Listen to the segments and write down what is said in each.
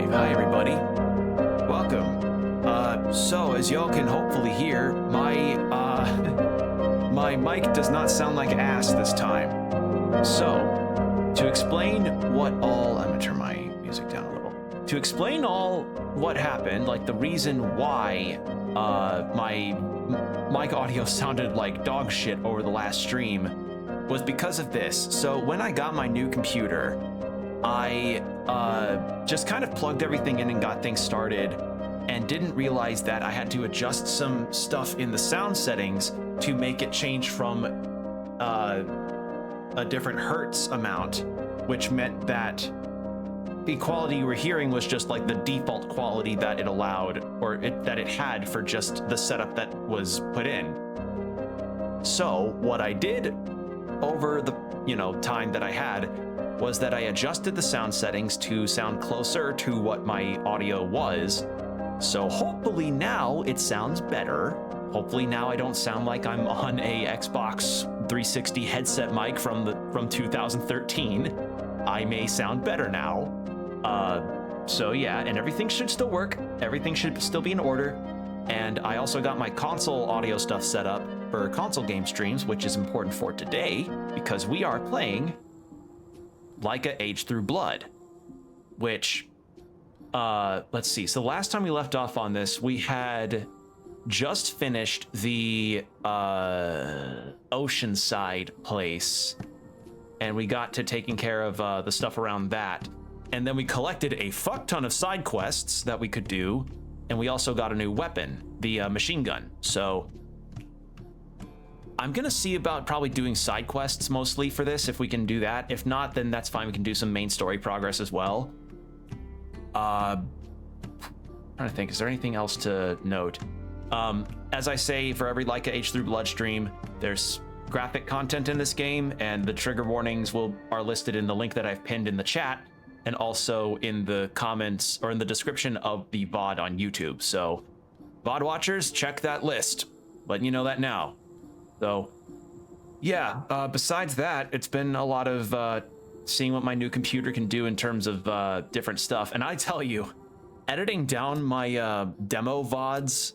Hi everybody. Welcome. So as y'all can hopefully hear, my mic does not sound like ass this time. So, to explain what all, I'm gonna turn my music down a little. To explain all what happened, like the reason why my mic audio sounded like dog shit over the last stream was because of this. So when I got my new computer, I just kind of plugged everything in and got things started and didn't realize that I had to adjust some stuff in the sound settings to make it change from a different hertz amount, which meant that the quality you were hearing was just like the default quality that it allowed, or that it had for just the setup that was put in. So what I did over the time that I had was that I adjusted the sound settings to sound closer to what my audio was. So hopefully now it sounds better. Hopefully now I don't sound like I'm on a Xbox 360 headset mic from 2013. I may sound better now. So yeah, and everything should still work. Everything should still be in order. And I also got my console audio stuff set up for console game streams, which is important for today because we are playing Laika Age Through Blood, which, let's see. So the last time we left off on this, we had just finished the Oceanside place, and we got to taking care of the stuff around that. And then we collected a fuck ton of side quests that we could do, and we also got a new weapon, the machine gun. So I'm gonna see about probably doing side quests mostly for this, if we can do that. If not, then that's fine. We can do some main story progress as well. Trying to think, is there anything else to note? As I say, for every Laika Age Through Blood stream, there's graphic content in this game, and the trigger warnings are listed in the link that I've pinned in the chat, and also in the comments or in the description of the VOD on YouTube. So, VOD watchers, check that list. Letting you know that now. So, yeah, besides that, it's been a lot of seeing what my new computer can do in terms of different stuff. And I tell you, editing down my demo VODs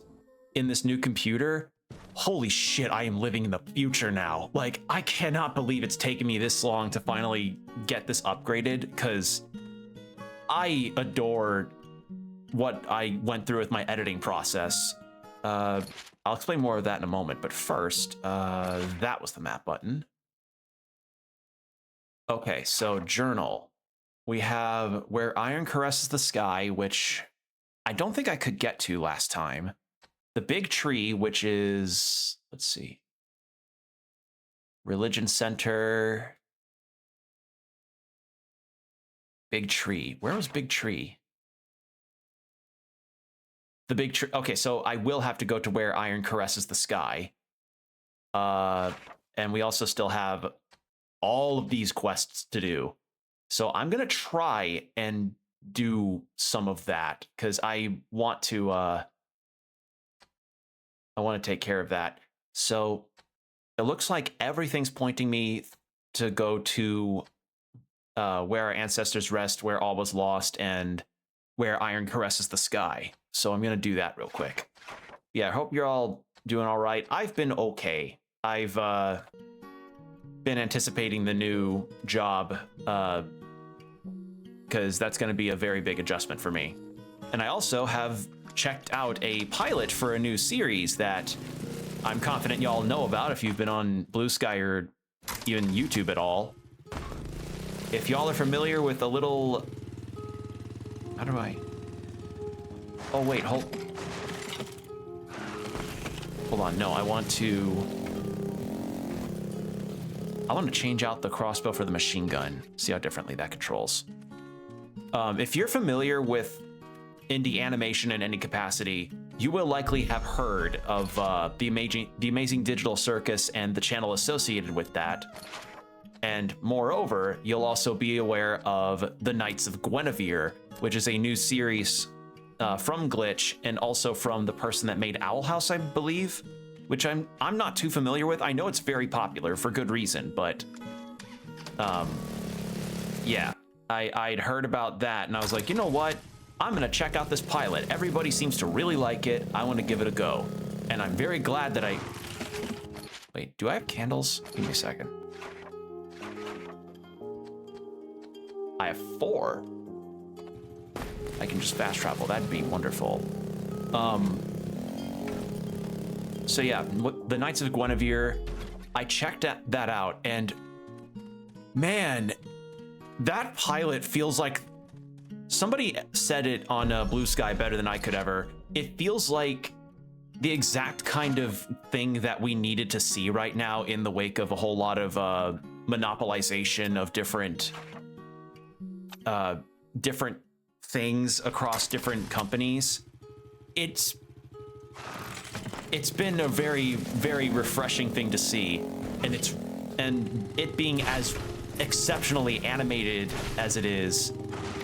in this new computer, holy shit, I am living in the future now. Like, I cannot believe it's taken me this long to finally get this upgraded, because I adore what I went through with my editing process. I'll explain more of that in a moment, but first, that was the map button. Okay, so journal. We have Where Iron Caresses the Sky, which I don't think I could get to last time. The Big Tree, which is, let's see, Religion Center. Big Tree. Where was Big Tree? The Big Tree. Okay, so I will have to go to Where Iron Caresses the Sky. And we also still have all of these quests to do. So I'm going to try and do some of that, because I want to take care of that. So it looks like everything's pointing me to go to Where Our Ancestors Rest, Where All Was Lost, and Where Iron Caresses the Sky. So I'm gonna do that real quick. Yeah, I hope you're all doing all right. I've been okay. I've been anticipating the new job because that's gonna be a very big adjustment for me. And I also have checked out a pilot for a new series that I'm confident y'all know about if you've been on Blue Sky or even YouTube at all. If y'all are familiar with a little... How do I... Oh, wait, hold on. No, I want to change out the crossbow for the machine gun. See how differently that controls. If you're familiar with indie animation in any capacity, you will likely have heard of the Amazing Digital Circus and the channel associated with that. And moreover, you'll also be aware of The Knights of Guinevere, which is a new series from Glitch, and also from the person that made Owl House, I believe, which I'm not too familiar with. I know it's very popular for good reason, but yeah, I'd heard about that, and I was like, you know what? I'm gonna check out this pilot. Everybody seems to really like it. I want to give it a go. And I'm very glad that I... Wait, do I have candles? Give me a second. I have 4. I can just fast travel. That'd be wonderful. So yeah, the Knights of Guinevere, I checked that out, and man, that pilot feels like... Somebody said it on Blue Sky better than I could ever. It feels like the exact kind of thing that we needed to see right now in the wake of a whole lot of monopolization of different things across different companies. It's been a very, very refreshing thing to see, and it being as exceptionally animated as it is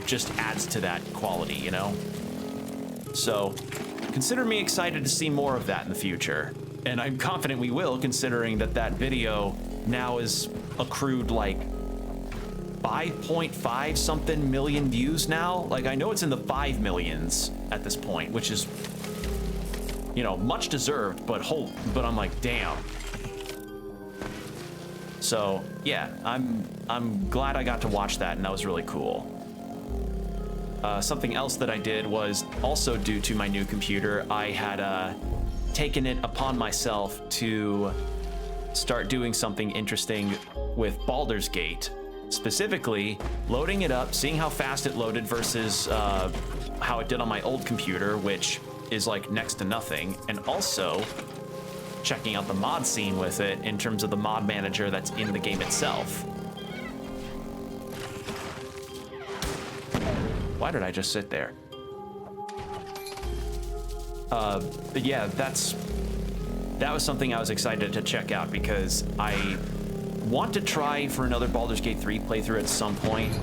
just adds to that quality, you know? So consider me excited to see more of that in the future. And I'm confident we will, considering that video now is accrued like 5.5 something million views now. Like, I know it's in the 5 millions at this point, which is, you know, much deserved, but I'm like, damn. So yeah, I'm glad I got to watch that, and that was really cool. Something else that I did was also due to my new computer. I had taken it upon myself to start doing something interesting with Baldur's Gate. Specifically, loading it up, seeing how fast it loaded versus how it did on my old computer, which is like next to nothing, and also checking out the mod scene with it in terms of the mod manager that's in the game itself. Why did I just sit there? But yeah, that was something I was excited to check out because I want to try for another Baldur's Gate 3 playthrough at some point.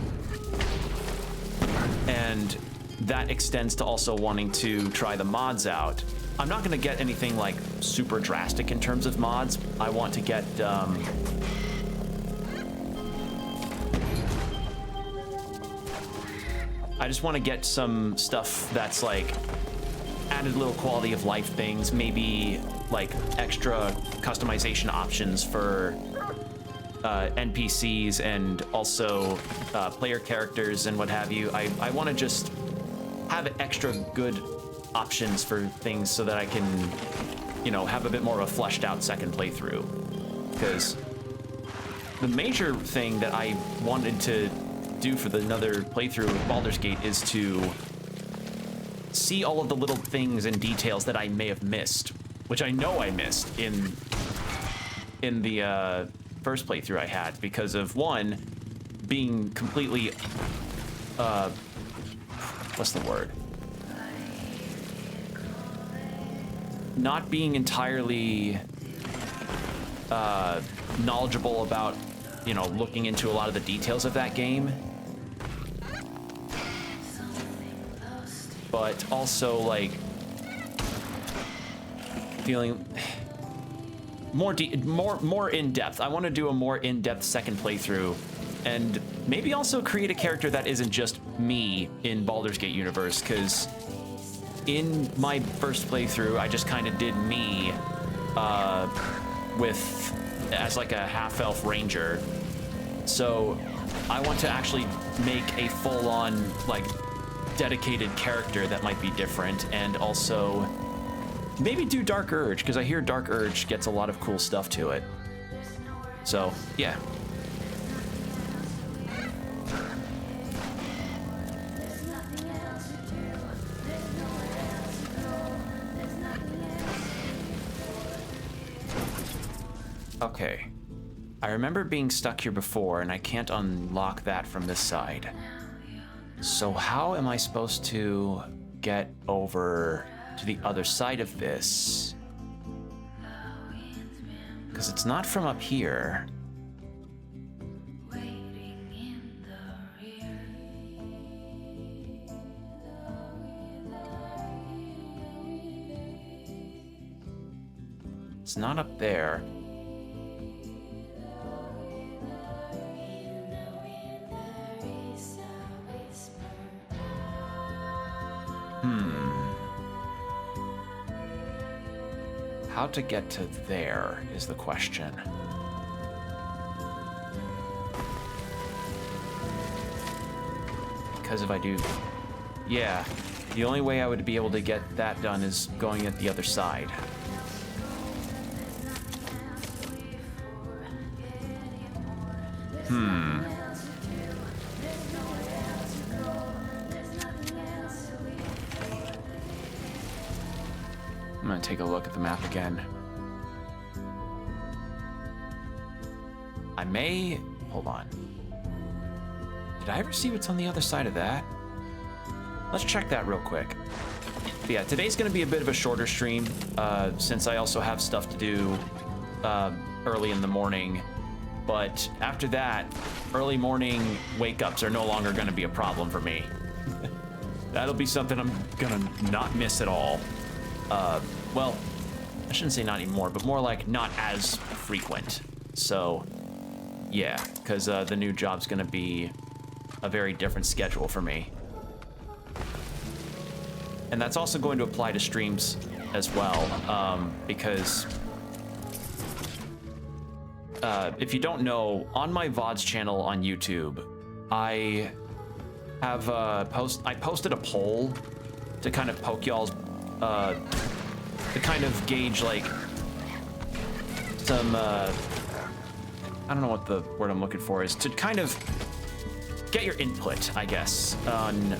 And that extends to also wanting to try the mods out. I'm not going to get anything like super drastic in terms of mods. I want to get I just want to get some stuff that's like added little quality of life things, maybe like extra customization options for NPCs and also player characters and what have you. I want to just have extra good options for things so that I can, you know, have a bit more of a fleshed out second playthrough. Because the major thing that I wanted to do for another playthrough of Baldur's Gate is to see all of the little things and details that I may have missed, which I know I missed in the first playthrough I had because of one being completely what's the word? Not being entirely knowledgeable about, you know, looking into a lot of the details of that game. But also like feeling more in depth. I want to do a more in-depth second playthrough and maybe also create a character that isn't just me in Baldur's Gate universe, because in my first playthrough I just kind of did me as like a half-elf ranger. So I want to actually make a full-on like dedicated character that might be different, and also maybe do Dark Urge, because I hear Dark Urge gets a lot of cool stuff to it. So yeah. Okay. I remember being stuck here before, and I can't unlock that from this side. So how am I supposed to get over to the other side of this? Because it's not from up here. It's not up there. How to get to there is the question. Because if I do... Yeah, the only way I would be able to get that done is going at the other side. I'm gonna take a look at the map again. I may... Hold on. Did I ever see what's on the other side of that? Let's check that real quick. But yeah, today's gonna be a bit of a shorter stream, since I also have stuff to do early in the morning. But after that, early morning wake-ups are no longer gonna be a problem for me. That'll be something I'm gonna not miss at all. Well, I shouldn't say not anymore, but more like not as frequent. So, yeah, because the new job's gonna be a very different schedule for me. And that's also going to apply to streams as well, because if you don't know, on my VODs channel on YouTube, I have I posted a poll to kind of poke y'all's to kind of gauge like some I don't know what the word I'm looking for is, to kind of get your input, I guess, on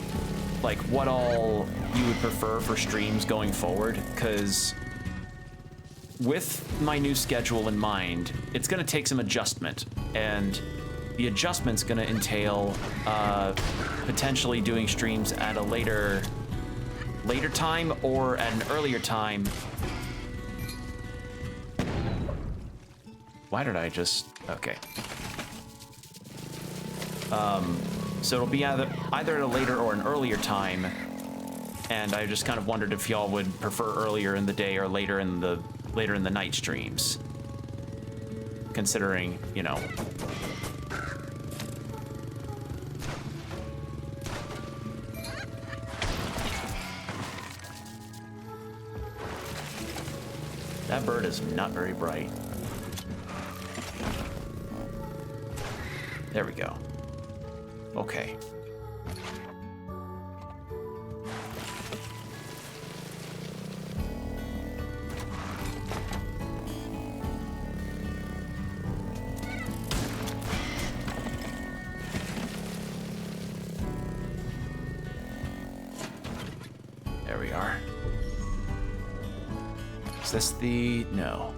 like what all you would prefer for streams going forward, because with my new schedule in mind, it's gonna take some adjustment, and the adjustment's gonna entail potentially doing streams at a later time or at an earlier time. Why did I just... Okay. So it'll be either at a later or an earlier time, and I just kind of wondered if y'all would prefer earlier in the day or later in the night streams, considering, you know. That bird is not very bright. There we go. Okay. There we are. Is this the... No.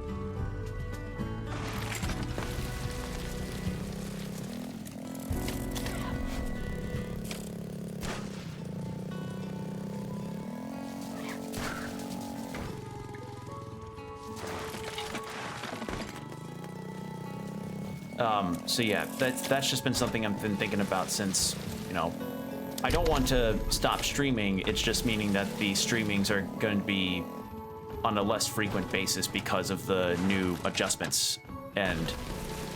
So yeah, that's just been something I've been thinking about since, you know, I don't want to stop streaming. It's just meaning that the streamings are going to be on a less frequent basis because of the new adjustments. And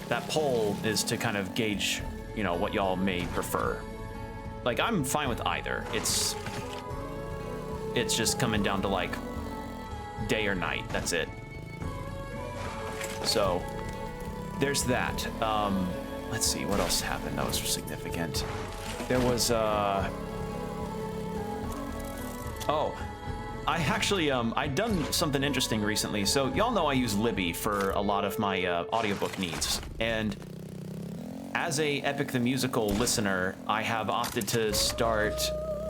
that poll is to kind of gauge, you know, what y'all may prefer. Like, I'm fine with either. It's just coming down to like day or night. That's it. So there's that. Let's see, what else happened that was significant? There was, oh, I actually, I'd done something interesting recently. So y'all know I use Libby for a lot of my audiobook needs. And as a Epic the Musical listener, I have opted to start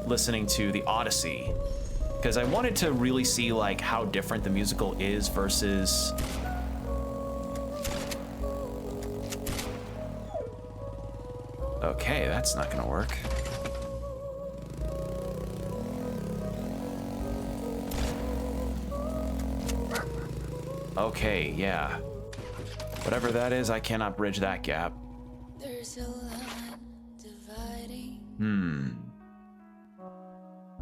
listening to the Odyssey, because I wanted to really see like how different the musical is versus... Okay, that's not gonna work. Okay, yeah. Whatever that is, I cannot bridge that gap. There's a line dividing.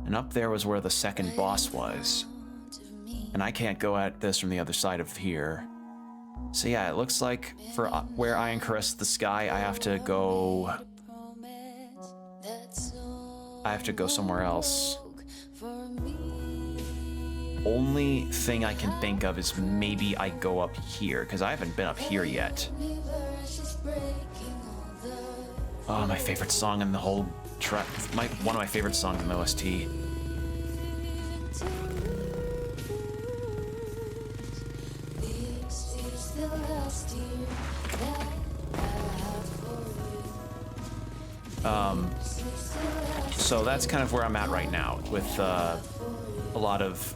And up there was where the second boss was. And I can't go at this from the other side of here. So yeah, it looks like for where Iron caresses the sky, I have to go somewhere else. only thing I can think of is maybe I go up here, because I haven't been up here yet. Oh, my favorite song in the whole track. One of my favorite songs in the OST. So that's kind of where I'm at right now with a lot of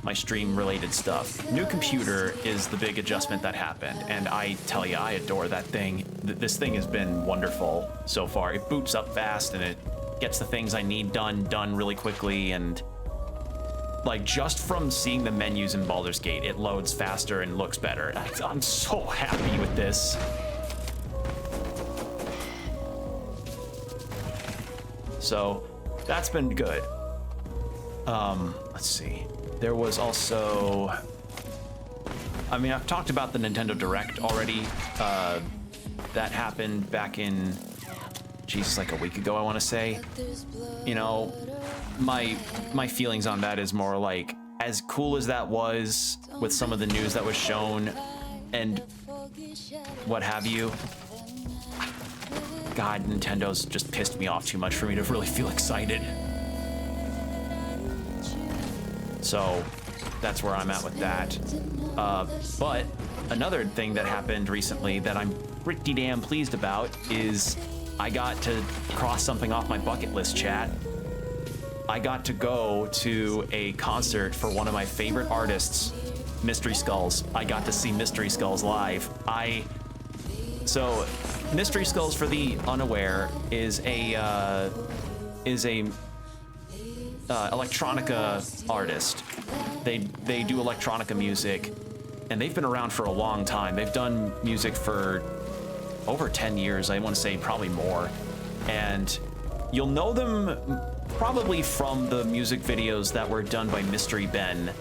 my stream related stuff. New computer is the big adjustment that happened, and I tell you, I adore that thing. This thing has been wonderful so far. It boots up fast and it gets the things I need done really quickly, and like just from seeing the menus in Baldur's Gate, it loads faster and looks better. I'm so happy with this. So that's been good. Let's see. There was also, I mean, I've talked about the Nintendo Direct already. That happened back in, Jesus, like a week ago, I want to say. You know, my feelings on that is more like, as cool as that was with some of the news that was shown and what have you, God, Nintendo's just pissed me off too much for me to really feel excited. So that's where I'm at with that. But another thing that happened recently that I'm pretty damn pleased about is I got to cross something off my bucket list, chat. I got to go to a concert for one of my favorite artists, Mystery Skulls. I got to see Mystery Skulls live. So Mystery Skulls, for the unaware, is a electronica artist. They do electronica music, and they've been around for a long time. They've done music for over 10 years, I want to say probably more. And you'll know them probably from the music videos that were done by Mystery Ben,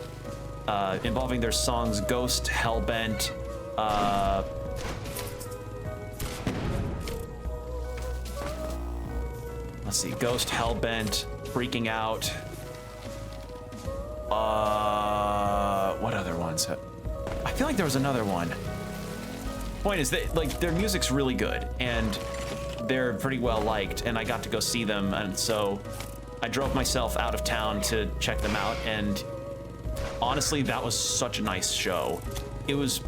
involving their songs Ghost, Hellbent, let's see, Ghost, Hellbent, Freaking Out. What other ones? I feel like there was another one. Point is that, like, their music's really good and they're pretty well liked, and I got to go see them, and so I drove myself out of town to check them out, and honestly, that was such a nice show. It was,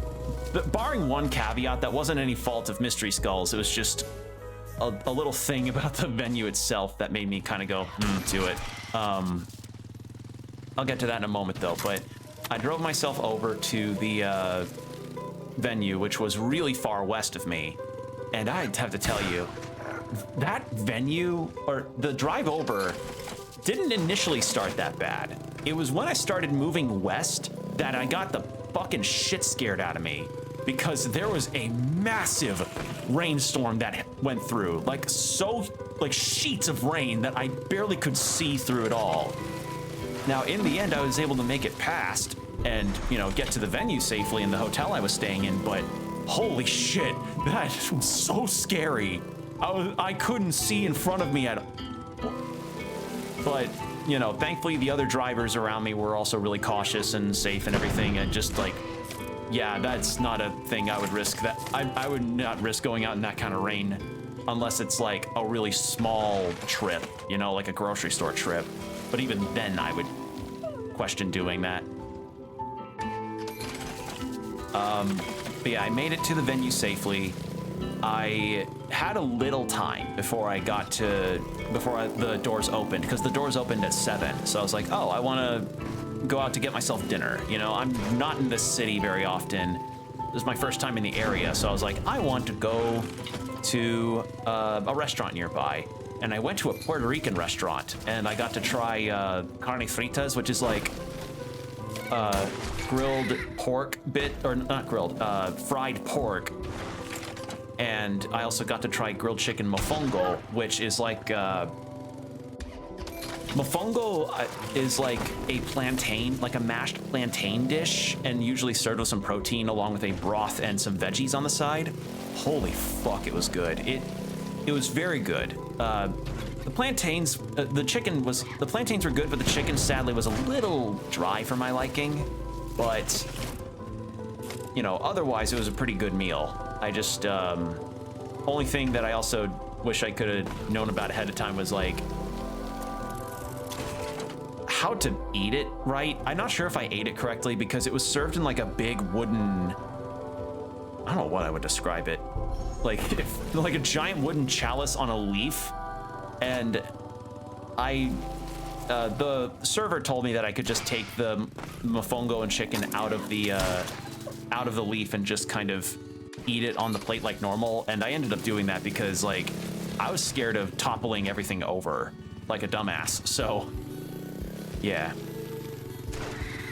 barring one caveat, that wasn't any fault of Mystery Skulls. It was just a little thing about the venue itself that made me kind of go, to it. I'll get to that in a moment though, but I drove myself over to the venue, which was really far west of me. And I'd have to tell you, that venue, or the drive over, didn't initially start that bad. It was when I started moving west that I got the fucking shit scared out of me, because there was a massive rainstorm that went through, like sheets of rain that I barely could see through it all. Now, in the end, I was able to make it past and, you know, get to the venue safely in the hotel I was staying in, but holy shit, that was so scary. I couldn't see in front of me at all. But, you know, thankfully the other drivers around me were also really cautious and safe and everything, and just like, yeah, that's not a thing I would risk. That I would not risk going out in that kind of rain unless it's like a really small trip, you know, like a grocery store trip. But even then I would question doing that. But yeah, I made it to the venue safely. I had a little time before the doors opened, because the doors opened at 7. So I was like, oh, I want to go out to get myself dinner. You know, I'm not in this city very often. This is my first time in the area, so I was like, I want to go to a restaurant nearby. And I went to a Puerto Rican restaurant, and I got to try carne fritas, which is like grilled pork or not grilled, fried pork. And I also got to try grilled chicken mofongo, which is like, mofongo is like a plantain, like a mashed plantain dish, and usually served with some protein along with a broth and some veggies on the side. Holy fuck, it was good. It was very good. The plantains, the plantains were good, but the chicken sadly was a little dry for my liking. But, you know, otherwise it was a pretty good meal. I just, only thing that I also wish I could have known about ahead of time was like how to eat it right. I'm not sure if I ate it correctly because it was served in like a big wooden, I don't know what I would describe it. Like a giant wooden chalice on a leaf. And the server told me that I could just take the mofongo and chicken out of the leaf and just kind of eat it on the plate like normal. And I ended up doing that because like I was scared of toppling everything over like a dumbass. So yeah,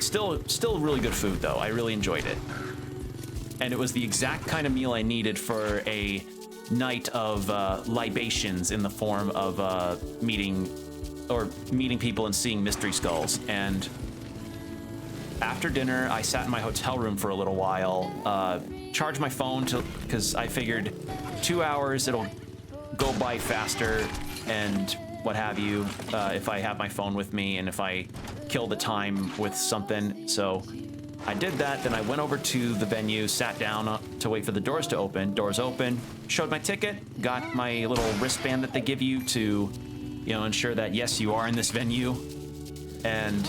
still really good food though. I really enjoyed it. And it was the exact kind of meal I needed for a night of libations in the form of meeting people and seeing mystery skulls. And after dinner, I sat in my hotel room for a little while, charged my phone because I figured 2 hours, it'll go by faster and what have you, if I have my phone with me and if I kill the time with something. So I did that, then I went over to the venue, sat down to wait for the doors to open. Doors open, showed my ticket, got my little wristband that they give you to, you know, ensure that yes, you are in this venue. And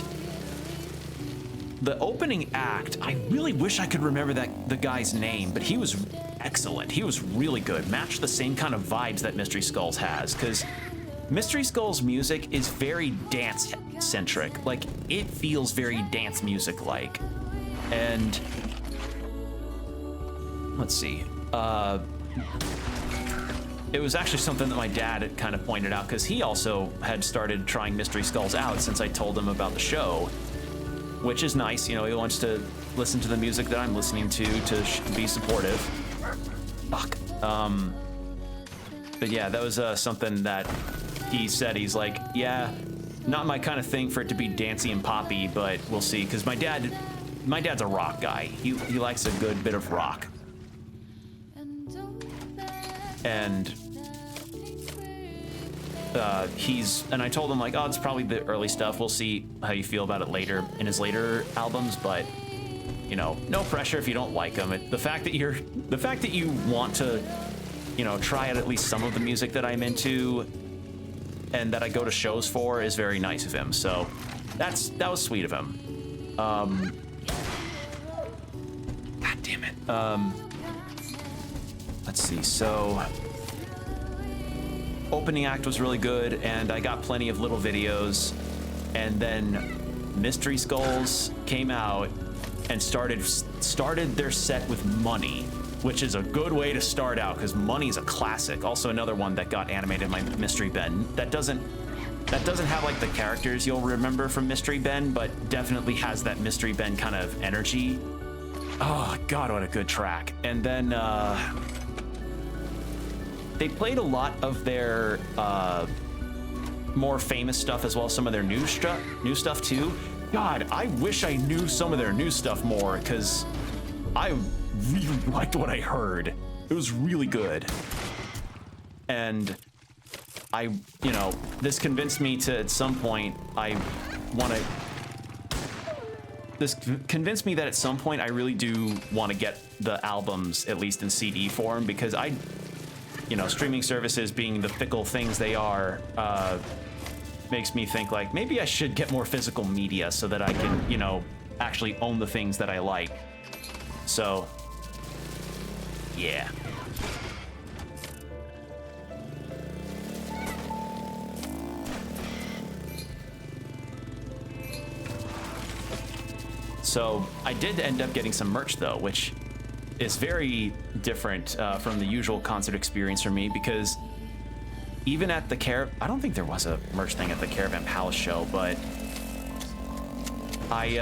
the opening act, I really wish I could remember the guy's name, but he was excellent. He was really good. Matched the same kind of vibes that Mystery Skulls has, because Mystery Skulls music is very dance-centric. Like, it feels very dance music-like. And let's see. It was actually something that my dad had kind of pointed out because he also had started trying Mystery Skulls out since I told him about the show, which is nice. You know, he wants to listen to the music that I'm listening to be supportive. Fuck. But yeah, that was something that he said. He's like, yeah, not my kind of thing for it to be dancey and poppy, but we'll see. Because my dad's a rock guy. He likes a good bit of rock. And and I told him like, oh, it's probably the early stuff. We'll see how you feel about it later in his later albums, but you know, no pressure if you don't like them. The fact that you want to, you know, try out at least some of the music that I'm into and that I go to shows for is very nice of him. So that was sweet of him. God damn it. Let's see. So opening act was really good, and I got plenty of little videos. And then Mystery Skulls came out and started their set with Money, which is a good way to start out because Money's a classic. Also another one that got animated by Mystery Ben. That doesn't have like the characters you'll remember from Mystery Ben, but definitely has that Mystery Ben kind of energy. Oh God, what a good track. And then they played a lot of their more famous stuff as well as some of their new stuff too. God, I wish I knew some of their new stuff more because I really liked what I heard. It was really good. And this convinced me to at some point this convinced me that at some point I really do want to get the albums at least in CD form because streaming services being the fickle things they are, makes me think like maybe I should get more physical media so that I can, actually own the things that I like. So, yeah. So I did end up getting some merch though, which is very different from the usual concert experience for me because even at the I don't think there was a merch thing at the Caravan Palace show, but I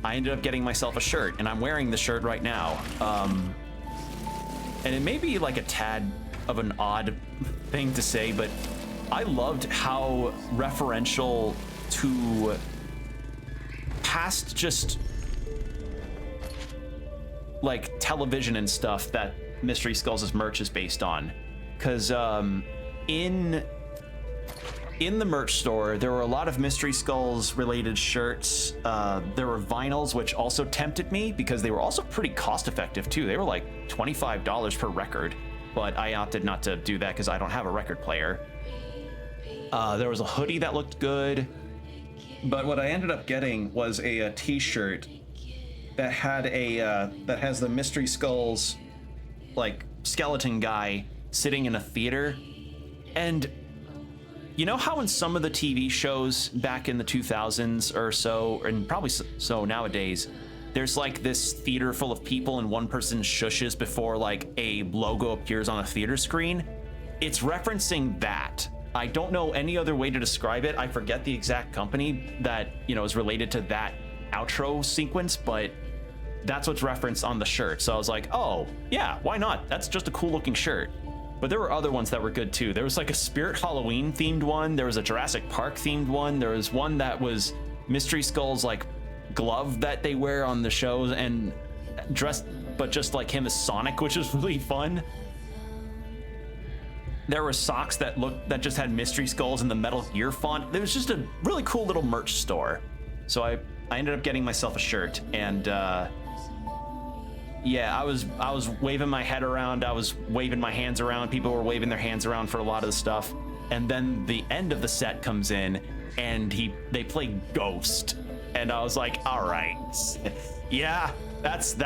ended up getting myself a shirt, and I'm wearing the shirt right now. And it may be like a tad of an odd thing to say, but I loved how referential to past just like television and stuff that Mystery Skulls' merch is based on. Because in in the merch store, there were a lot of Mystery Skulls related shirts. There were vinyls, which also tempted me because they were also pretty cost effective too. They were like $25 per record, but I opted not to do that because I don't have a record player. There was a hoodie that looked good, but what I ended up getting was a t-shirt that had that has the Mystery Skulls like skeleton guy sitting in a theater. And you know how in some of the TV shows back in the 2000s or so, and probably so nowadays, there's like this theater full of people and one person shushes before like a logo appears on a theater screen? It's referencing that. I don't know any other way to describe it. I forget the exact company that, you know, is related to that outro sequence, but that's what's referenced on the shirt. So I was like, oh yeah, why not? That's just a cool looking shirt. But there were other ones that were good too. There was like a Spirit Halloween themed one. There was a Jurassic Park themed one. There was one that was Mystery Skull's like glove that they wear on the shows and dressed, but just like him as Sonic, which was really fun. There were socks that just had Mystery Skulls in the Metal Gear font. There was just a really cool little merch store. So I ended up getting myself a shirt, and yeah, I was waving my head around, I was waving my hands around, people were waving their hands around for a lot of the stuff. And then the end of the set comes in and they play Ghost. And I was like, all right, yeah, that's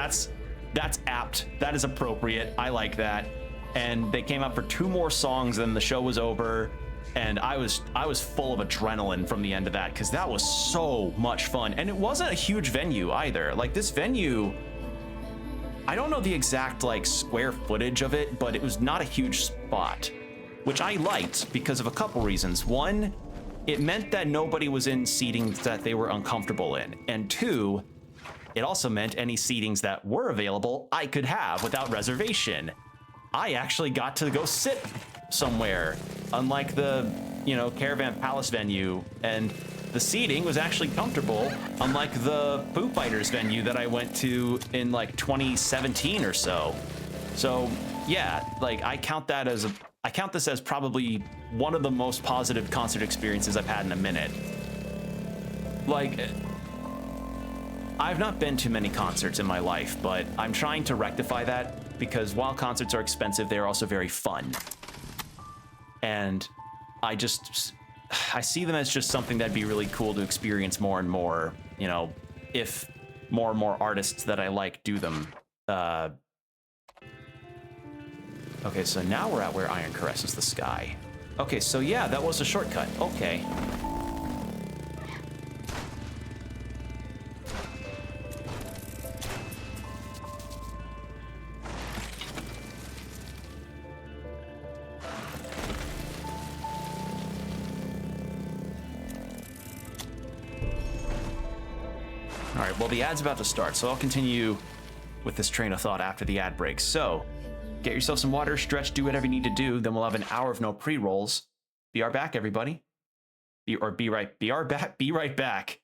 apt. That is appropriate. I like that. And they came out for 2 more songs and the show was over. And I was full of adrenaline from the end of that because that was so much fun. And it wasn't a huge venue either. Like this venue, I don't know the exact like square footage of it, but it was not a huge spot, which I liked because of a couple reasons. One, it meant that nobody was in seatings that they were uncomfortable in. And 2, it also meant any seatings that were available I could have without reservation. I actually got to go sit somewhere, unlike the, you know, Caravan Palace venue, and the seating was actually comfortable, unlike the Foo Fighters venue that I went to in like 2017 or so. So yeah, like I count this as probably one of the most positive concert experiences I've had in a minute. Like, I've not been to many concerts in my life, but I'm trying to rectify that because while concerts are expensive, they are also very fun. And I see them as just something that'd be really cool to experience more and more, you know, if more and more artists that I like do them. Okay, so now we're at where Iron caresses the sky. Okay, so yeah, that was a shortcut. Okay. All right, well, the ad's about to start, so I'll continue with this train of thought after the ad break. So, get yourself some water, stretch, do whatever you need to do, then we'll have an hour of no pre-rolls. Be right back, everybody. Be right back.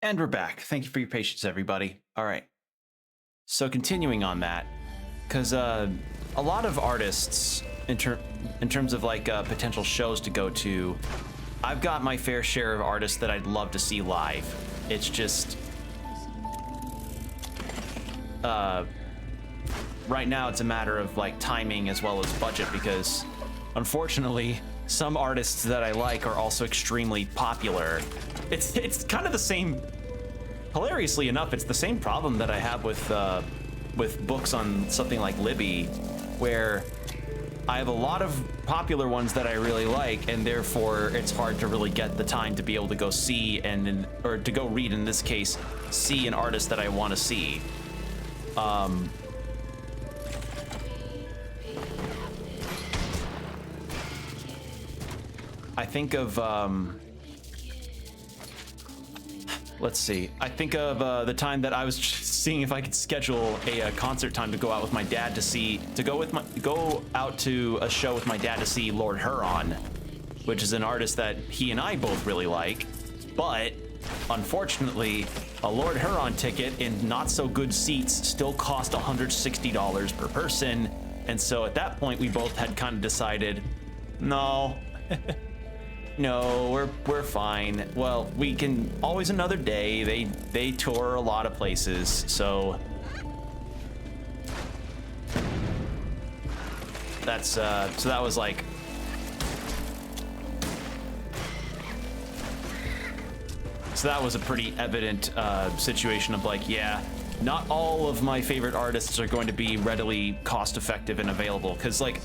And we're back. Thank you for your patience, everybody. All right. So continuing on that, because a lot of artists, in terms of like potential shows to go to, I've got my fair share of artists that I'd love to see live. It's just, right now it's a matter of like timing as well as budget, because unfortunately, some artists that I like are also extremely popular. It's kind of the same, hilariously enough, it's the same problem that I have with books on something like Libby, where I have a lot of popular ones that I really like, and therefore it's hard to really get the time to be able to go see or to go read, in this case, see an artist that I want to see. I think of, let's see. I think of the time that I was seeing if I could schedule a concert time to go out with my dad to go out to a show with my dad to see Lord Huron, which is an artist that he and I both really like. But unfortunately, a Lord Huron ticket in not so good seats still cost $160 per person. And so at that point, we both had kind of decided, no. No, we're fine. Well, we can always another day. They tour a lot of places, so that's so that was like a pretty evident situation of like, yeah, not all of my favorite artists are going to be readily cost effective and available, because like,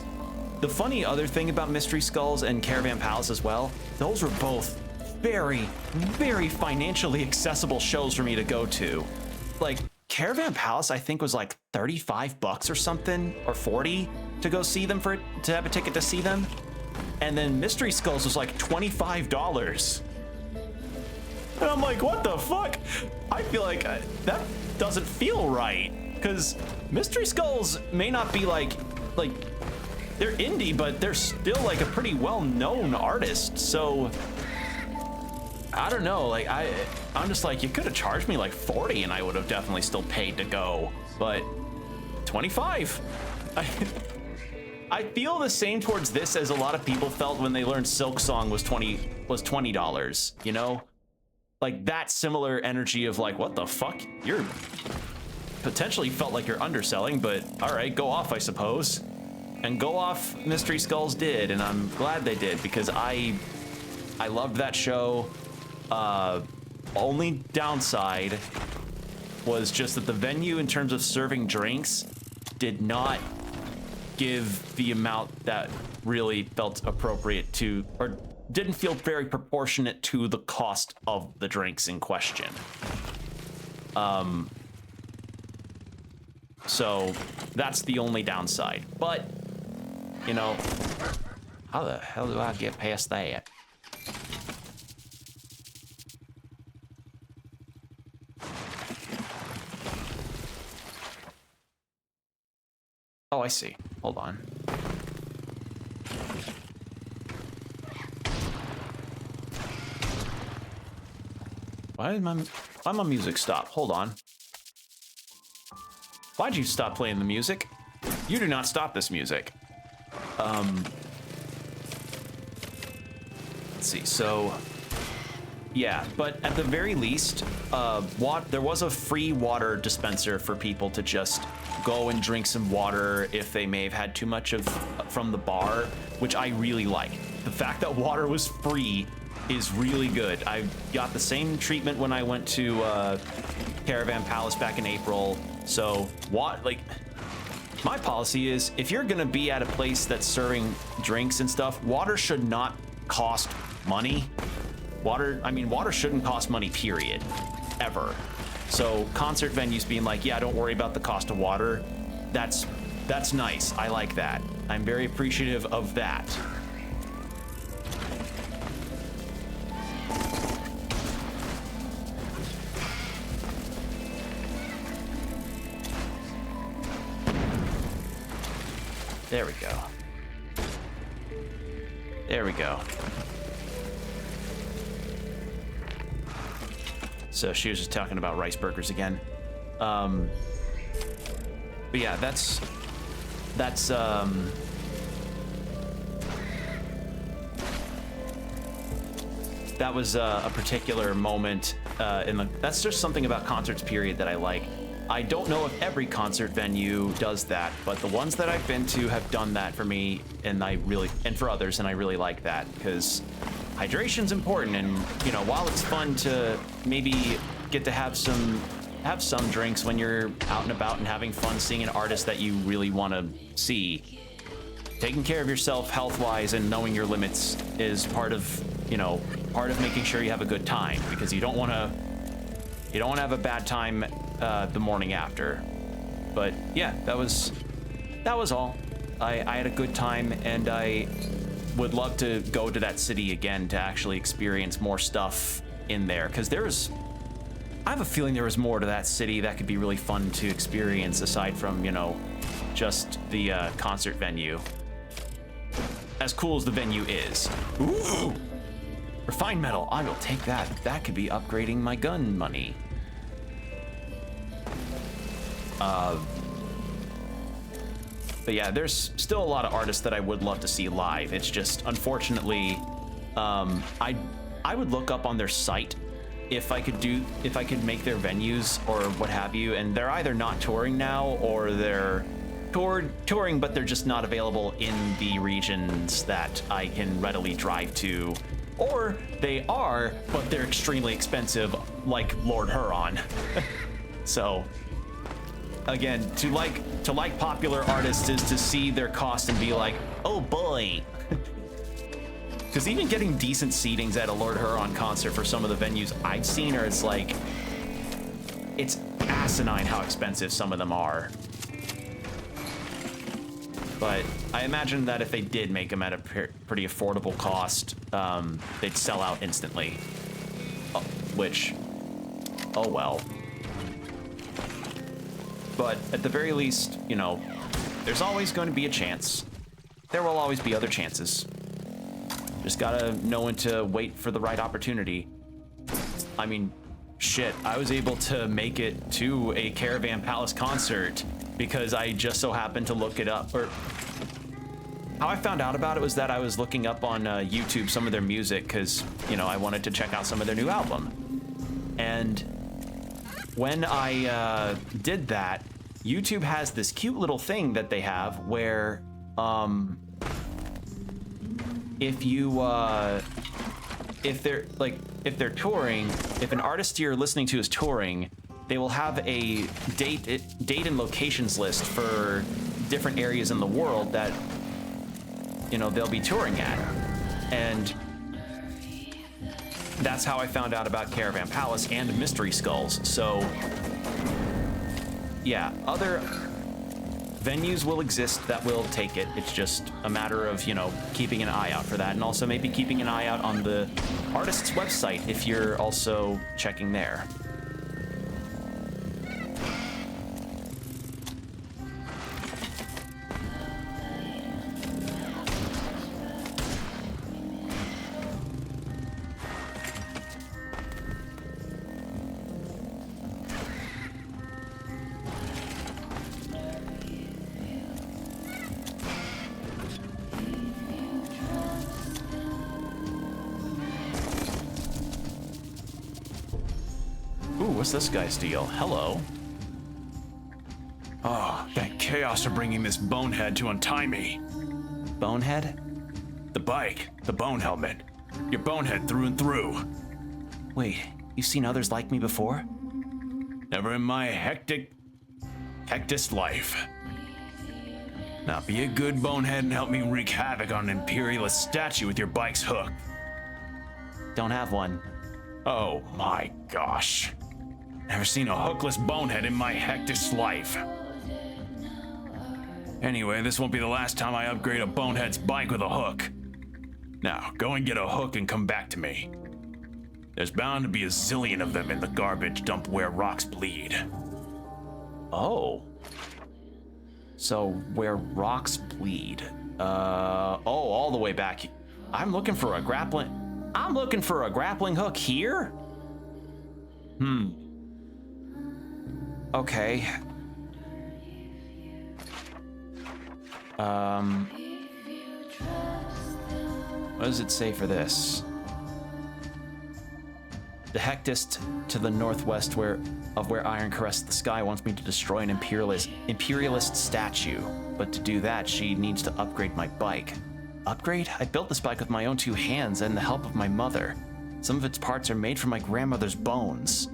the funny other thing about Mystery Skulls and Caravan Palace as well, those were both very, very financially accessible shows for me to go to. Like, Caravan Palace, I think, was like $35 or something, or 40 to go see them, to have a ticket to see them. And then Mystery Skulls was like $25. And I'm like, what the fuck? I feel like that doesn't feel right, because Mystery Skulls may not be like, they're indie, but they're still like a pretty well-known artist. So I don't know, like I'm just like, you could have charged me like 40 and I would have definitely still paid to go, but 25. I feel the same towards this as a lot of people felt when they learned Silk Song was $20, you know? Like that similar energy of like, what the fuck? You're potentially felt like you're underselling, but all right, go off, I suppose. And go off Mystery Skulls did, and I'm glad they did, because I loved that show. Only downside was just that the venue, in terms of serving drinks, did not give the amount that really felt appropriate to, or didn't feel very proportionate to the cost of the drinks in question. So that's the only downside, but you know, how the hell do I get past that? Oh, I see. Hold on. Why did my music stop? Hold on. Why'd you stop playing the music? You do not stop this music. Let's see, so yeah, but at the very least, there was a free water dispenser for people to just go and drink some water if they may have had too much from the bar, which I really like. The fact that water was free is really good. I got the same treatment when I went to Caravan Palace back in April. So my policy is, if you're gonna be at a place that's serving drinks and stuff, water should not cost money. Water shouldn't cost money, period, ever. So concert venues being like, yeah, don't worry about the cost of water, that's nice. I like that. I'm very appreciative of that. There we go. There we go. So she was just talking about rice burgers again. But yeah, that's that was a particular moment that's just something about concerts period that I like. I don't know if every concert venue does that, but the ones that I've been to have done that for me, and for others, and I really like that because hydration's important. And you know, while it's fun to maybe get to have some drinks when you're out and about and having fun seeing an artist that you really want to see, taking care of yourself health-wise and knowing your limits is part of making sure you have a good time, because you don't want to have a bad time the morning after. But yeah, that was all. I had a good time, and I would love to go to that city again to actually experience more stuff in there, because I have a feeling there was more to that city that could be really fun to experience aside from, just the concert venue. As cool as the venue is. Ooh! Refined metal, I will take that. That could be upgrading my gun money. But yeah, there's still a lot of artists that I would love to see live. It's just, unfortunately, I would look up on their site if I could make their venues or what have you, and they're either not touring now or they're touring, but they're just not available in the regions that I can readily drive to, or they are, but they're extremely expensive, like Lord Huron. So again, to like popular artists is to see their cost and be like, oh boy. Because even getting decent seatings at a Lord Huron concert for some of the venues I've seen it's asinine how expensive some of them are. But I imagine that if they did make them at a pretty affordable cost, they'd sell out instantly. Oh well. But at the very least, there's always going to be a chance. There will always be other chances. Just gotta know when to wait for the right opportunity. I mean, shit, I was able to make it to a Caravan Palace concert because I just so happened to look it up. Or how I found out about it was that I was looking up on YouTube some of their music because, I wanted to check out some of their new album. And when I did that, YouTube has this cute little thing that they have where if they're touring, if an artist you're listening to is touring, they will have a date and locations list for different areas in the world that they'll be touring at. And that's how I found out about Caravan Palace and Mystery Skulls. So yeah, other venues will exist that will take it. It's just a matter of, keeping an eye out for that, and also maybe keeping an eye out on the artist's website if you're also checking there. What's this guy's deal? Hello. Oh, thank chaos for bringing this bonehead to untie me. Bonehead? The bike, the bone helmet. You're bonehead through and through. Wait, you've seen others like me before? Never in my hectic life. Now be a good bonehead and help me wreak havoc on an imperialist statue with your bike's hook. Don't have one. Oh my gosh. Never seen a hookless bonehead in my hectic life. Anyway, this won't be the last time I upgrade a bonehead's bike with a hook. Now, go and get a hook and come back to me. There's bound to be a zillion of them in the garbage dump where rocks bleed. Oh. So, where rocks bleed. All the way back. I'm looking for a grappling hook here? Okay. What does it say for this? The Hectist to the northwest where Iron carests the sky wants me to destroy an imperialist statue. But to do that, she needs to upgrade my bike. Upgrade? I built this bike with my own 2 hands and the help of my mother. Some of its parts are made from my grandmother's bones.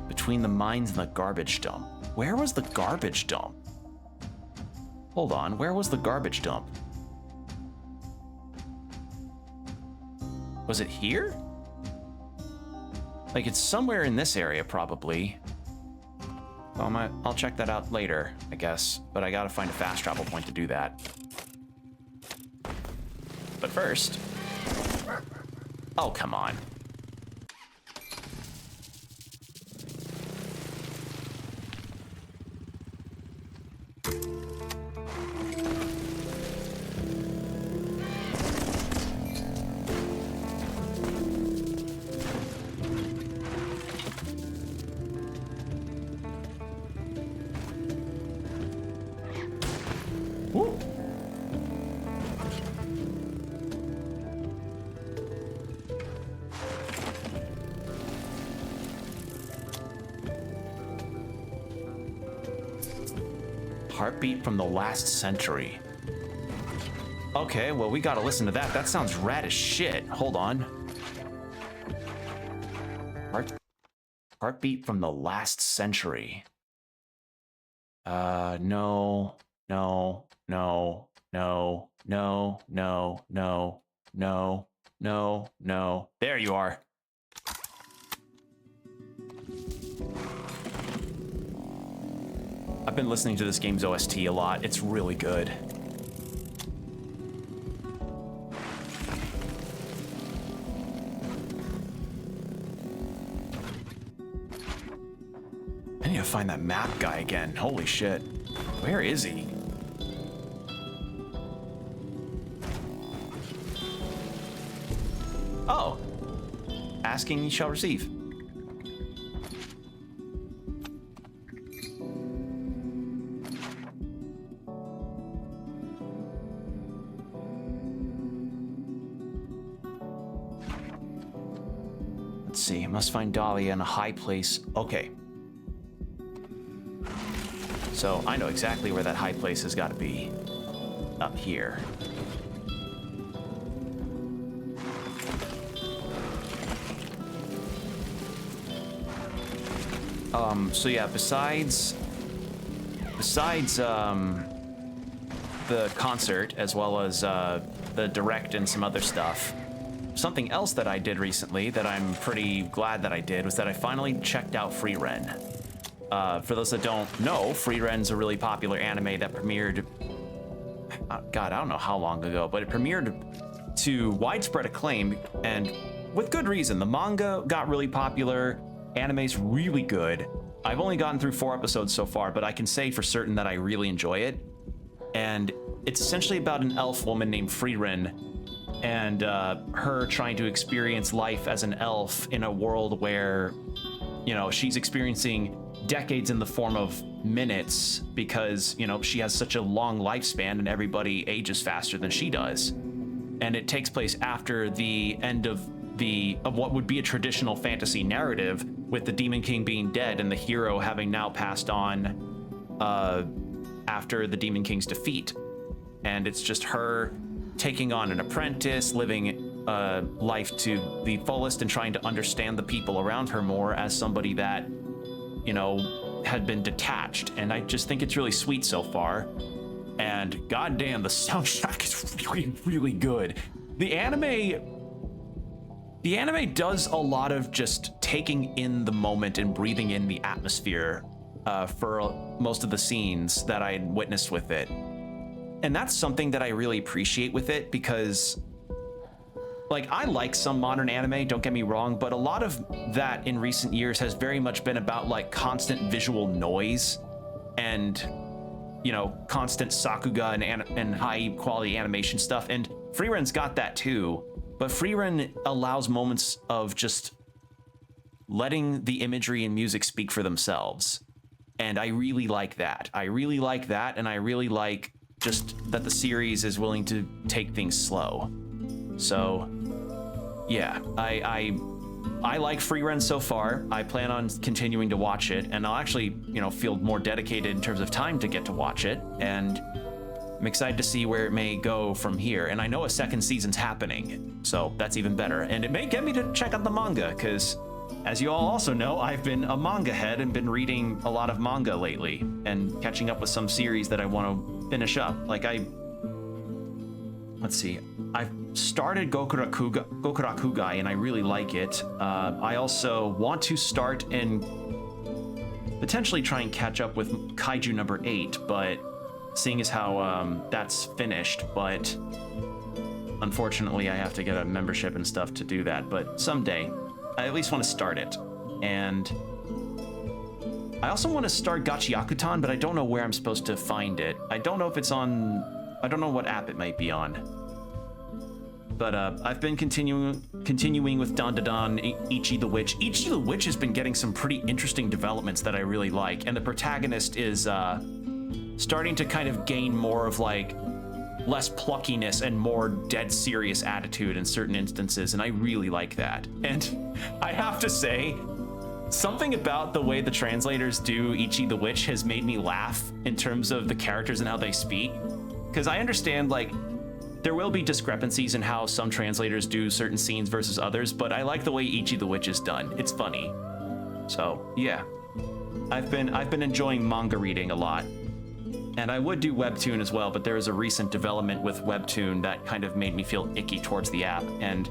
Between the mines and the garbage dump. Where was the garbage dump? Hold on, where was the garbage dump? Was it here? Like, it's somewhere in this area, probably. Well, I'll check that out later, I guess. But I gotta find a fast travel point to do that. But first... Oh, come on. Woo. Heartbeat from the last century. Okay, well, we gotta listen to that. That sounds rad as shit. Hold on. Heartbeat from the last century. No, no, no, no, no, no, no, no, no, no. There you are. I've been listening to this game's OST a lot. It's really good. I need to find that map guy again. Holy shit. Where is he? Oh. Asking ye shall receive. Let's see. Must find Dahlia in a high place. Okay. So I know exactly where that high place has got to be. Up here. So yeah, besides the concert, as well as the direct and some other stuff, something else that I did recently that I'm pretty glad that I did was that I finally checked out Free Ren. For those that don't know, Free Ren's a really popular anime that premiered, God, I don't know how long ago, but it premiered to widespread acclaim, and with good reason. The manga got really popular, anime's really good. I've only gotten through 4 episodes so far, but I can say for certain that I really enjoy it. And it's essentially about an elf woman named Free Ren, and her trying to experience life as an elf in a world where, you know, she's experiencing decades in the form of minutes because, you know, she has such a long lifespan and everybody ages faster than she does. And it takes place after the end of what would be a traditional fantasy narrative, with the Demon King being dead and the hero having now passed on after the Demon King's defeat. And it's just her taking on an apprentice, living life to the fullest and trying to understand the people around her more as somebody that, you know, had been detached. And I just think it's really sweet so far. And goddamn, the soundtrack is really, really good. The anime does a lot of just taking in the moment and breathing in the atmosphere for most of the scenes that I witnessed with it. And that's something that I really appreciate with it, because, like, I like some modern anime, don't get me wrong, but a lot of that in recent years has very much been about, like, constant visual noise and, you know, constant sakuga and high quality animation stuff. And Free Ren's got that too, but Free Ren allows moments of just letting the imagery and music speak for themselves. And I really like that. I really like that, and I really like just that the series is willing to take things slow. So, yeah, I like Free Run so far. I plan on continuing to watch it, and I'll actually, feel more dedicated in terms of time to get to watch it, and I'm excited to see where it may go from here. And I know a second season's happening, so that's even better. And it may get me to check out the manga, because as you all also know, I've been a manga head and been reading a lot of manga lately and catching up with some series that I want to finish up. Like let's see, I've started Gokurakugai and I really like it. I also want to start and potentially try and catch up with Kaiju number 8, but seeing as how that's finished, but unfortunately I have to get a membership and stuff to do that, but someday. I at least want to start it. And I also want to start Gachiakutan, but I don't know where I'm supposed to find it. I don't know if it's on, I don't know what app it might be on. But I've been continuing with Dan Ichi the Witch. Ichi the Witch has been getting some pretty interesting developments that I really like, and the protagonist is starting to kind of gain more of like less pluckiness and more dead serious attitude in certain instances, and I really like that. And I have to say, something about the way the translators do Ichi the Witch has made me laugh in terms of the characters and how they speak, because I understand like there will be discrepancies in how some translators do certain scenes versus others, but I like the way Ichi the Witch is done. It's funny. So yeah, I've been enjoying manga reading a lot. And I would do Webtoon as well, but there is a recent development with Webtoon that kind of made me feel icky towards the app, and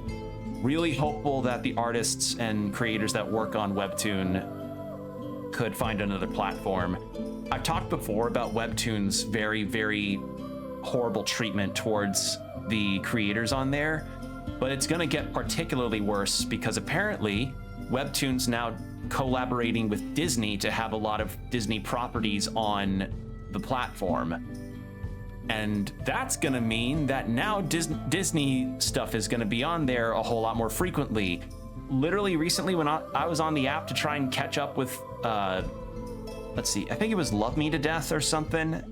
really hopeful that the artists and creators that work on Webtoon could find another platform. I've talked before about Webtoon's very, very horrible treatment towards the creators on there, but it's gonna get particularly worse because apparently Webtoon's now collaborating with Disney to have a lot of Disney properties on the platform, and that's gonna mean that now Disney stuff is gonna be on there a whole lot more frequently. Literally recently when I was on the app to try and catch up with let's see, I think it was Love Me to Death or something,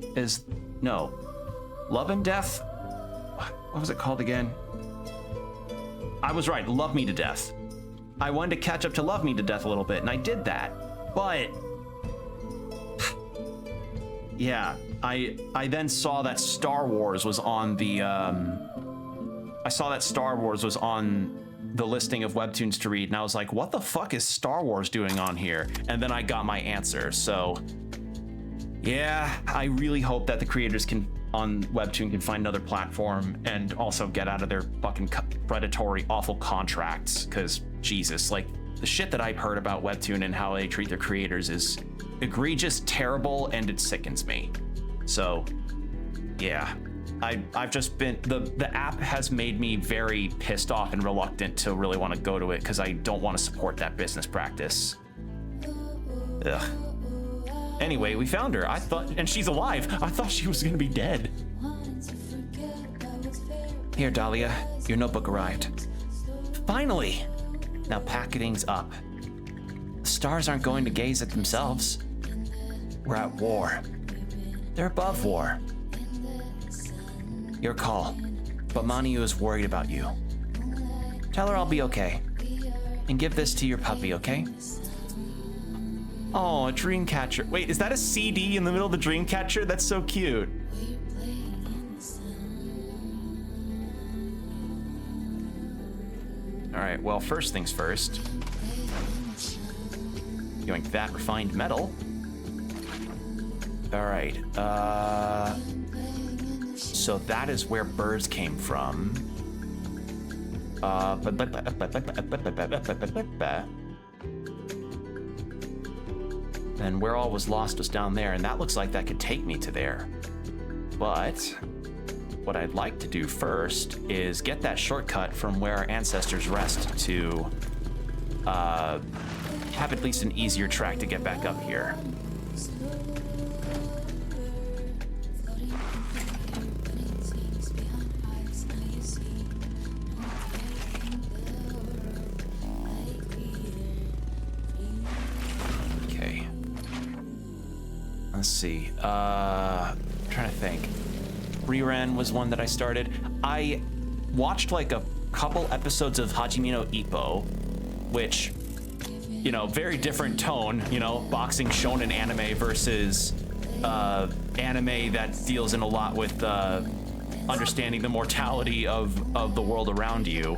Love and Death? What was it called again? I was right, Love Me to Death. I wanted to catch up to Love Me to Death a little bit, and I did that, but yeah, I then saw that Star Wars was on the listing of Webtoons to read, and I was like, what the fuck is Star Wars doing on here? And then I got my answer. So yeah, I really hope that the creators on Webtoon can find another platform and also get out of their fucking predatory, awful contracts, because Jesus, like the shit that I've heard about Webtoon and how they treat their creators is egregious, terrible, and it sickens me. So yeah, I've just been, the app has made me very pissed off and reluctant to really want to go to it because I don't want to support that business practice. Ugh. Anyway, we found her. And she's alive. I thought she was gonna be dead. Here, Dahlia, your notebook arrived. Finally! Now packeting's up. The stars aren't going to gaze at themselves. We're at war. They're above war. Your call, but Maniu is worried about you. Tell her I'll be okay. And give this to your puppy, okay? Oh, a dream catcher. Wait, is that a CD in the middle of the dream catcher? That's so cute. All right, well, first things first. Yoink that refined metal. All right, so that is where birds came from. And where all was lost was down there, and that looks like that could take me to there. But what I'd like to do first is get that shortcut from where our ancestors rest to have at least an easier track to get back up here. let's see. I'm trying to think. Riren was one that I started. I watched like a couple episodes of Hajime no Ippo, which, you know, very different tone, you know, boxing shonen anime versus anime that deals in a lot with understanding the mortality of the world around you.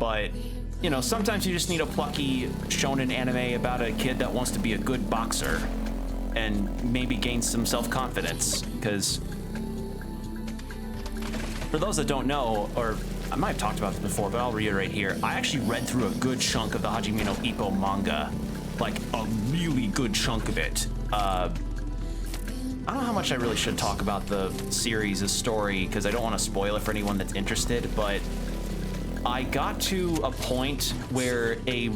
But, you know, sometimes you just need a plucky shonen anime about a kid that wants to be a good boxer and maybe gain some self-confidence, because for those that don't know, or I might have talked about this before, but I'll reiterate here, I actually read through a good chunk of the Hajime no Ippo manga, like a really good chunk of it. I don't know how much I really should talk about the series' story, because I don't want to spoil it for anyone that's interested, but I got to a point where a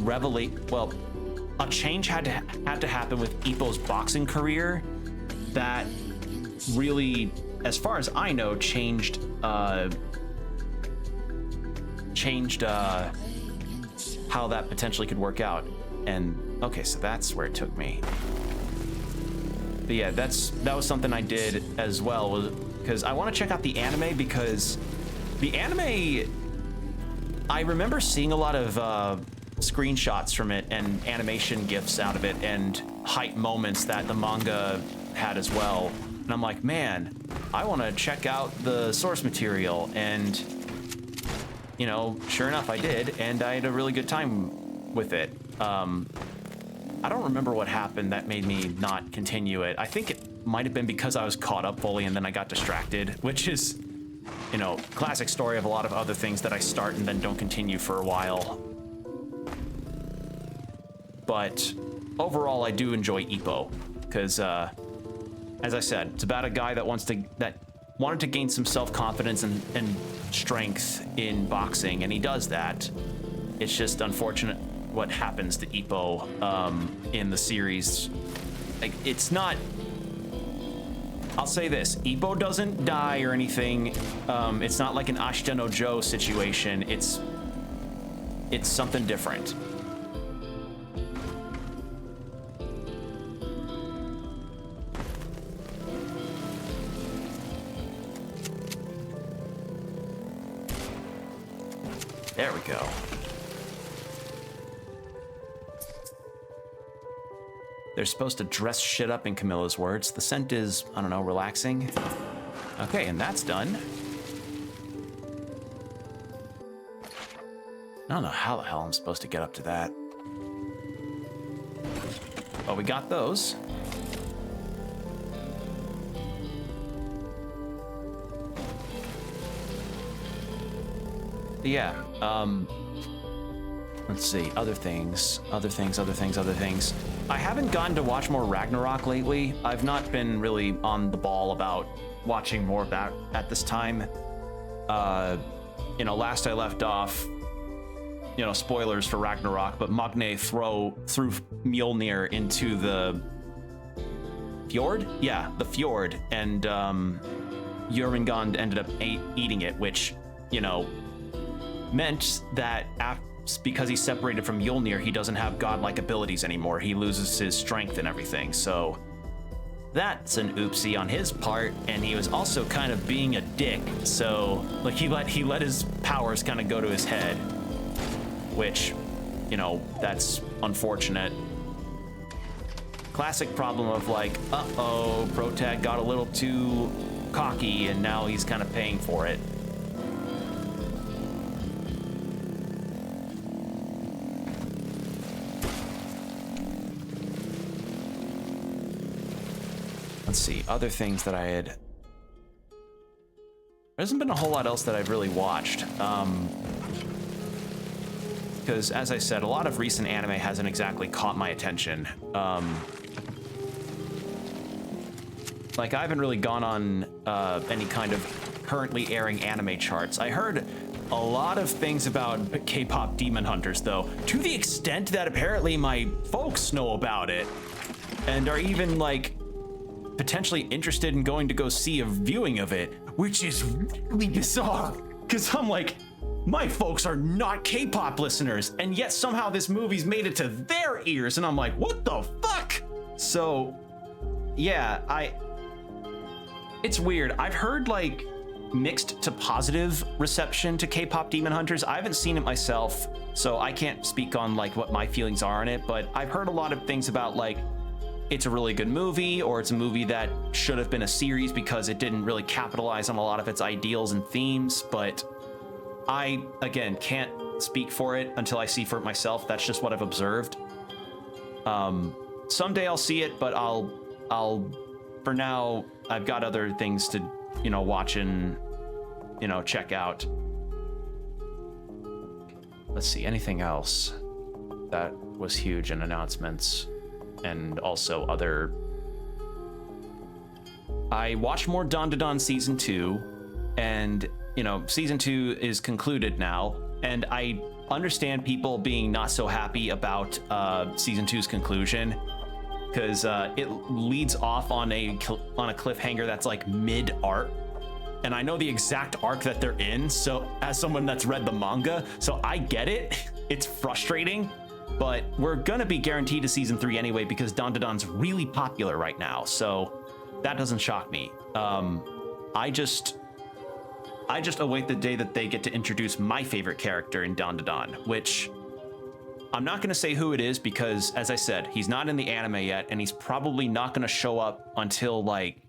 change had to happen with Ippo's boxing career that really, as far as I know, changed how that potentially could work out. And okay, so that's where it took me. But yeah, that was something I did as well, was because I want to check out the anime, because the anime, I remember seeing a lot of screenshots from it and animation gifs out of it and hype moments that the manga had as well. And I'm like, man, I want to check out the source material. And, you know, sure enough, I did. And I had a really good time with it. I don't remember what happened that made me not continue it. I think it might have been because I was caught up fully and then I got distracted, which is, you know, classic story of a lot of other things that I start and then don't continue for a while. But overall, I do enjoy Ippo, because, as I said, it's about a guy that wanted to gain some self-confidence and strength in boxing, and he does that. It's just unfortunate what happens to Ippo in the series. Like, it's not. I'll say this: Ippo doesn't die or anything. It's not like an Ashita no Joe situation. It's something different. There we go. They're supposed to dress shit up in Camilla's words. The scent is, I don't know, relaxing. Okay, and that's done. I don't know how the hell I'm supposed to get up to that. Oh, we got those. Yeah, let's see, other things. I haven't gotten to watch more Ragnarok lately. I've not been really on the ball about watching more of that at this time. You know, last I left off, you know, spoilers for Ragnarok, but Magne threw Mjolnir into the fjord? Yeah, the fjord, and Jörmungand ended up eating it, which, you know, meant that because he's separated from Mjolnir, he doesn't have godlike abilities anymore. He loses his strength and everything. So that's an oopsie on his part, and he was also kind of being a dick. So like he let his powers kind of go to his head, which, you know, that's unfortunate. Classic problem of like, uh-oh, Protag got a little too cocky and now he's kind of paying for it. Let's see, other things that I had. There hasn't been a whole lot else that I've really watched. Because, as I said, a lot of recent anime hasn't exactly caught my attention. Like, I haven't really gone on any kind of currently airing anime charts. I heard a lot of things about K-pop Demon Hunters, though, to the extent that apparently my folks know about it and are even, like, potentially interested in going to go see a viewing of it, which is really bizarre, because I'm like, my folks are not K-pop listeners, and yet somehow this movie's made it to their ears, and I'm like, what the fuck? So, yeah, it's weird. I've heard like mixed to positive reception to K-pop Demon Hunters. I haven't seen it myself, so I can't speak on like what my feelings are on it, but I've heard a lot of things about like it's a really good movie, or it's a movie that should have been a series because it didn't really capitalize on a lot of its ideals and themes. But I, again, can't speak for it until I see for it myself. That's just what I've observed. Someday I'll see it, but I'll for now, I've got other things to, you know, watch and, you know, check out. Let's see, anything else that was huge in announcements? And also other... I watched more Don to Don Season 2, and, you know, Season 2 is concluded now, and I understand people being not so happy about Season 2's conclusion, because it leads off on a cliffhanger that's like mid-arc, and I know the exact arc that they're in, so as someone that's read the manga, so I get it. It's frustrating. But we're gonna be guaranteed to Season 3 anyway because Don to Don's really popular right now, so that doesn't shock me. I just await the day that they get to introduce my favorite character in Don to Don, which I'm not gonna say who it is because, as I said, he's not in the anime yet, and he's probably not gonna show up until like,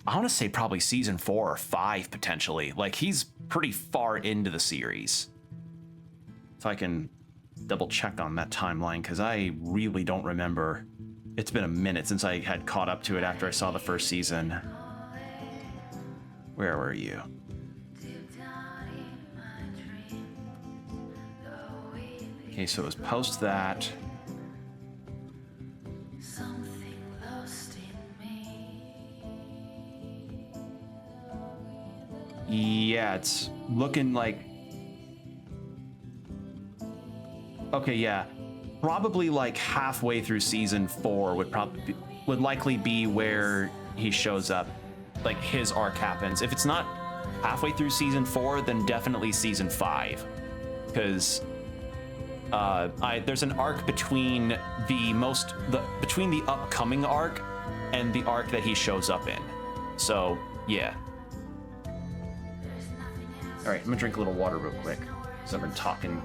I wanna say probably Season 4 or 5 potentially. Like, he's pretty far into the series. If I can double check on that timeline, because I really don't remember. It's been a minute since I had caught up to it after I saw the first season. Where were you? Okay, so it was post that. Yeah, it's looking like... Okay, yeah. Probably like halfway through Season 4 would likely be where he shows up. Like his arc happens. If it's not halfway through Season 4, then definitely Season 5. Because there's an arc between the upcoming arc and the arc that he shows up in. So, yeah. Alright, I'm gonna drink a little water real quick. So I've been talking.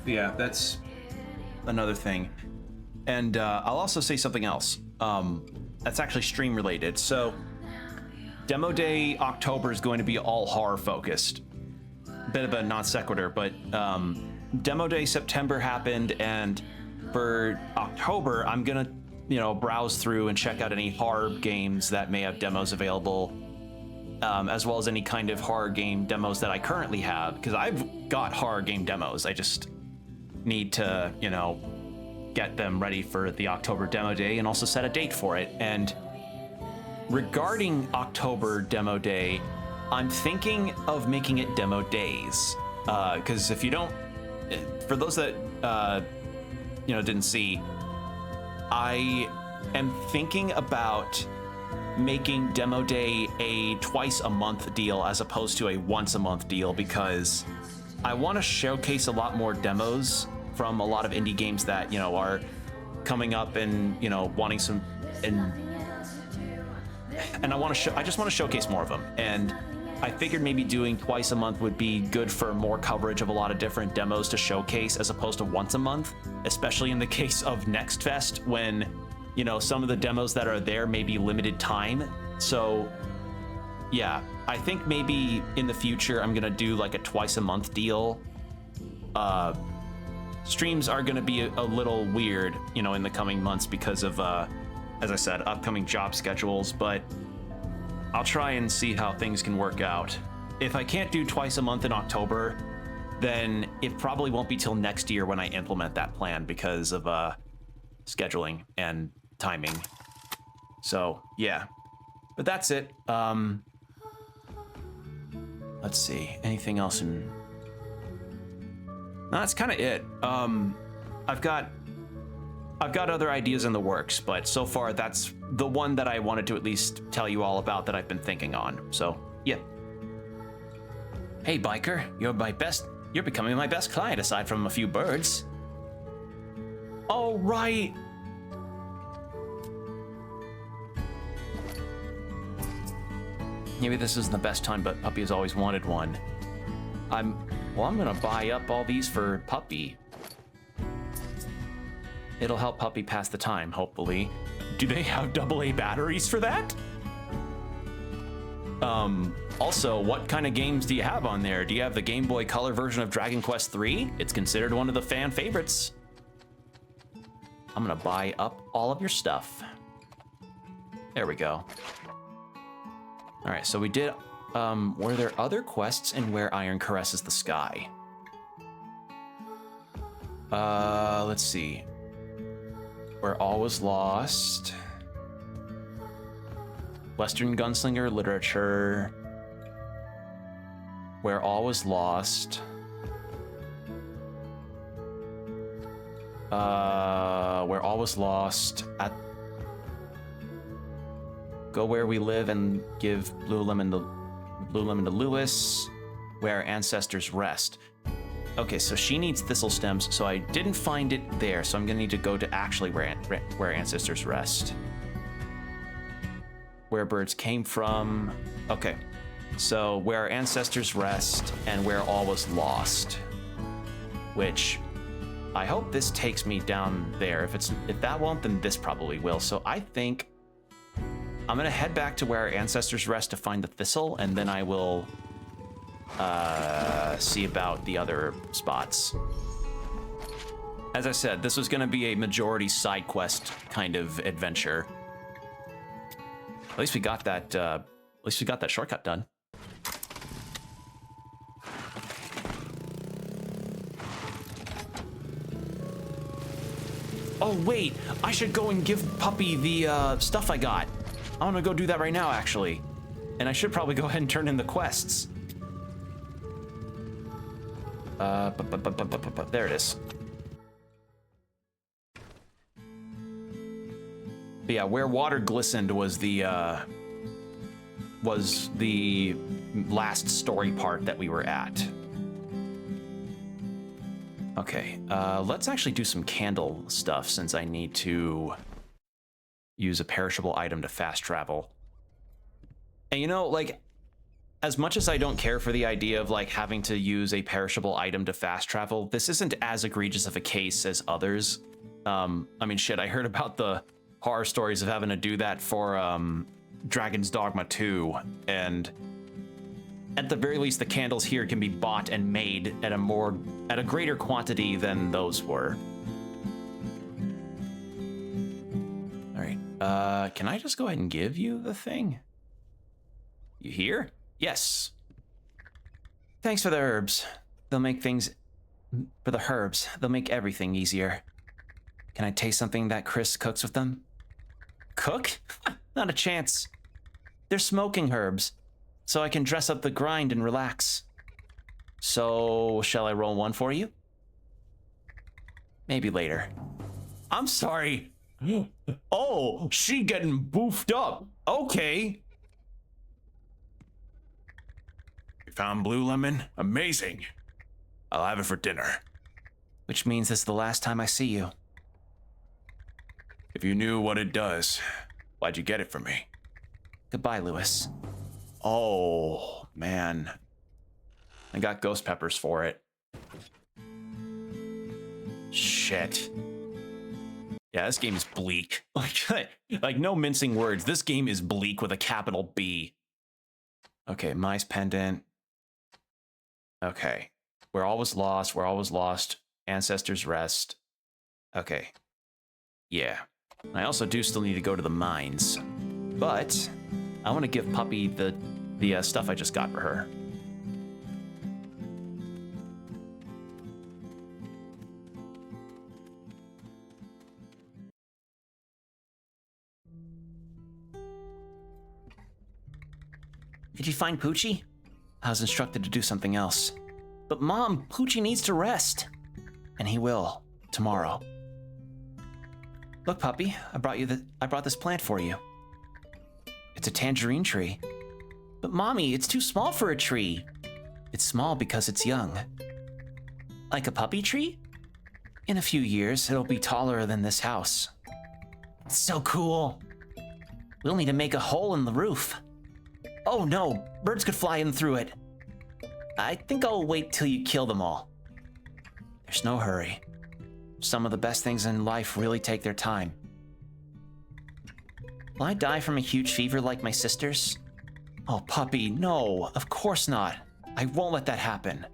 Yeah, that's another thing. And I'll also say something else that's actually stream related. So Demo Day October is going to be all horror focused. Bit of a non sequitur, but Demo Day September happened, and for October I'm gonna, you know, browse through and check out any horror games that may have demos available, as well as any kind of horror game demos that I currently have, because I've got horror game demos. I just need to, you know, get them ready for the October Demo Day and also set a date for it. And regarding October Demo Day, I'm thinking of making it Demo Days, because if you don't, for those that you know, didn't see, I am thinking about making Demo Day a twice a month deal as opposed to a once a month deal, because I want to showcase a lot more demos from a lot of indie games that, you know, are coming up and, you know, wanting some, and I just want to showcase more of them. And I figured maybe doing twice a month would be good for more coverage of a lot of different demos to showcase as opposed to once a month, especially in the case of Next Fest, when, you know, some of the demos that are there may be limited time. So yeah, I think maybe in the future I'm gonna do like a twice a month deal. Streams are gonna be a little weird, you know, in the coming months because of, as I said, upcoming job schedules, but I'll try and see how things can work out. If I can't do twice a month in October, then it probably won't be till next year when I implement that plan because of scheduling and timing. So yeah, but that's it. Let's see, anything else in... No, that's kind of it. I've got I've got other ideas in the works, but so far that's the one that I wanted to at least tell you all about that I've been thinking on. So, yeah. Hey, biker, you're becoming my best client aside from a few birds. Oh, right. Maybe this isn't the best time, but Puppy has always wanted one. I'm gonna buy up all these for Puppy. It'll help Puppy pass the time, hopefully. Do they have AA batteries for that? Also, what kind of games do you have on there? Do you have the Game Boy Color version of Dragon Quest III? It's considered one of the fan favorites. I'm gonna buy up all of your stuff. There we go. All right, so we did, were there other quests in Where Iron Caresses the Sky? Let's see. Where All Was Lost. Western Gunslinger Literature. Where All Was Lost. Where All Was Lost. Go Where We Live and give Blue Lemon to Lewis. Where Our Ancestors Rest. Okay, so she needs thistle stems, so I didn't find it there, so I'm gonna need to go to actually where Ancestors Rest. Where Birds Came From. Okay, so Where Our Ancestors Rest and Where All Was Lost. Which I hope this takes me down there. If that won't, then this probably will. So I think I'm gonna head back to Where Our Ancestors Rest to find the thistle, and then I will see about the other spots. As I said, this was gonna be a majority side quest kind of adventure. At least we got that shortcut done. Oh wait, I should go and give Puppy the stuff I got. I'm gonna go do that right now, actually. And I should probably go ahead and turn in the quests. There it is. But yeah, Where Water Glistened was the last story part that we were at. Okay, let's actually do some candle stuff since I need to use a perishable item to fast travel. And you know, like, as much as I don't care for the idea of like having to use a perishable item to fast travel, this isn't as egregious of a case as others. I mean, shit, I heard about the horror stories of having to do that for Dragon's Dogma 2, and at the very least, the candles here can be bought and made at a greater quantity than those were. All right, can I just go ahead and give you the thing? You here? Yes. Thanks for the herbs. They'll make things... For the herbs, they'll make everything easier. Can I taste something that Chris cooks with them? Cook? Not a chance. They're smoking herbs, so I can dress up the grind and relax. So, shall I roll one for you? Maybe later. I'm sorry. Oh, she getting boofed up. Okay. You found Blue Lemon? Amazing. I'll have it for dinner. Which means this is the last time I see you. If you knew what it does, why'd you get it for me? Goodbye, Lewis. Oh, man. I got ghost peppers for it. Shit. Yeah, this game is bleak. Like no mincing words. This game is bleak with a capital B. Okay, Mice Pendant. Okay. Where All Was Lost, Where All Was Lost, Ancestors Rest. Okay. Yeah. I also do still need to go to the mines. But I want to give Puppy the stuff I just got for her. Did you find Poochie? I was instructed to do something else. But Mom, Poochie needs to rest. And he will, tomorrow. Look, puppy, I brought this plant for you. It's a tangerine tree. But mommy, it's too small for a tree. It's small because it's young. Like a puppy tree? In a few years, it'll be taller than this house. It's so cool. We'll need to make a hole in the roof. Oh no, birds could fly in through it. I think I'll wait till you kill them all. There's no hurry. Some of the best things in life really take their time. Will I die from a huge fever like my sisters? Oh, puppy, no, of course not. I won't let that happen.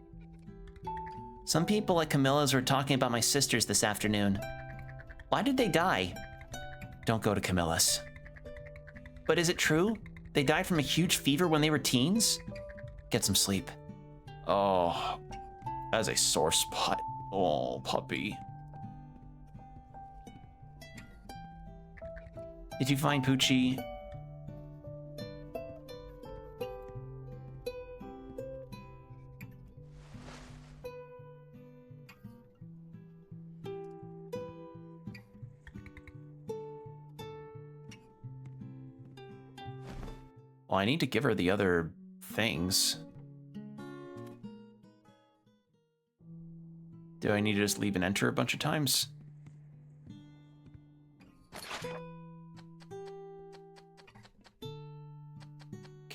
Some people like Camilla's were talking about my sisters this afternoon. Why did they die? Don't go to Camilla's. But is it true? They died from a huge fever when they were teens? Get some sleep. Oh, that's a sore spot. Oh, puppy. Did you find Poochie? Well, I need to give her the other things. Do I need to just leave and enter a bunch of times?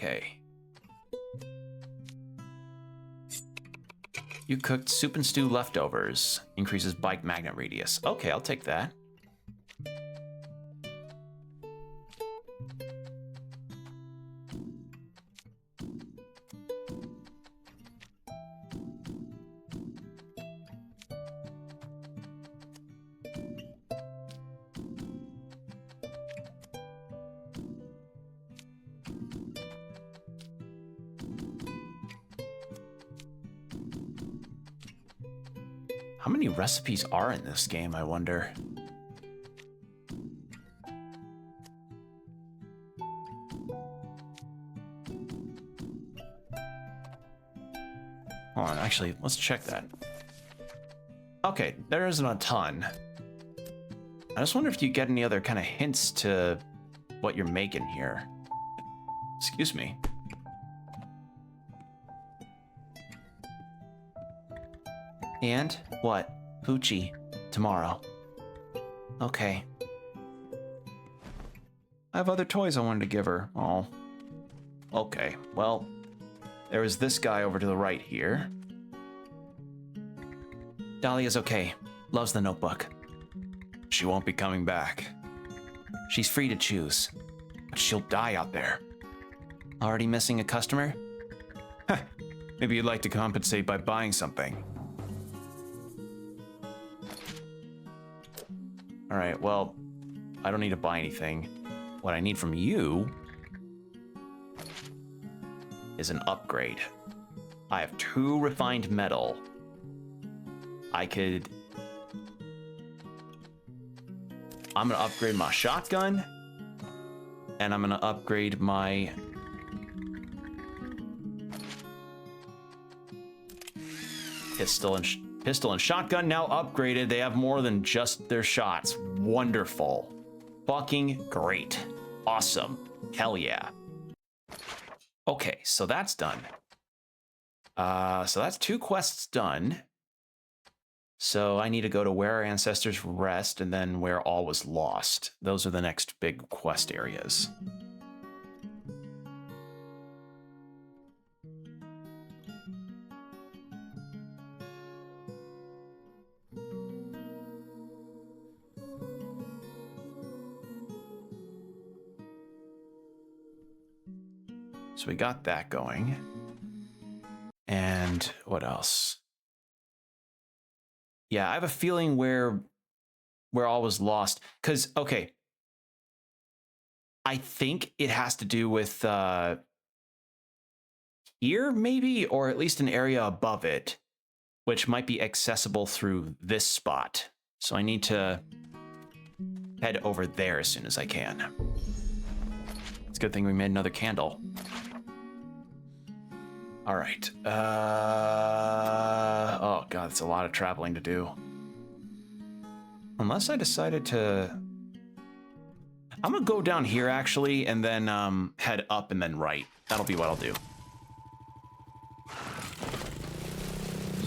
Okay. You cooked soup and stew leftovers. Increases bike magnet radius. Okay, I'll take that. How many recipes are in this game, I wonder? Hold on, actually, let's check that. Okay, there isn't a ton. I just wonder if you get any other kind of hints to what you're making here. Excuse me. And what? Poochie. Tomorrow. Okay. I have other toys I wanted to give her. Oh. Okay, well, there was this guy over to the right here. Dahlia's okay. Loves the notebook. She won't be coming back. She's free to choose. But she'll die out there. Already missing a customer? Maybe you'd like to compensate by buying something. All right, well, I don't need to buy anything. What I need from you is an upgrade. I have 2 refined metal. I'm gonna upgrade my shotgun, and I'm gonna upgrade my pistol and shotgun now upgraded. They have more than just their shots. Wonderful. Fucking great. Awesome. Hell yeah. Okay, so that's done. So that's 2 quests done. So I need to go to Where Our Ancestors Rest and then Where All Was Lost. Those are the next big quest areas. So we got that going. And what else? Yeah, I have a feeling where All Was Lost. Because, okay. I think it has to do with here, maybe? Or at least an area above it. Which might be accessible through this spot. So I need to head over there as soon as I can. It's a good thing we made another candle. All right. Oh, God, it's a lot of traveling to do. Unless I decided to I'm gonna go down here actually, and then head up and then right. That'll be what I'll do.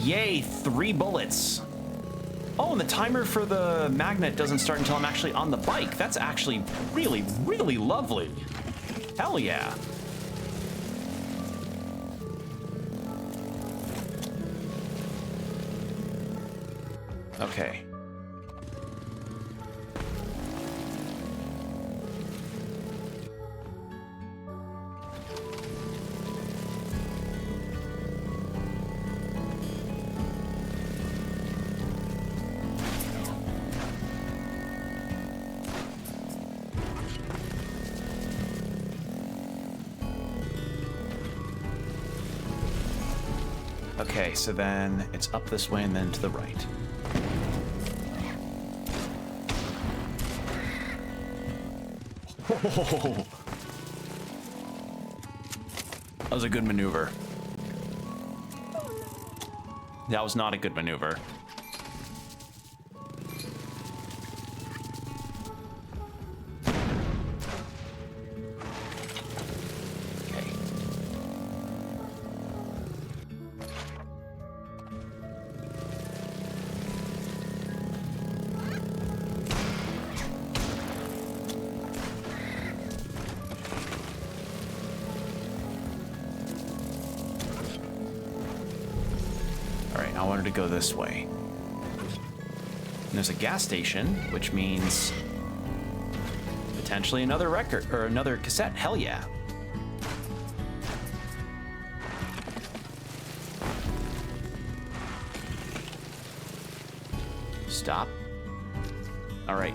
Yay, 3 bullets. Oh, and the timer for the magnet doesn't start until I'm actually on the bike. That's actually really, really lovely. Hell yeah. Okay. Okay, so then it's up this way and then to the right. Oh, that was a good maneuver. That was not a good maneuver. Okay. Alright, I wanted to go this way. And there's a gas station, which means potentially another record or another cassette. Hell yeah. Stop. Alright.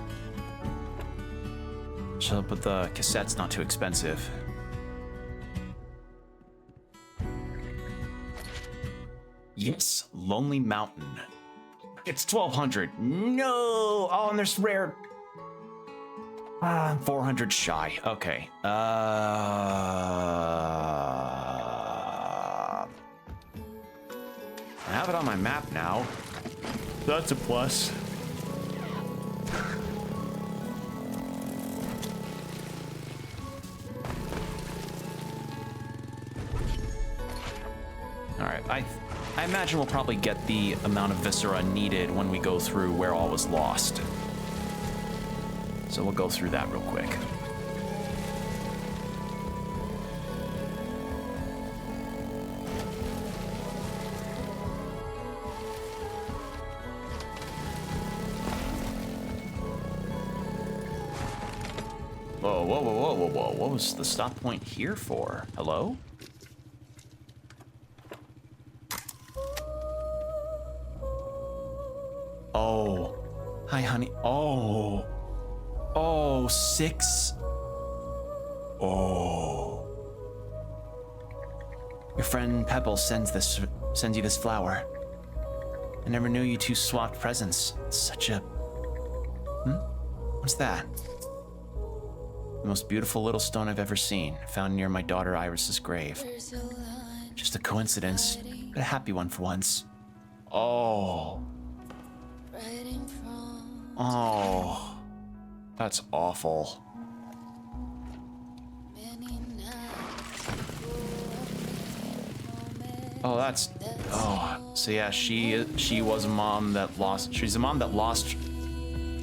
So, but the cassette's not too expensive. Yes, Lonely Mountain. It's 1200. No! Oh, and there's rare. I'm 400 shy. Okay. I have it on my map now. That's a plus. All right, I imagine we'll probably get the amount of viscera needed when we go through where all was lost. So we'll go through that real quick. Whoa, whoa, whoa, whoa, whoa, whoa. What was the stop point here for? Hello? Oh. Hi, honey. Oh. Oh, 6. Oh. Your friend Pebble sends you this flower. I never knew you two swapped presents. It's such a... What's that? The most beautiful little stone I've ever seen, found near my daughter Iris's grave. There's a line Just a coincidence, but a happy one for once. Oh. right in front. Oh. That's awful. Many nights. Oh, that's... Oh. So yeah, she was a mom that lost... She's a mom that lost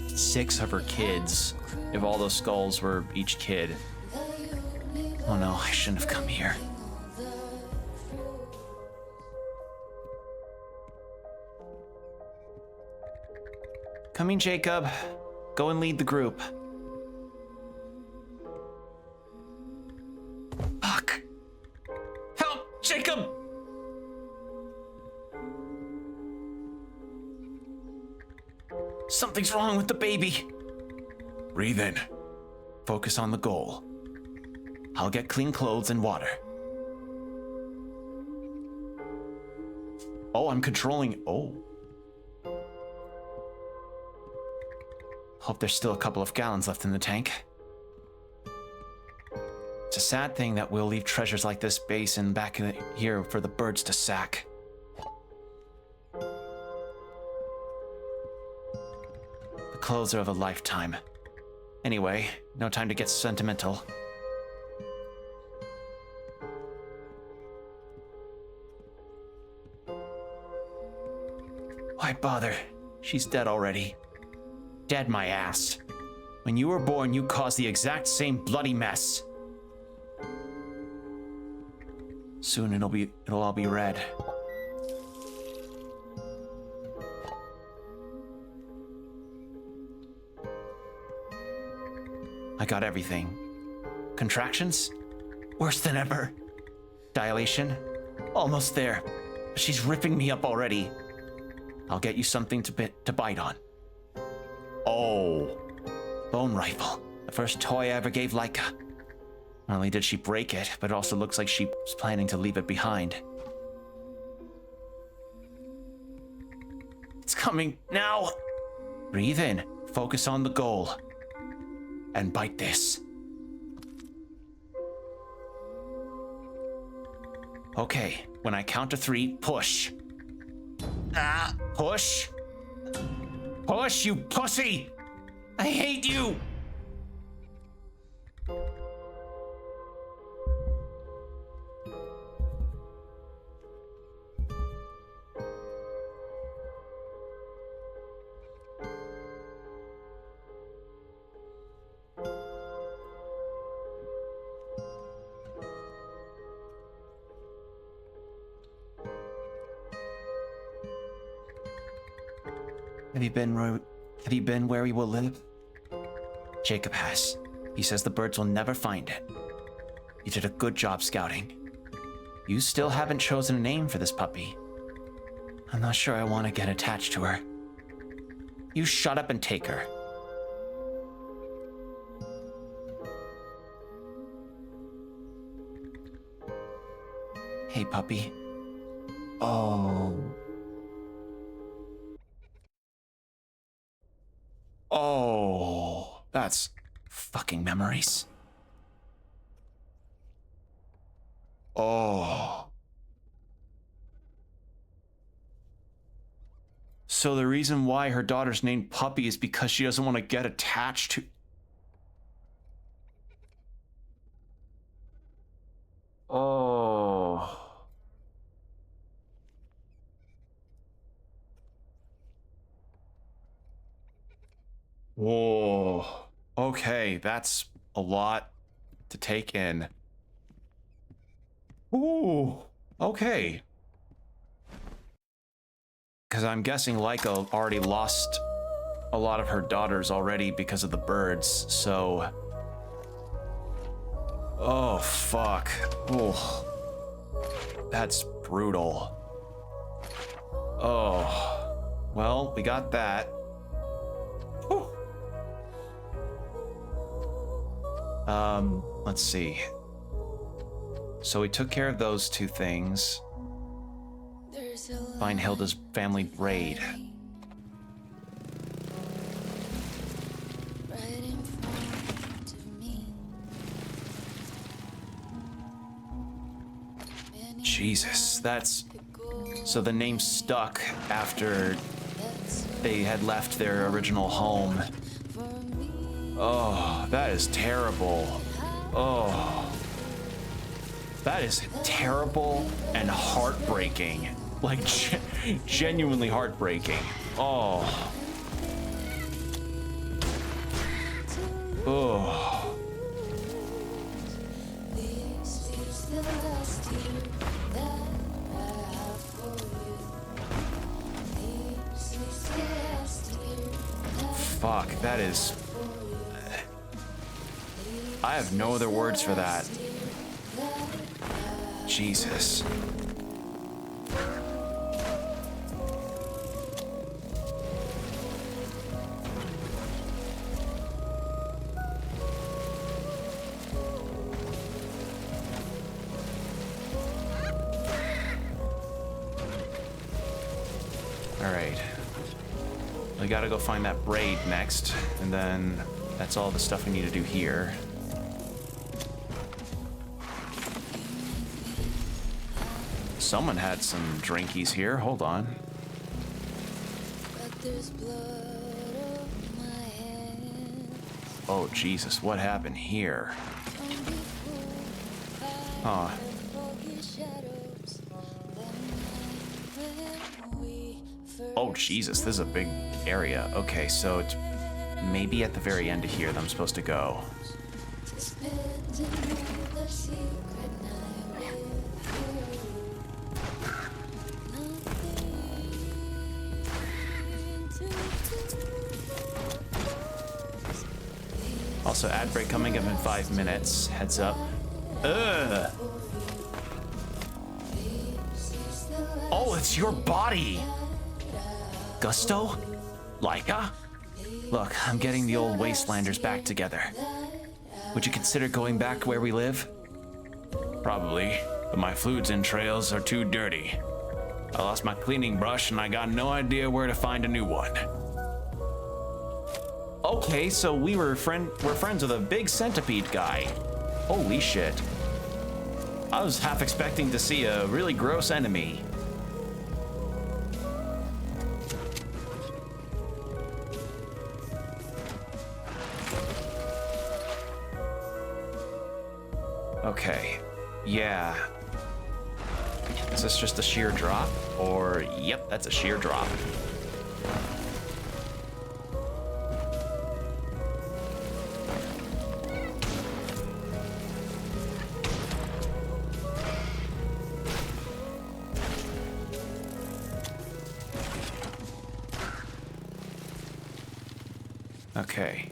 6 of her kids. If all those skulls were each kid. Oh no, I shouldn't have come here. Coming, Jacob. Go and lead the group. Fuck. Help, Jacob! Something's wrong with the baby. Breathe in. Focus on the goal. I'll get clean clothes and water. Oh, I'm controlling... Oh. Hope there's still a couple of gallons left in the tank. It's a sad thing that we'll leave treasures like this basin back in here for the birds to sack. The clothes are of a lifetime. Anyway, no time to get sentimental. Why bother? She's dead already. Dead my ass. When you were born, you caused the exact same bloody mess. Soon it'll all be red. I got everything. Contractions? Worse than ever. Dilation? Almost there. She's ripping me up already. I'll get you something to bite on. Oh. Bone rifle. The first toy I ever gave Laika. Not only did she break it, but it also looks like she was planning to leave it behind. It's coming now. Breathe in. Focus on the goal. And bite this. Okay, when I count to 3, push. Push. Push, you pussy! I hate you! Have you been where we will live? Jacob has. He says the birds will never find it. You did a good job scouting. You still haven't chosen a name for this puppy. I'm not sure I want to get attached to her. You shut up and take her. Hey, puppy. Oh. Oh, that's fucking memories. Oh. So the reason why her daughter's named Puppy is because she doesn't want to get attached to... Oh. Whoa. Okay, that's a lot to take in. Ooh. Okay. Because I'm guessing Laika already lost a lot of her daughters already because of the birds, so... Oh, fuck. Oh. That's brutal. Oh. Well, we got that. Whew. Let's see. So we took care of those 2 things. Find Hilda's family braid. Jesus, that's... So the name stuck after they had left their original home. Oh, that is terrible. Oh. That is terrible and heartbreaking. Like, genuinely heartbreaking. Oh. Oh. Fuck, that is... I have no other words for that. Jesus. Alright. We gotta go find that braid next, and then that's all the stuff we need to do here. Someone had some drinkies here. Hold on. But there's blood on my hands. Oh, Jesus, what happened here? Huh. Oh, Jesus, this is a big area. Okay, so it's maybe at the very end of here that I'm supposed to go. Also, ad break coming up in 5 minutes. Heads up. Ugh. Oh, it's your body. Gusto? Laika? Look, I'm getting the old wastelanders back together. Would you consider going back where we live? Probably, but my fluids and trails are too dirty. I lost my cleaning brush and I got no idea where to find a new one. Okay, so we're friends with a big centipede guy. Holy shit. I was half expecting to see a really gross enemy. Okay, yeah. Is this just a sheer drop? Or, yep, that's a sheer drop. Okay.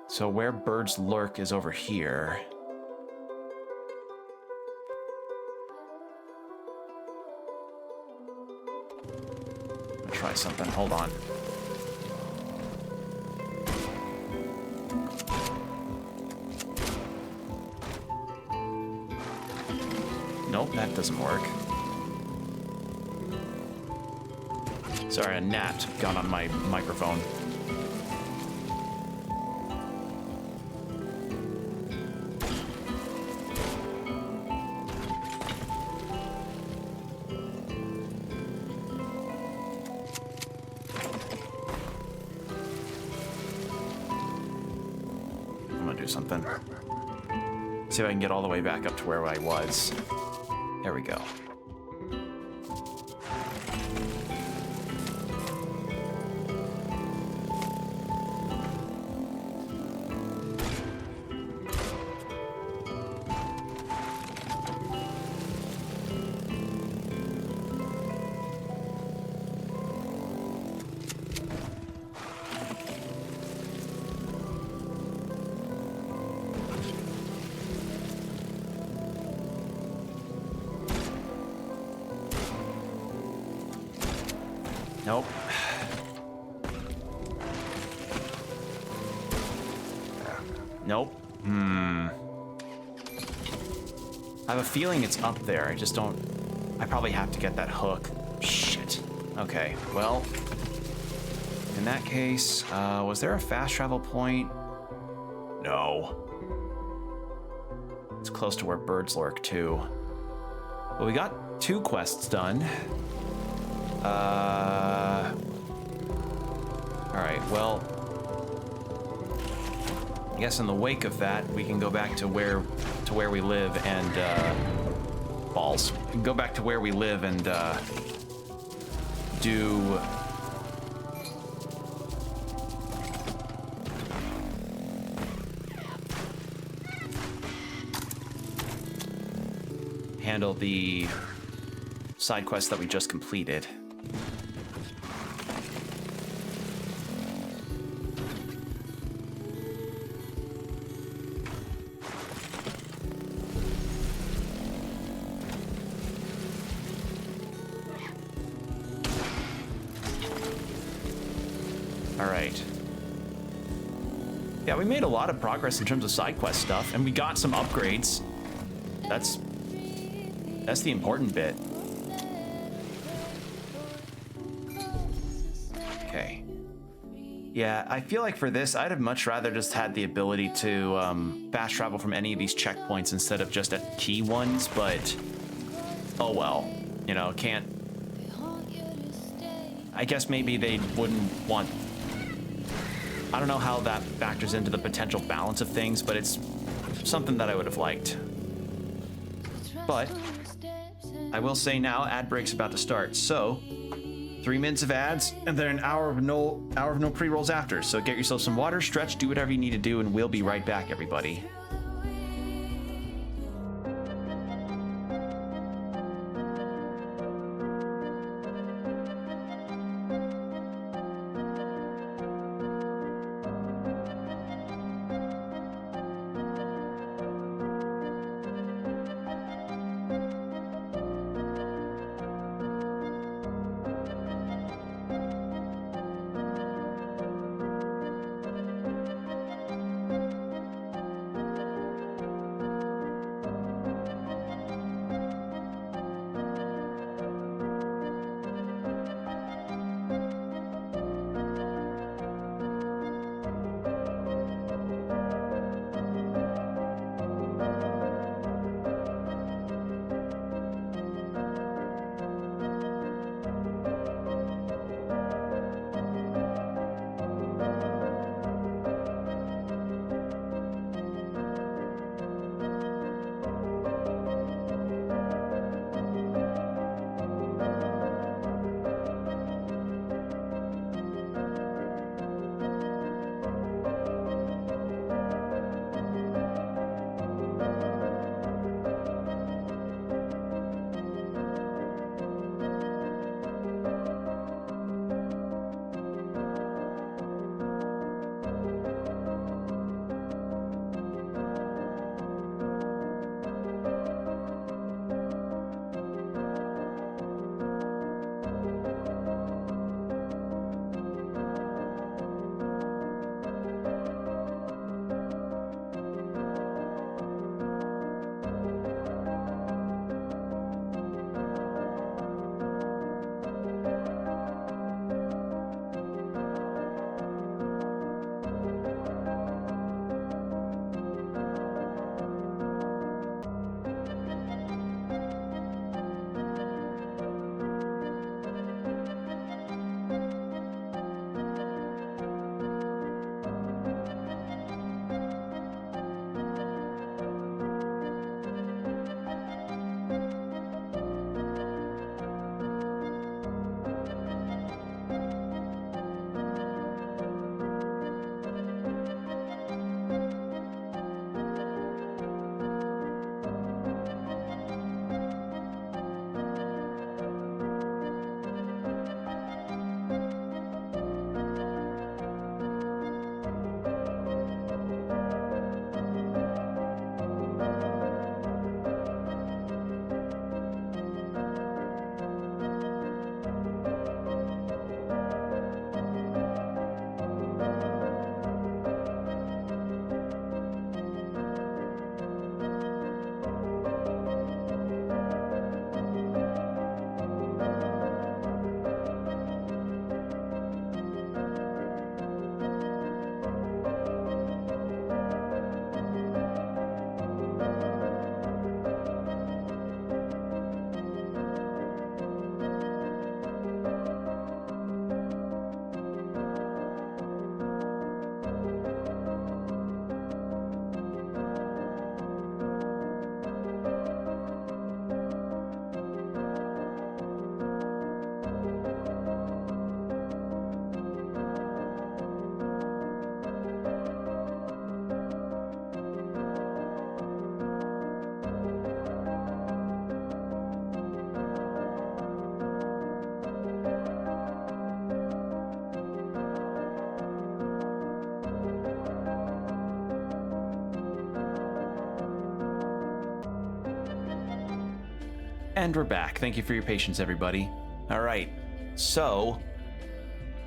So where birds lurk is over here. I'm gonna try something, hold on. Nope, that doesn't work. Sorry, a gnat got on my microphone. I'm gonna do something. See if I can get all the way back up to where I was. There we go. Nope. Nope. I have a feeling it's up there. I just don't... I probably have to get that hook. Shit. Okay, well... In that case, was there a fast travel point? No. It's close to where birds lurk, too. Well, we got 2 quests done. Alright, well... I guess in the wake of that, we can go back to where we live and, balls. We can go back to where we live and, do... handle the side quest that we just completed. All right. Yeah, we made a lot of progress in terms of side quest stuff, and we got some upgrades. That's the important bit. Okay. Yeah, I feel like for this, I'd have much rather just had the ability to fast travel from any of these checkpoints instead of just at key ones, but oh well. You know, can't... I guess maybe they wouldn't want... I don't know how that factors into the potential balance of things, but it's something that I would have liked. But I will say now, ad break's about to start, so 3 minutes of ads and then an hour of no pre-rolls after. So get yourself some water, stretch, do whatever you need to do, and we'll be right back, everybody. And we're back. Thank you for your patience, everybody. All right, so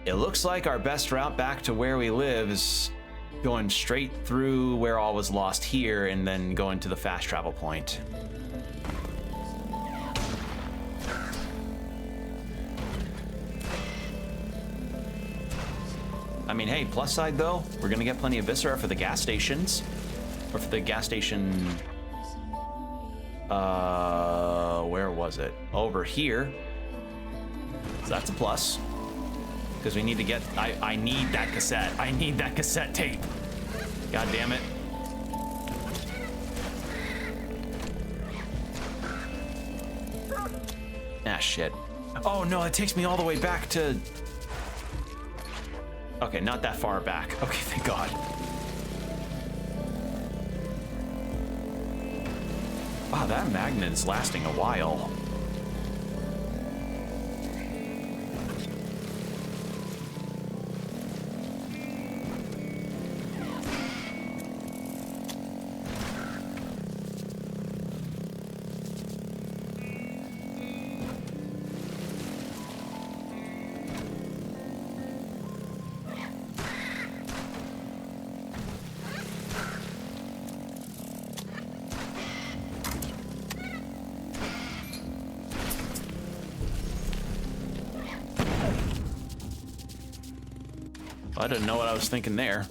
it looks like our best route back to where we live is going straight through where all was lost here and then going to the fast travel point. I mean, hey, plus side though, we're gonna get plenty of viscera for the gas stations. Or for the gas station, where was it? Over here. So that's a plus. Because we need to get, I need that cassette. I need that cassette tape. God damn it. Ah, shit. Oh no, it takes me all the way back to... Okay, not that far back. Okay, thank God. Wow, that magnet's lasting a while. I didn't know what I was thinking there.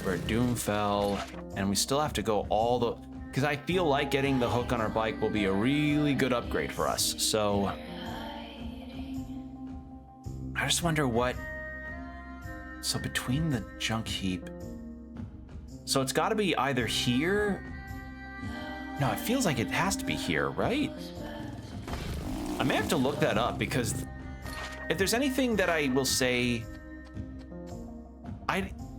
Where Doom fell, and we still have to go all the... Because I feel like getting the hook on our bike will be a really good upgrade for us, so... I just wonder what... So between the junk heap... So it's gotta be either here... No, it feels like it has to be here, right? I may have to look that up, because if there's anything that I will say...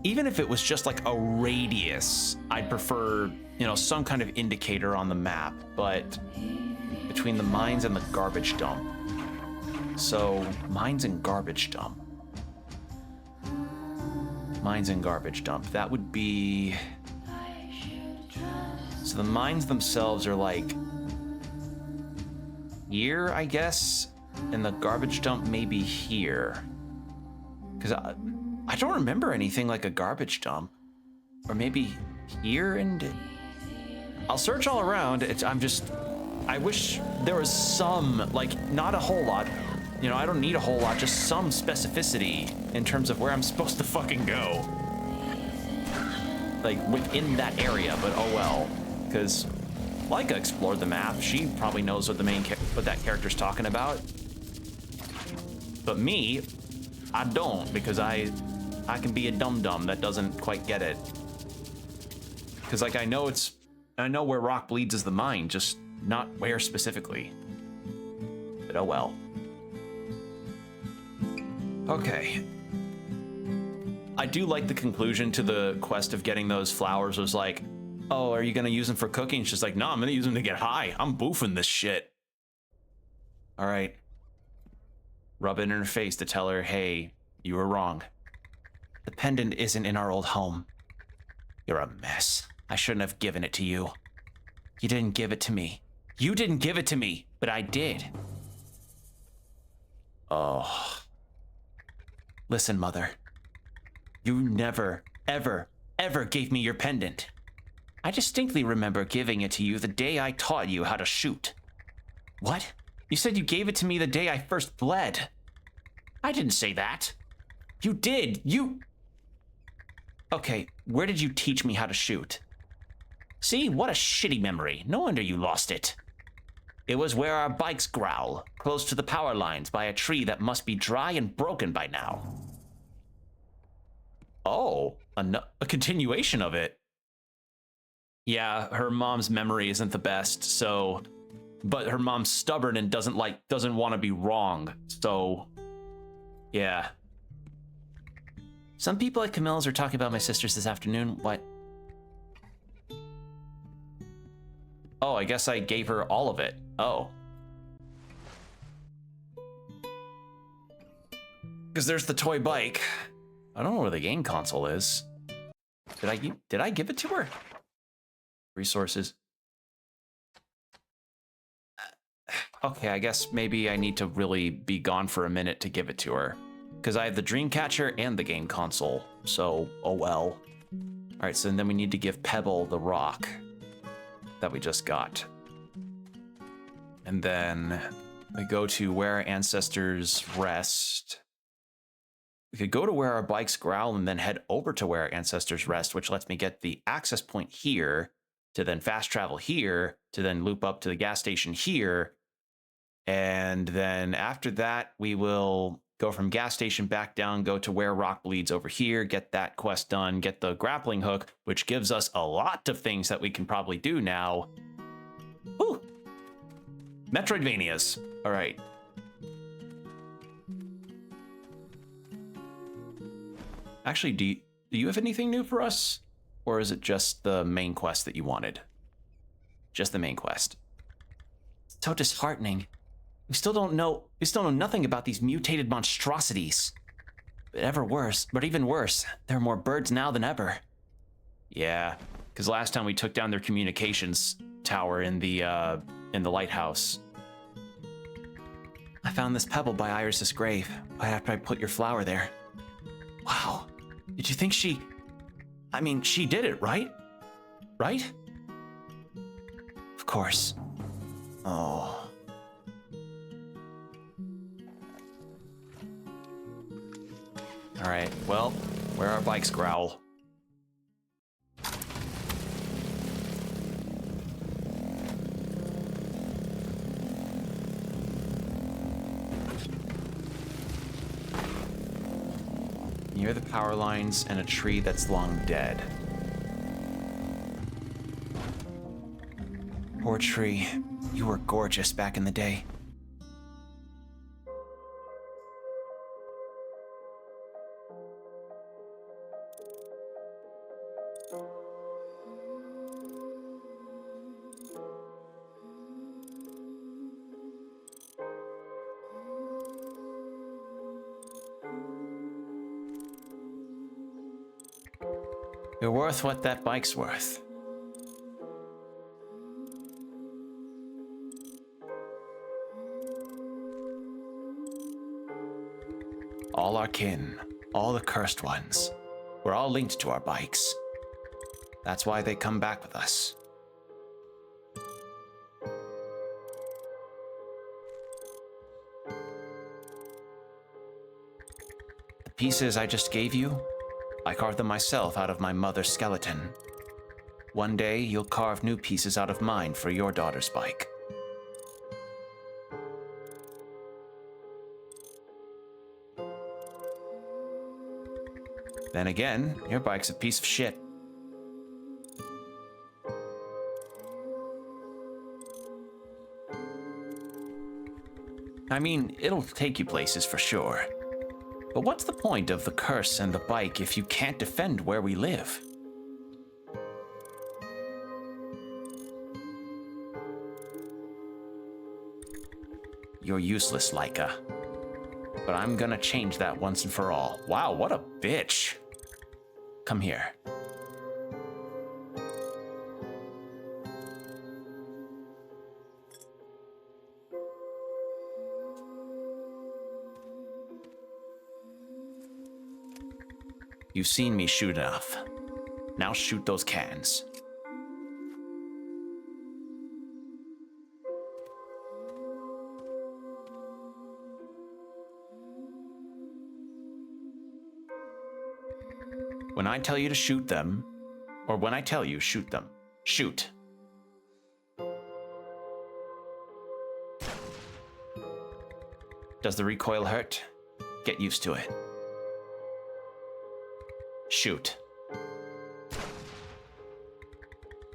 Even if it was just like a radius, I'd prefer, you know, some kind of indicator on the map, but between the mines and the garbage dump. So, mines and garbage dump. Mines and garbage dump. That would be... So the mines themselves are like... here, I guess? And the garbage dump may be here. Because I don't remember anything like a garbage dump. Or maybe here and... I'll search all around. I wish there was some, like, not a whole lot. You know, I don't need a whole lot, just some specificity in terms of where I'm supposed to fucking go. Like, within that area, but oh well. Because Laika explored the map. She probably knows what what that character's talking about. But me, I don't, because I can be a dum-dum that doesn't quite get it. Because, like, I know where rock bleeds is the mine, just not where specifically. But oh well. Okay. I do like the conclusion to the quest of getting those flowers was like, oh, are you gonna use them for cooking? She's like, no, I'm gonna use them to get high. I'm boofing this shit. All right. Rub it in her face to tell her, hey, you were wrong. The pendant isn't in our old home. You're a mess. I shouldn't have given it to you. You didn't give it to me. You didn't give it to me, but I did. Oh. Listen, Mother. You never, ever, ever gave me your pendant. I distinctly remember giving it to you the day I taught you how to shoot. What? You said you gave it to me the day I first bled. I didn't say that. You did. Okay, where did you teach me how to shoot? See, what a shitty memory. No wonder you lost it. It was where our bikes growl, close to the power lines by a tree that must be dry and broken by now. Oh, a continuation of it. Yeah, her mom's memory isn't the best, so... But her mom's stubborn and doesn't want to be wrong, so... Yeah. Some people at Camilla's are talking about my sisters this afternoon. What? Oh, I guess I gave her all of it. Oh. Because there's the toy bike. I don't know where the game console is. Did I give it to her? Resources. Okay, I guess maybe I need to really be gone for a minute to give it to her. Because I have the Dreamcatcher and the game console. So, oh well. Alright, so then we need to give Pebble the rock that we just got. And then we go to where our ancestors rest. We could go to where our bikes growl and then head over to where our ancestors rest, which lets me get the access point here to then fast travel here to then loop up to the gas station here. And then after that, we will go from gas station back down, go to where rock bleeds over here, get that quest done, get the grappling hook, which gives us a lot of things that we can probably do now. Whew. Metroidvanias. All right. Actually, do you have anything new for us? Or is it just the main quest that you wanted? Just the main quest. It's so disheartening. We still know nothing about these mutated monstrosities. But even worse, there are more birds now than ever. Yeah, because last time we took down their communications tower in the lighthouse. I found this pebble by Iris's grave, right after I put your flower there. Wow, did you think she did it, right? Right? Of course. Oh. All right, well, where our bikes growl. Near the power lines and a tree that's long dead. Poor tree, you were gorgeous back in the day. You're worth what that bike's worth. All our kin, all the cursed ones, we're all linked to our bikes. That's why they come back with us. The pieces I just gave you, I carved them myself out of my mother's skeleton. One day, you'll carve new pieces out of mine for your daughter's bike. Then again, your bike's a piece of shit. I mean, it'll take you places for sure. But what's the point of the curse and the bike if you can't defend where we live? You're useless, Laika. But I'm gonna change that once and for all. Wow, what a bitch. Come here. You've seen me shoot enough. Now shoot those cans. When I tell you to shoot them, or when I tell you, shoot them. Shoot. Does the recoil hurt? Get used to it. Shoot.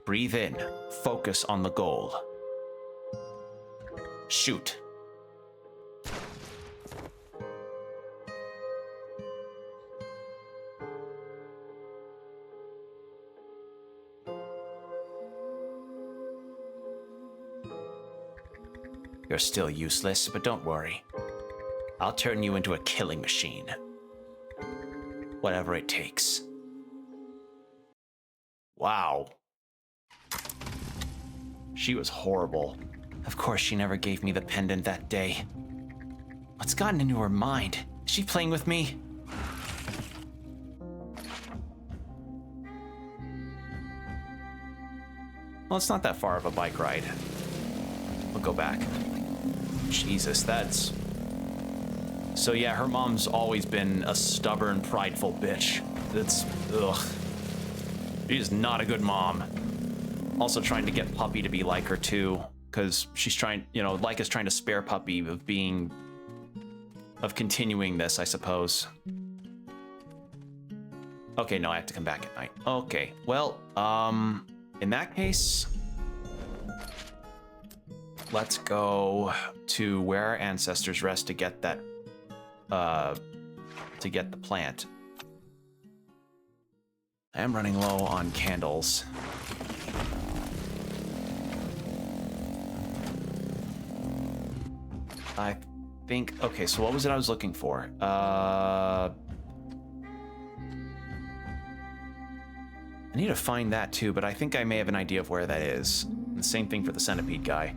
Breathe in. Focus on the goal. Shoot. You're still useless, but don't worry. I'll turn you into a killing machine. Whatever it takes. Wow. She was horrible. Of course she never gave me the pendant that day. What's gotten into her mind? Is she playing with me? Well, it's not that far of a bike ride. We'll go back. Jesus, that's... So yeah, her mom's always been a stubborn, prideful bitch. That's... ugh. She's not a good mom. Also trying to get Puppy to be like her too, because she's trying, you know, Laika's trying to spare Puppy of continuing this, I suppose. Okay, no, I have to come back at night. Okay, well, in that case, let's go to where our ancestors rest to get that, to get the plant. I am running low on candles. I think, okay, so what was it I was looking for? I need to find that too, but I think I may have an idea of where that is. The same thing for the centipede guy.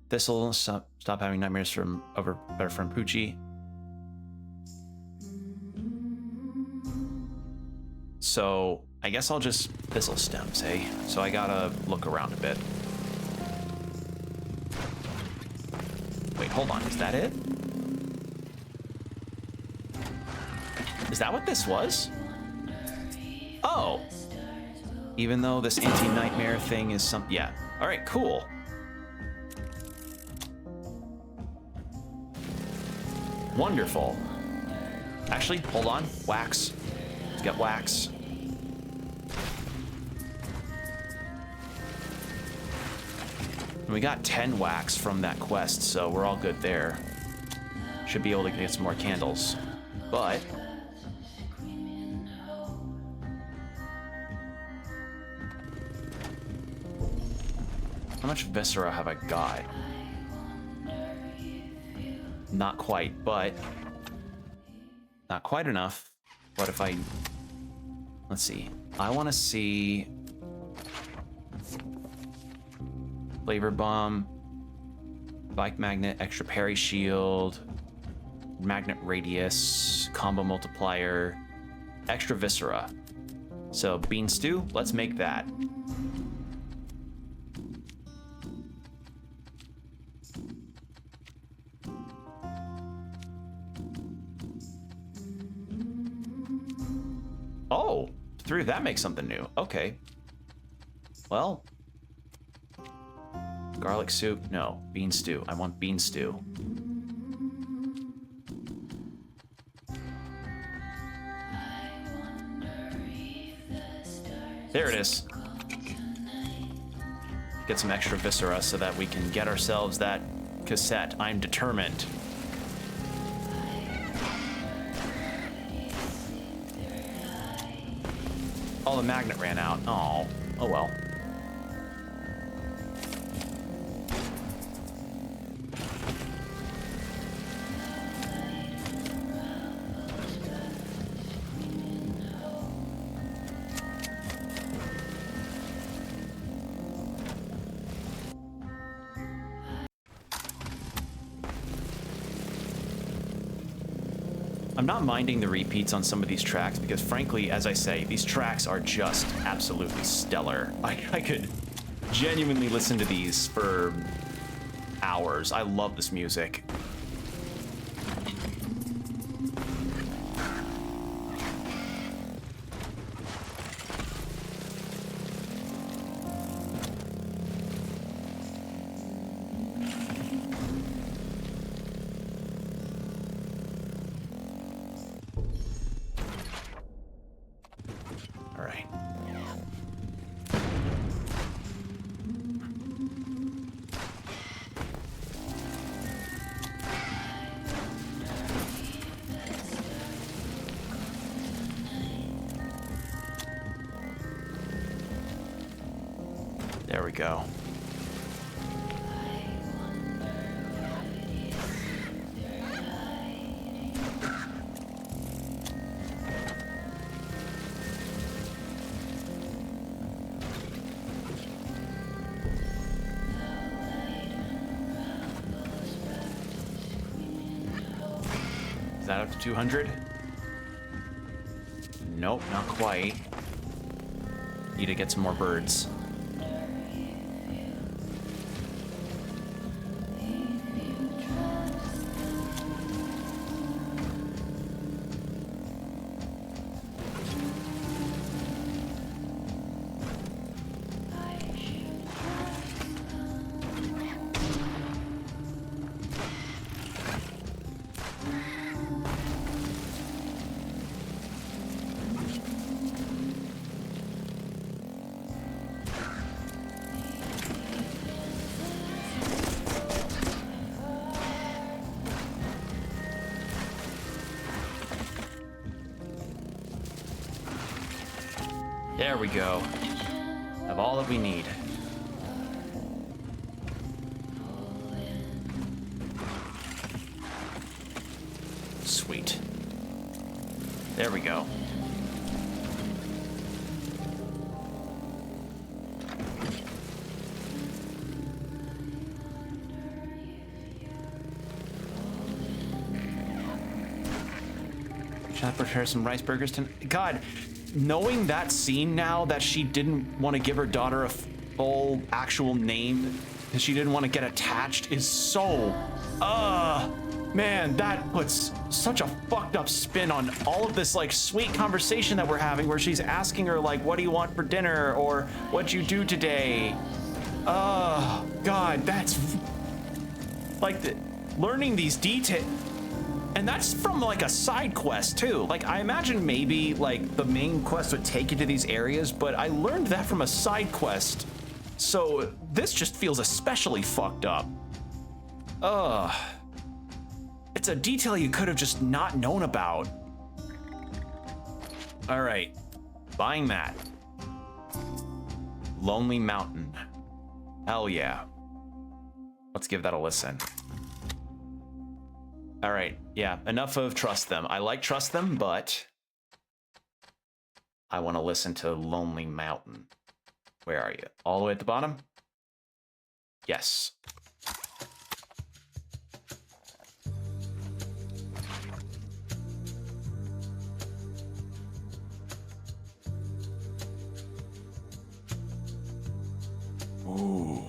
This'll stop having nightmares from Poochie. So I guess I'll just thistle stems, hey? So I gotta look around a bit. Wait, hold on, is that it? Is that what this was? Oh! Even though this anti-nightmare thing is some... yeah. Alright, cool. Wonderful. Actually, hold on. Wax. Let's get wax. We got 10 wax from that quest, so we're all good there. Should be able to get some more candles. But... how much viscera have I got? Not quite, but... not quite enough. What if I... let's see. I want to see... flavor bomb, bike magnet, extra parry shield, magnet radius, combo multiplier, extra viscera. So bean stew, let's make that. Oh, through that makes something new. Okay. Well, garlic soup? No. Bean stew. I want bean stew. There it is. Get some extra viscera so that we can get ourselves that cassette. I'm determined. Oh, the magnet ran out. Oh. Oh well. I'm not minding the repeats on some of these tracks because, frankly, as I say, these tracks are just absolutely stellar. I could genuinely listen to these for hours. I love this music. There we go. that up to 200? Nope, not quite. Need to get some more birds. There we go. Have all that we need. Sweet. There we go. Should I prepare some rice burgers tonight? God. Knowing that scene now, that she didn't want to give her daughter a full actual name, that she didn't want to get attached, is so, man, that puts such a fucked up spin on all of this like sweet conversation that we're having, where she's asking her like, what do you want for dinner, or what'd you do today? God, that's like learning these details. And that's from like a side quest too. Like I imagine maybe like the main quest would take you to these areas, but I learned that from a side quest. So this just feels especially fucked up. It's a detail you could have just not known about. All right, buying that. Lonely Mountain. Hell yeah. Let's give that a listen. All right, yeah, enough of trust them. I like trust them, but I want to listen to Lonely Mountain. Where are you? All the way at the bottom? Yes. Ooh.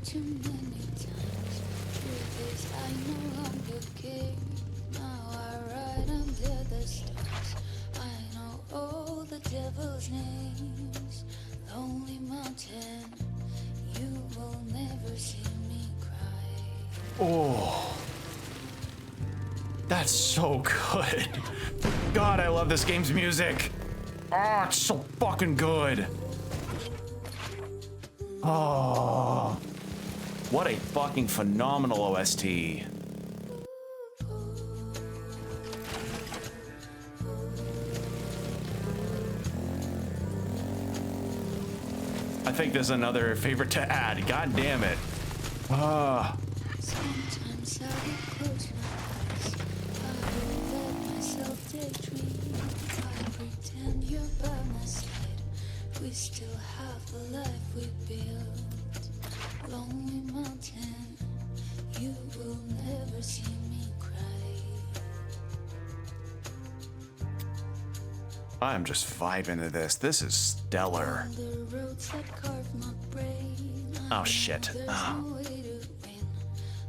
Too many times. Truth is, I no longer care. Now I ride under the stars. I know all the devil's names. Lonely Mountain, you will never see me cry. Oh, that's so good. God, I love this game's music. Oh, it's so fucking good. Oh. What a fucking phenomenal OST. I think there's another favorite to add. God damn it. Sometimes I will close my eyes. I will let myself daydream. I pretend you're by my side. We still have the life we built. Lonely Mountain, you will never see me cry. I'm just vibing to this. This is stellar. On the roads that carve my brain, Oh shit. there's no way to win.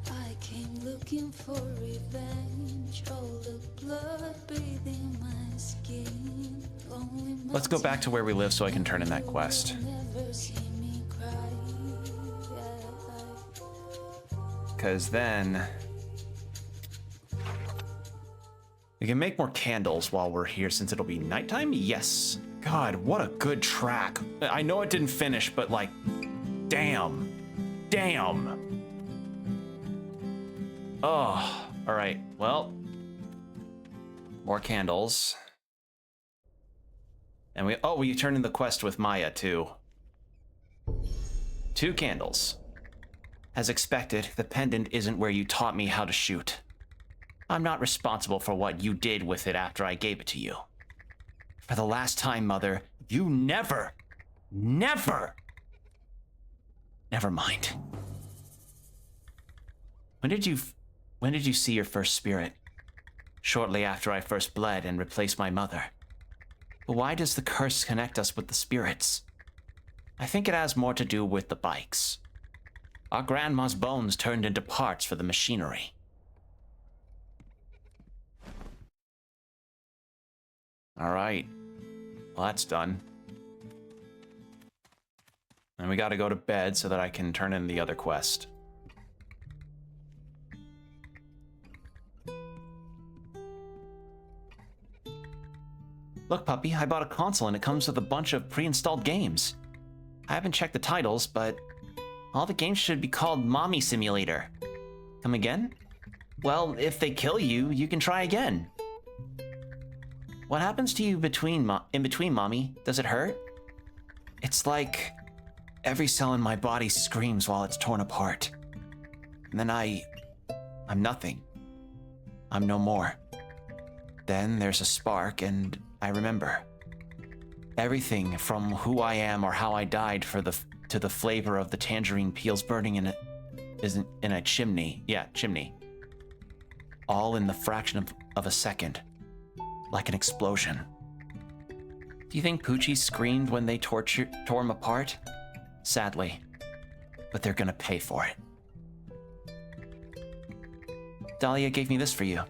I came looking for revenge. All the blood bathing my skin. Lonely Let's go back to where we live so I can turn in that Mountain, quest. you will never because then we can make more candles while we're here since it'll be nighttime. Yes. God, what a good track. I know it didn't finish, but like, damn. Damn. Oh, all right. Well, more candles. And we turned in the quest with Maya too. 2 candles. As expected, the pendant isn't where you taught me how to shoot. I'm not responsible for what you did with it after I gave it to you. For the last time, Mother, you never... Never mind. When did you see your first spirit? Shortly after I first bled and replaced my mother. But why does the curse connect us with the spirits? I think it has more to do with the bikes. Our grandma's bones turned into parts for the machinery. All right. Well, that's done. And we gotta go to bed so that I can turn in the other quest. Look, puppy, I bought a console and it comes with a bunch of pre-installed games. I haven't checked the titles, but all the games should be called Mommy Simulator. Come again? Well, if they kill you, you can try again. What happens to you in between, Mommy? Does it hurt? It's like every cell in my body screams while it's torn apart. And then I'm nothing. I'm no more. Then there's a spark and I remember. Everything from who I am or how I died to the flavor of the tangerine peels burning in a chimney. Yeah, chimney. All in the fraction of a second. Like an explosion. Do you think Poochie screamed when they tore him apart? Sadly. But they're gonna pay for it. Dahlia gave me this for you.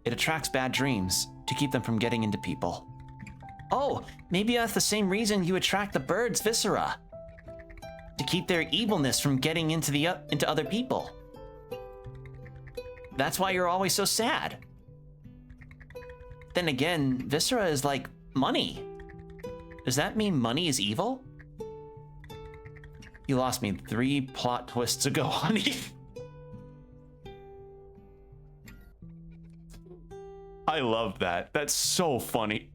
It attracts bad dreams to keep them from getting into people. Oh, maybe that's the same reason you attract the birds' viscera. To keep their evilness from getting into other people. That's why you're always so sad. Then again, viscera is like money. Does that mean money is evil? You lost me 3 plot twists ago, honey. I love that. That's so funny.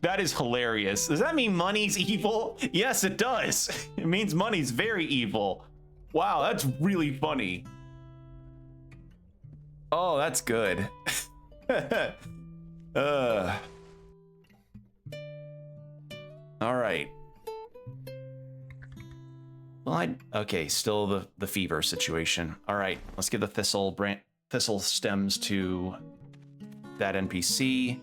That is hilarious. Does that mean money's evil? Yes, it does. It means money's very evil. Wow, that's really funny. Oh, that's good. All right. Well, okay, still the fever situation. All right, let's give the thistle stems to that NPC,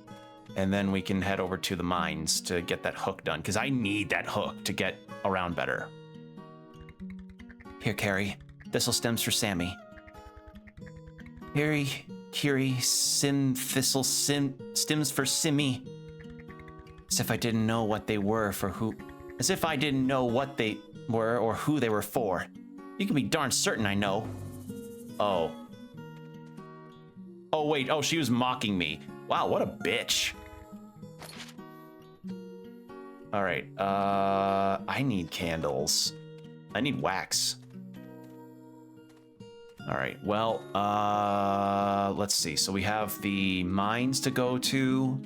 and then we can head over to the mines to get that hook done, because I need that hook to get around better. Here, Carrie. Thistle stems for Sammy. Carrie, Kiri, Sim, Thistle, stems for Simmy. As if I didn't know what they were for who... As if I didn't know what they were or who they were for. You can be darn certain I know. Oh. Oh, wait. Oh, she was mocking me. Wow, what a bitch. All right. I need candles. I need wax. All right. Well, let's see. So we have the mines to go to.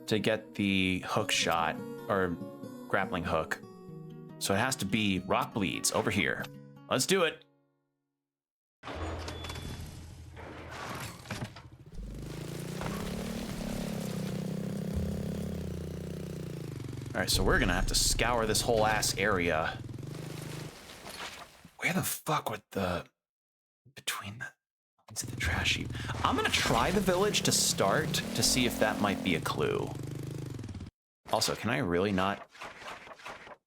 To get the hook shot, or grappling hook. So it has to be Rock Bleeds over here. Let's do it. All right, so we're gonna have to scour this whole ass area. Where the fuck would between into the trash heap? I'm gonna try the village to start to see if that might be a clue. Also, can I really not?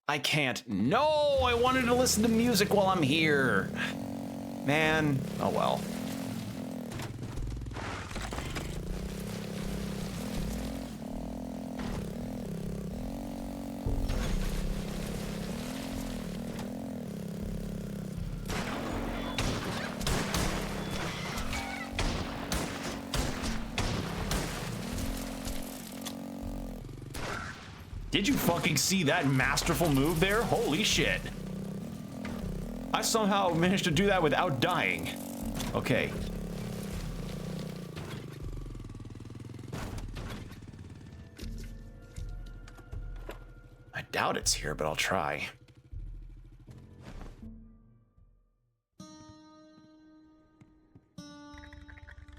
I can't. No, I wanted to listen to music while I'm here. Man, oh well. Did you fucking see that masterful move there? Holy shit. I somehow managed to do that without dying. Okay. I doubt it's here, but I'll try.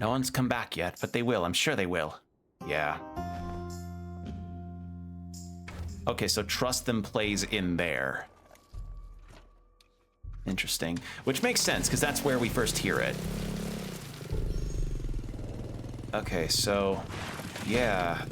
No one's come back yet, but they will. I'm sure they will. Yeah. Okay, so trust them plays in there. Interesting. Which makes sense, because that's where we first hear it. Okay, so... yeah.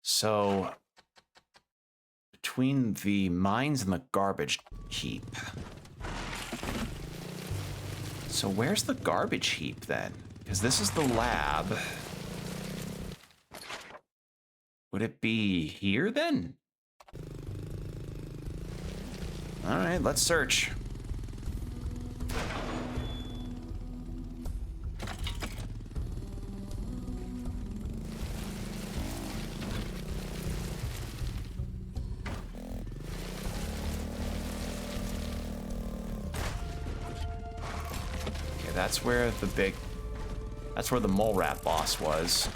So, between the mines and the garbage heap. So where's the garbage heap then? Because this is the lab. Would it be here then? All right, let's search. That's where that's where the mole rat boss was.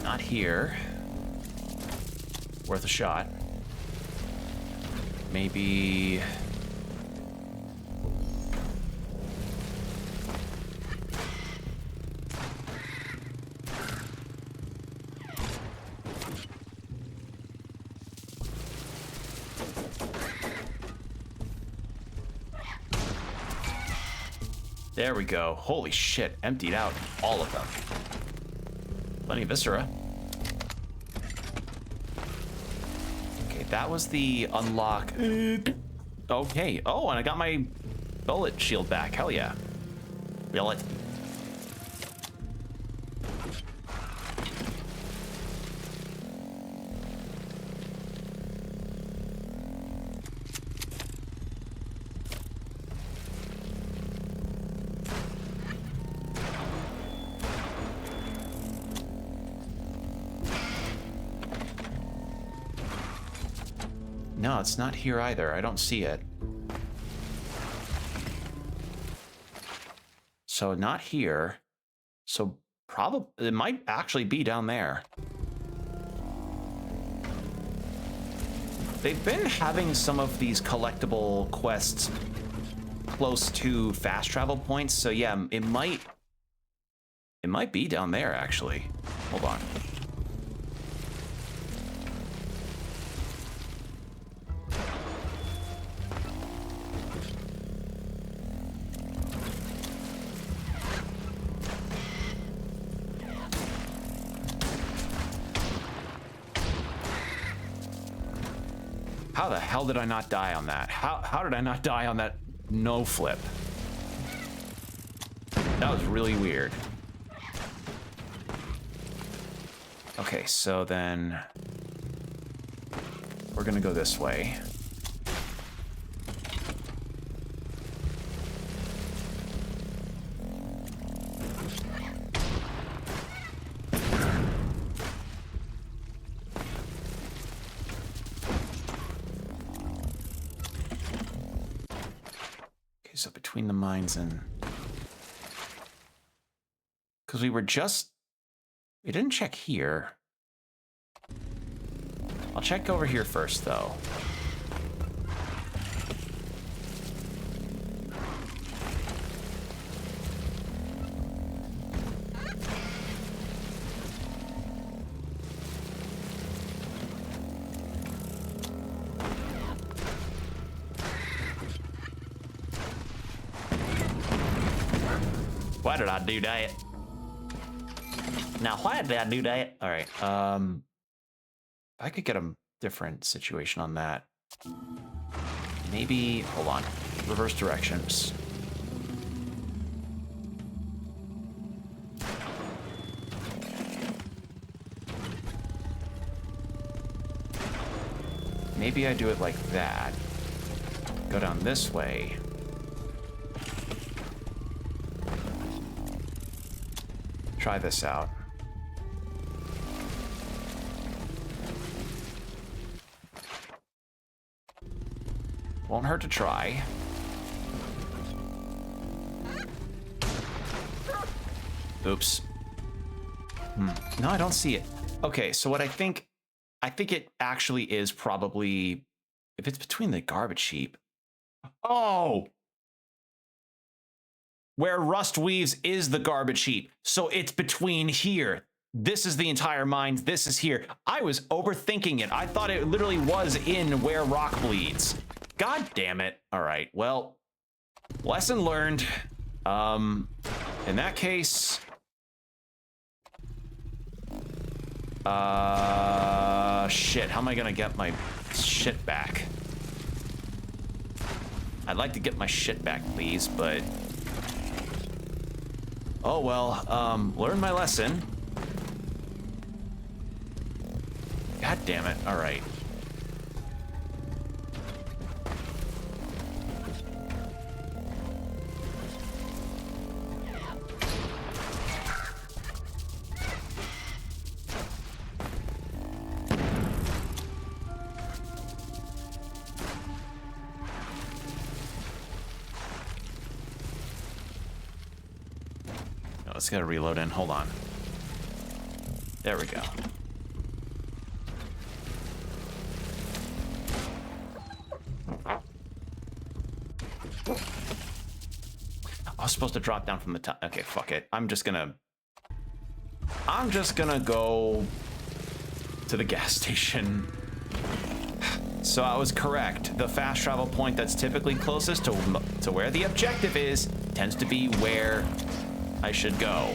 Not here. Worth a shot. Maybe... there we go. Holy shit, emptied out all of them. Plenty of viscera. Okay, that was the unlock. Okay. Oh, and I got my bullet shield back. Hell yeah. Will it? No, it's not here either. I don't see it. So not here. So probably it might actually be down there. They've been having some of these collectible quests close to fast travel points. So yeah, it might be down there actually. Hold on. How the hell did I not die on that? How did I not die on that no flip? That was really weird. Okay, so then we're gonna go this way. Okay, so between the mines and... Because we didn't check here. I'll check over here first, though. Why did I do that? Now, why did I do that? All right. I could get a different situation on that. Maybe, hold on. Reverse directions. Maybe I do it like that. Go down this way. Try this out. Won't hurt to try. Oops. No, I don't see it. Okay, so what I think it actually is probably, if it's between the garbage heap. Oh! Where Rust weaves is the garbage heap. So it's between here. This is the entire mine. This is here. I was overthinking it. I thought it literally was in where rock bleeds. God damn it. All right, well, lesson learned. In that case, shit, how am I gonna get my shit back? I'd like to get my shit back, please, but... Oh, well, learn my lesson. God damn it, all right. Let's get a reload in. Hold on. There we go. I was supposed to drop down from the top. Okay, fuck it. I'm just gonna go to the gas station. So I was correct. The fast travel point that's typically closest to where the objective is tends to be where I should go.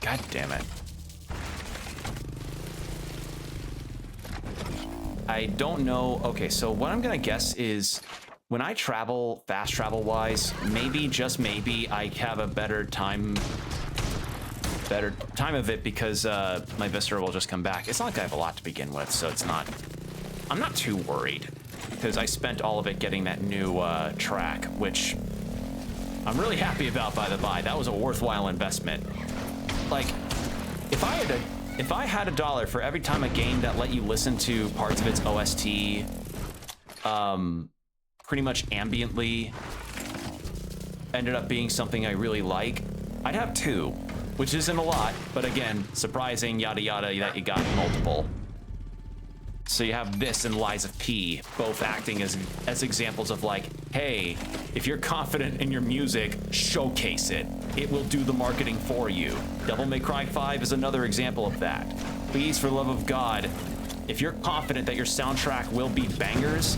God damn it. I don't know. Okay, so what I'm gonna guess is when I travel, fast travel wise, maybe, just maybe, I have a better time of it because my Viscera will just come back. It's not like I have a lot to begin with, so I'm not too worried because I spent all of it getting that new track, which I'm really happy about, by the by. That was a worthwhile investment. Like, if I had $1 for every time a game that let you listen to parts of its OST pretty much ambiently ended up being something I really like, I'd have 2. Which isn't a lot, but again, surprising, yada yada, that you got multiple. So you have this and Lies of P, both acting as examples of like, hey, if you're confident in your music, showcase it. It will do the marketing for you. Devil May Cry 5 is another example of that. Please, for the love of God, if you're confident that your soundtrack will be bangers,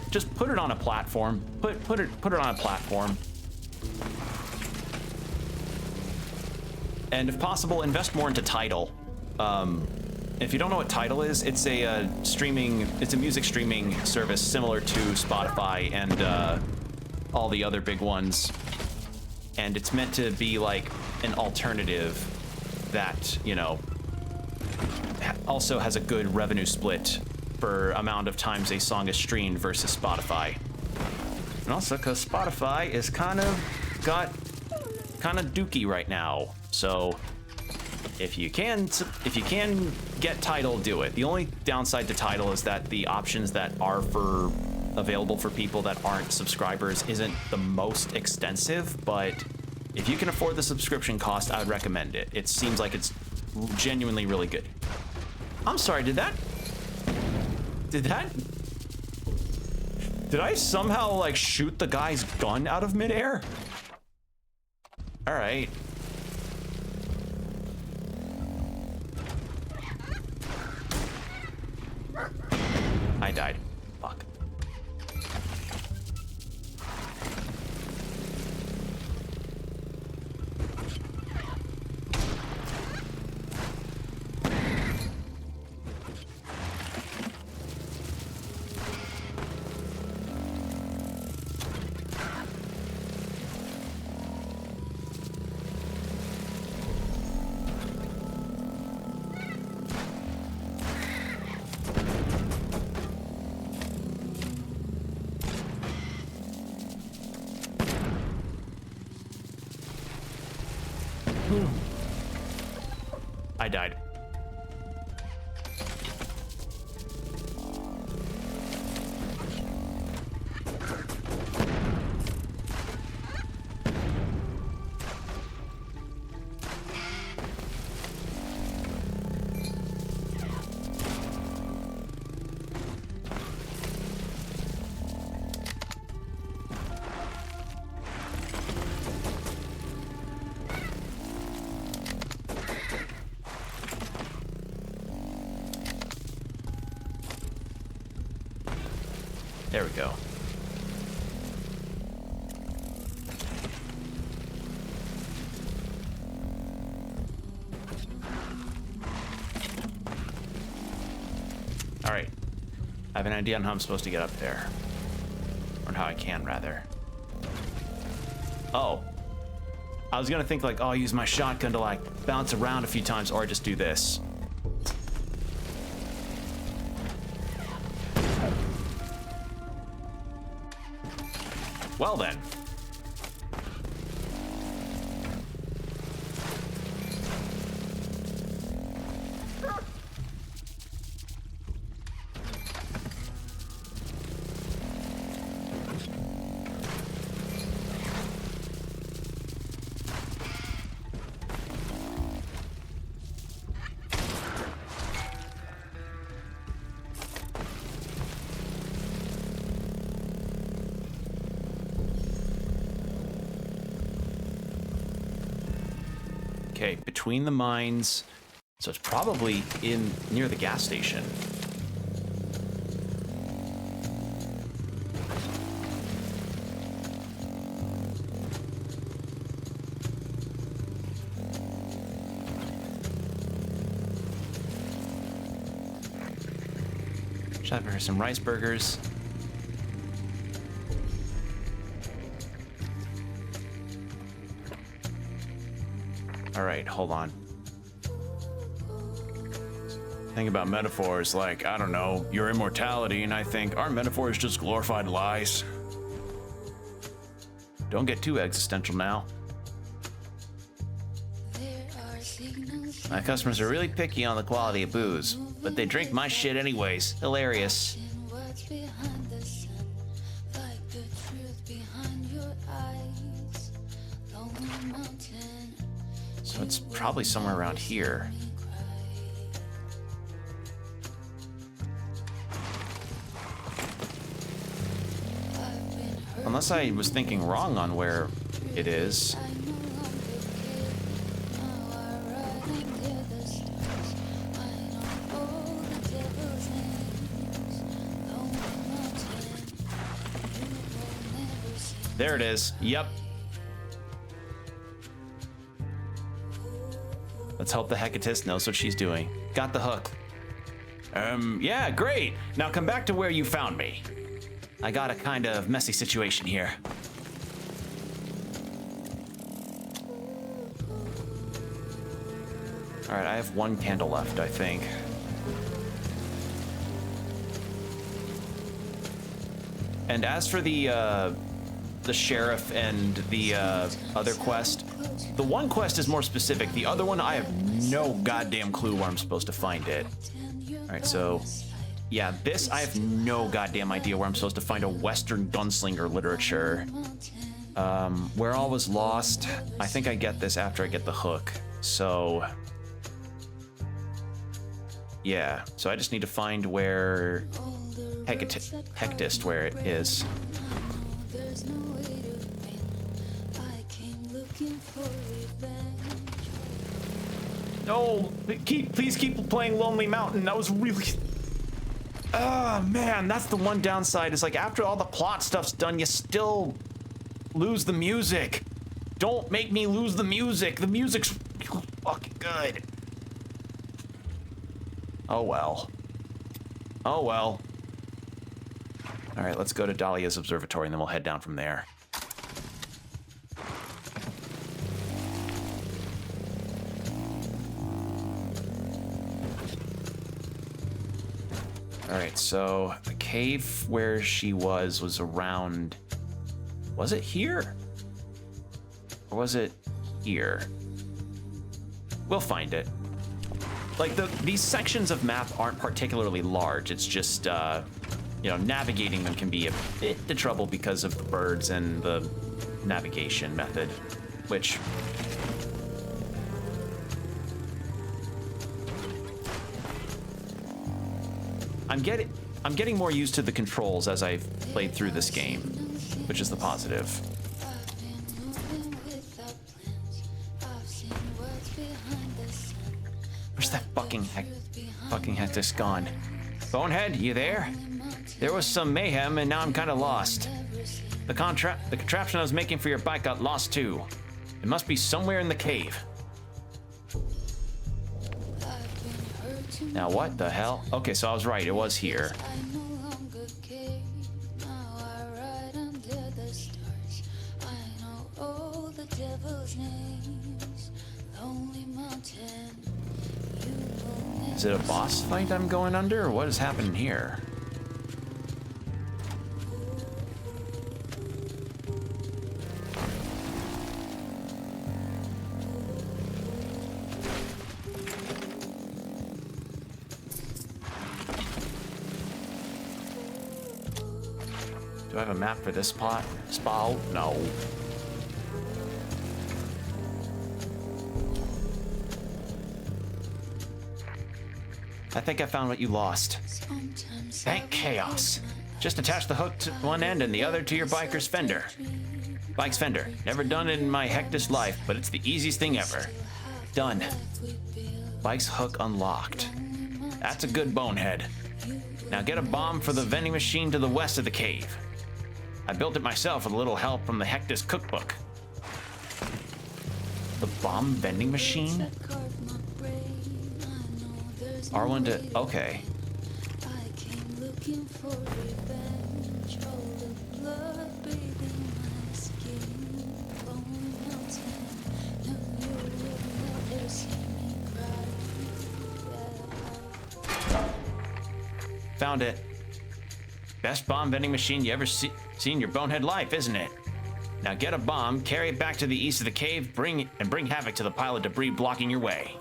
just put it on a platform. Put it on a platform. And if possible, invest more into Tidal. If you don't know what Tidal is, it's a music streaming service similar to Spotify and all the other big ones. And it's meant to be like an alternative that, you know, also has a good revenue split for amount of times a song is streamed versus Spotify. And also because Spotify is kind of dookie right now. So if you can get Tidal, do it. The only downside to Tidal is that the options that are available for people that aren't subscribers isn't the most extensive, but if you can afford the subscription cost, I would recommend it. It seems like it's genuinely really good. I'm sorry, did I somehow like shoot the guy's gun out of midair? All right. I died. Fuck. I died. There we go. All right. I have an idea on how I'm supposed to get up there. Or how I can, rather. Oh. I was gonna think like, oh, I'll use my shotgun to like bounce around a few times, or just do this. Well then. Okay, between the mines, so it's probably near the gas station. Should have some rice burgers. All right, hold on. Think about metaphors like, I don't know, your immortality, and I think, aren't metaphors just glorified lies? Don't get too existential now. My customers are really picky on the quality of booze, but they drink my shit anyways. Hilarious. So it's probably somewhere around here. Unless I was thinking wrong on where it is. There it is. Yep. Let's hope the Hecatist knows what she's doing. Got the hook. Yeah, great. Now come back to where you found me. I got a kind of messy situation here. All right, I have one candle left, I think. And as for the sheriff and the other quest, the one quest is more specific. The other one, I have no goddamn clue where I'm supposed to find it. All right, so yeah, this I have no goddamn idea where I'm supposed to find a Western gunslinger literature. Where all was lost. I think I get this after I get the hook. So yeah, so I just need to find where Hectist, where it is. There's no way to win. I came looking for revenge. No, please keep playing Lonely Mountain. That was really... Oh man, that's the one downside. Is like after all the plot stuff's done, you still lose the music. Don't make me lose the music. The music's fucking good. Oh well. Oh well. All right, let's go to Dahlia's observatory and then we'll head down from there. All right, so the cave where she was around... Was it here? Or was it here? We'll find it. Like, these sections of map aren't particularly large. It's just, you know, navigating them can be a bit of trouble because of the birds and the navigation method, which... I'm getting more used to the controls as I've played through this game, which is the positive. I've been moving without plans. I've seen what's behind the sun. Where's that fucking Hectus gone? Bonehead, you there? There was some mayhem and now I'm kind of lost. The contraption I was making for your bike got lost too. It must be somewhere in the cave. Now what the hell? Okay, so I was right, it was here. I no longer care. Now I ride under the stars. I know all the devil's names. Lonely Mountain. You will Is it a boss fight I'm going under, or what is happening here? Do I have a map for this spot? No. I think I found what you lost. sometimes Thank chaos. Just attach the hook to one end and the other to your bike's fender. Bike's fender. Never done it in my hectic life, but it's the easiest thing ever. Done. Bike's hook unlocked. That's a good bonehead. Now get a bomb for the vending machine to the west of the cave. I built it myself with a little help from the Hectus cookbook. The bomb vending machine? R1 to... Okay. I came looking for revenge. All the blood bathing my skin. Lonely Mountain. No, you will never see me cry. Found it. Best bomb vending machine you ever seen in your bonehead life, isn't it? Now get a bomb, carry it back to the east of the cave, bring havoc to the pile of debris blocking your way.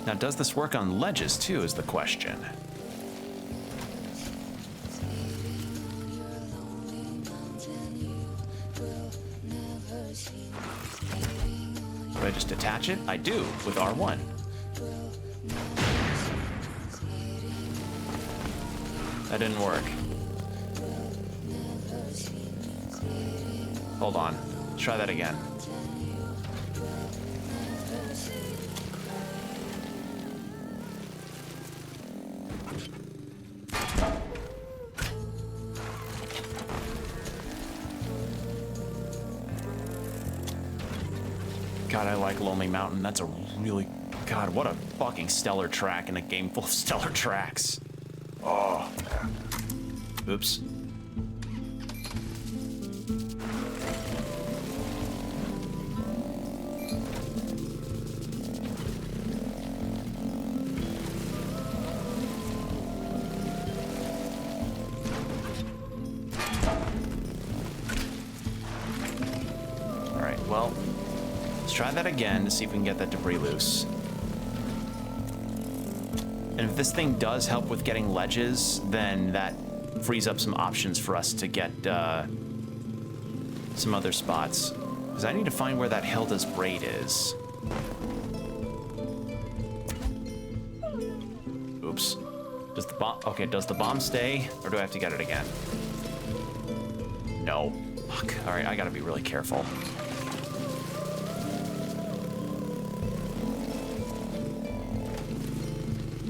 Now, does this work on ledges too, is the question. Do I just attach it? I do, with R1. That didn't work. Hold on. Let's try that again. God, I like Lonely Mountain. That's a really... God, what a fucking stellar track in a game full of stellar tracks. Oh. Oops. try that again to see if we can get that debris loose. And if this thing does help with getting ledges, then that frees up some options for us to get some other spots. Because I need to find where that Hilda's braid is. Oops. Does the bomb... Okay, does the bomb stay? Or do I have to get it again? No. Fuck. Alright, I gotta be really careful.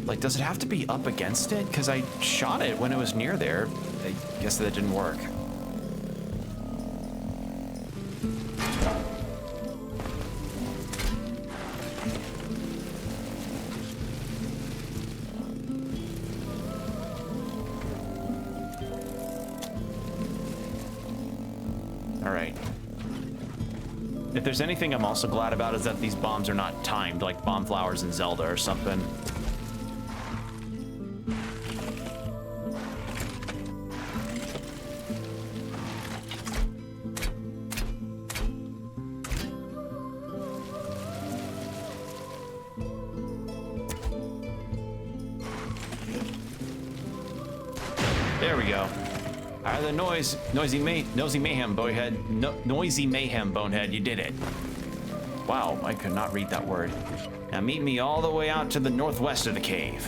Like, does it have to be up against it? Because I shot it when it was near there. I guess that didn't work. All right. If there's anything I'm also glad about is that these bombs are not timed, like bomb flowers in Zelda or something. There we go. Alright, the noisy mayhem, bonehead. Noisy mayhem, bonehead. You did it. Wow, I could not read that word. Now meet me all the way out to the northwest of the cave.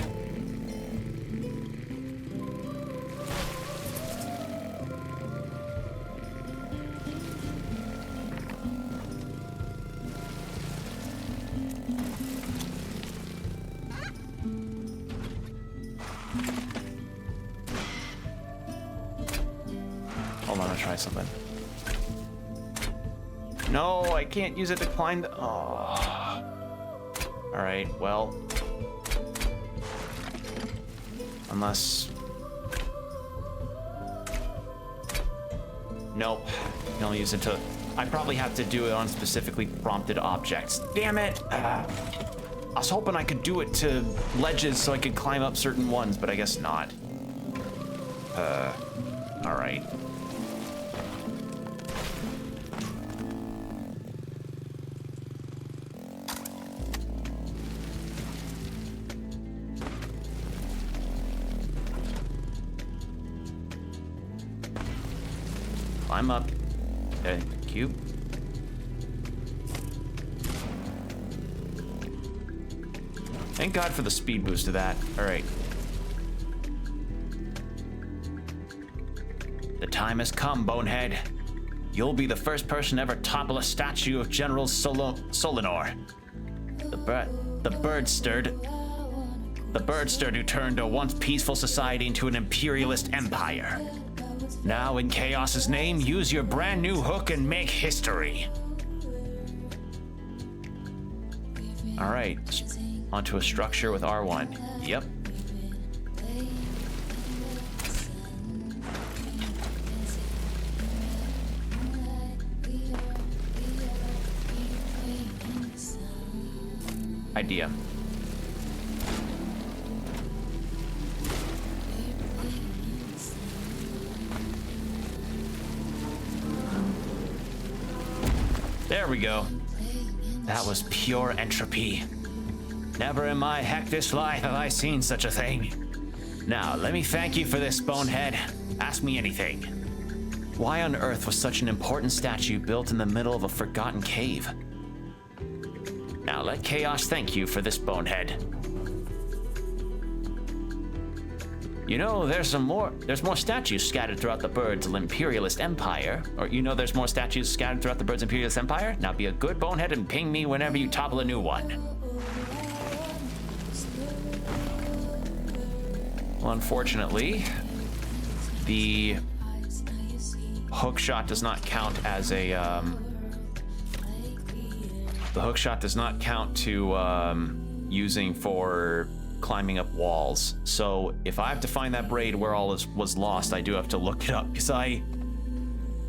Hold on, I'll try something. No, I can't use it to climb the... Oh. Alright, well... Unless... Nope. You can only use it to... I probably have to do it on specifically prompted objects. Damn it! I was hoping I could do it to ledges so I could climb up certain ones, but I guess not. Alright. Climb up. Okay, cube. Thank God for the speed boost of that. All right. The time has come, Bonehead. You'll be the first person to ever topple a statue of General Solinor. The bird-stirred who turned a once peaceful society into an imperialist empire. Now, in Chaos's name, use your brand new hook and make history. All right, onto a structure with R1. Yep. Idea. There we go. That was pure entropy. Never in my hectic life have I seen such a thing. Now, let me thank you for this, Bonehead. Ask me anything. Why on earth was such an important statue built in the middle of a forgotten cave? Now, let Chaos thank you for this, Bonehead. You know, there's more statues scattered throughout the Bird's Imperialist Empire. Or you know there's more statues scattered throughout the Bird's Imperialist Empire? Now be a good Bonehead and ping me whenever you topple a new one. Well, unfortunately, the hook shot does not count as a, the hook shot does not count to, using for climbing up walls. So if I have to find that braid where all was lost, I do have to look it up, because I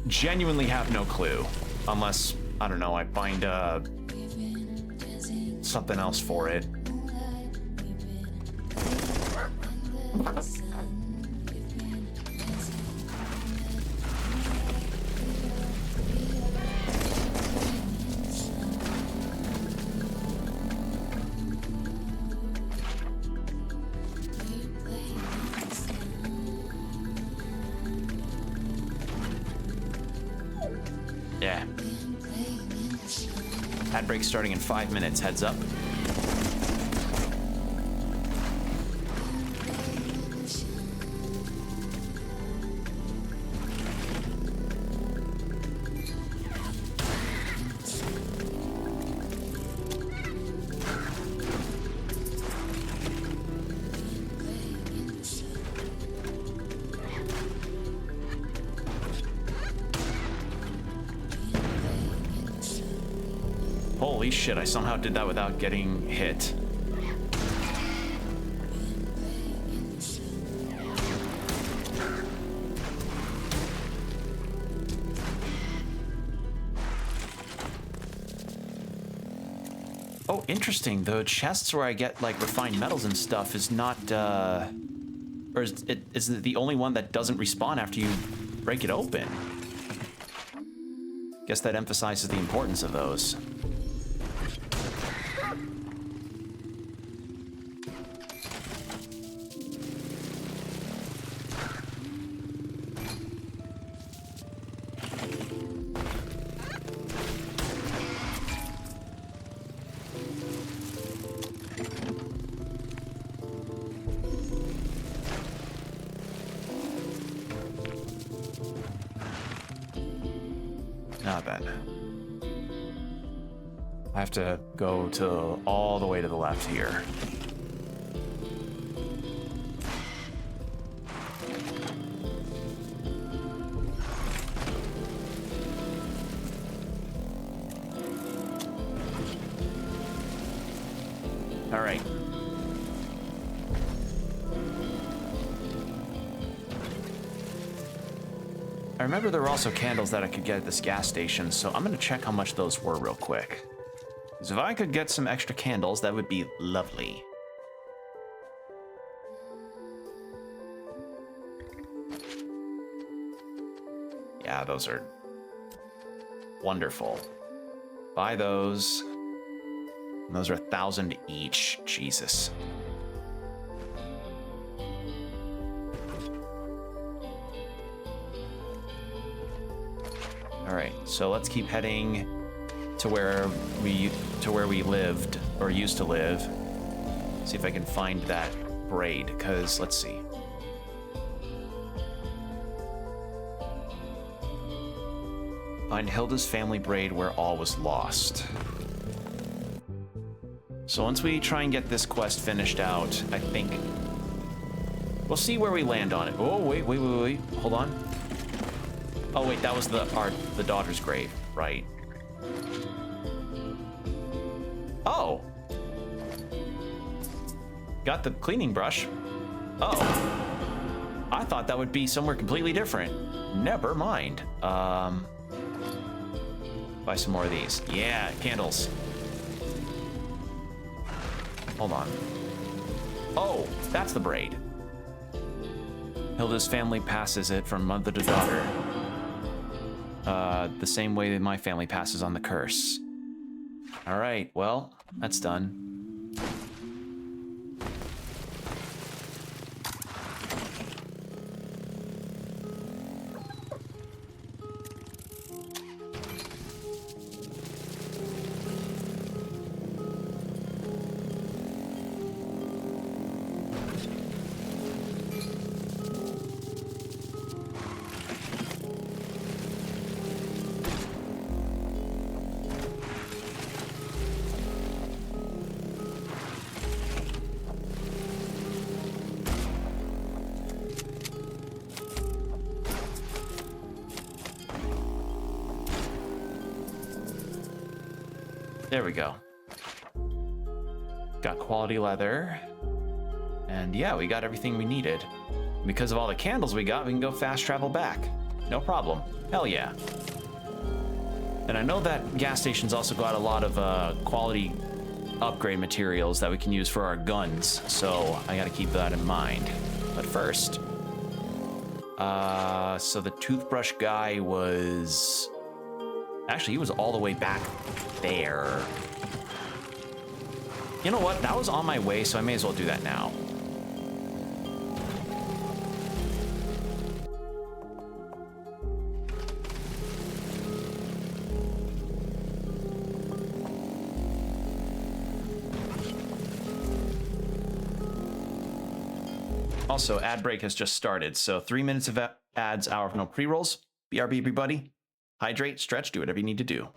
genuinely have no clue. Unless, I don't know, I find something else for it. Ad break starting in 5 minutes. Heads up. Holy shit, I somehow did that without getting hit. Oh, interesting. The chests where I get, like, refined metals and stuff is not, or is it the only one that doesn't respawn after you break it open? Guess that emphasizes the importance of those. Not bad. I have to go to all the way to the left here. All right. I remember there were also candles that I could get at this gas station, so I'm gonna check how much those were real quick. Because if I could get some extra candles, that would be lovely. Yeah, those are wonderful. Buy those. And those are 1,000 each. Jesus. All right, so let's keep heading to where we lived or used to live. See if I can find that braid, because let's see. Find Hilda's family braid where all was lost. So once we try and get this quest finished out, I think we'll see where we land on it. Oh, wait, hold on. Oh wait, that was the daughter's grave, right? Oh! Got the cleaning brush. Oh. I thought that would be somewhere completely different. Never mind. Buy some more of these. Yeah, candles. Hold on. Oh, that's the braid. Hilda's family passes it from mother to daughter. The same way that my family passes on the curse. All right, well, that's done. There we go. Got quality leather. And yeah, we got everything we needed. Because of all the candles we got, we can go fast travel back. No problem. Hell yeah. And I know that gas station's also got a lot of quality upgrade materials that we can use for our guns, so I gotta keep that in mind. But first, so the toothbrush guy was... Actually, he was all the way back there. You know what? That was on my way, so I may as well do that now. Also, ad break has just started, so 3 minutes of ads, hour of no pre-rolls. BRB, everybody. Hydrate, stretch, do whatever you need to do.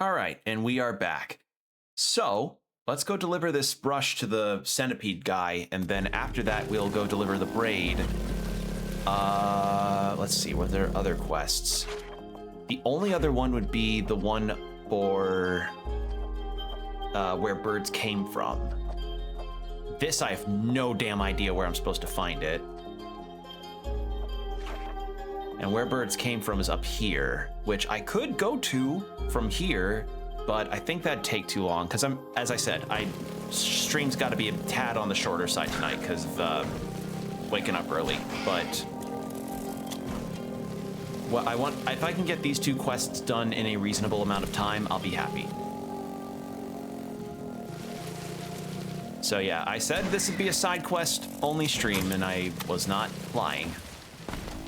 All right, and we are back. So let's go deliver this brush to the centipede guy, and then after that, we'll go deliver the braid. Let's see, were there other quests? The only other one would be the one for where birds came from. This, I have no damn idea where I'm supposed to find it. And where birds came from is up here, which I could go to from here, but I think that'd take too long because as I said, stream's got to be a tad on the shorter side tonight because of waking up early. But what I want, if I can get these 2 quests done in a reasonable amount of time, I'll be happy. So yeah, I said this would be a side quest only stream, and I was not lying.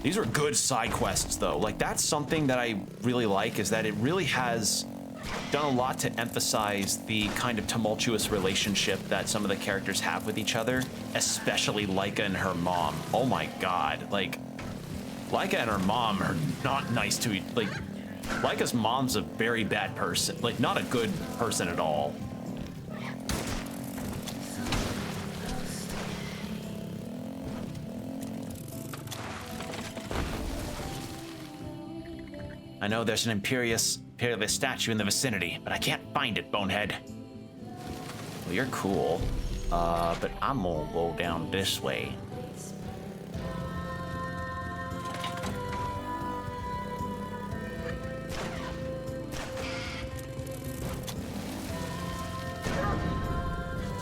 These are good side quests, though. Like, that's something that I really like, is that it really has done a lot to emphasize the kind of tumultuous relationship that some of the characters have with each other, especially Laika and her mom. Oh my god. Like, Laika and her mom are not nice to each. Like, Laika's mom's a very bad person. Like, not a good person at all. I know there's an Imperious statue in the vicinity, but I can't find it, bonehead. Well, you're cool, but I'm gonna go down this way.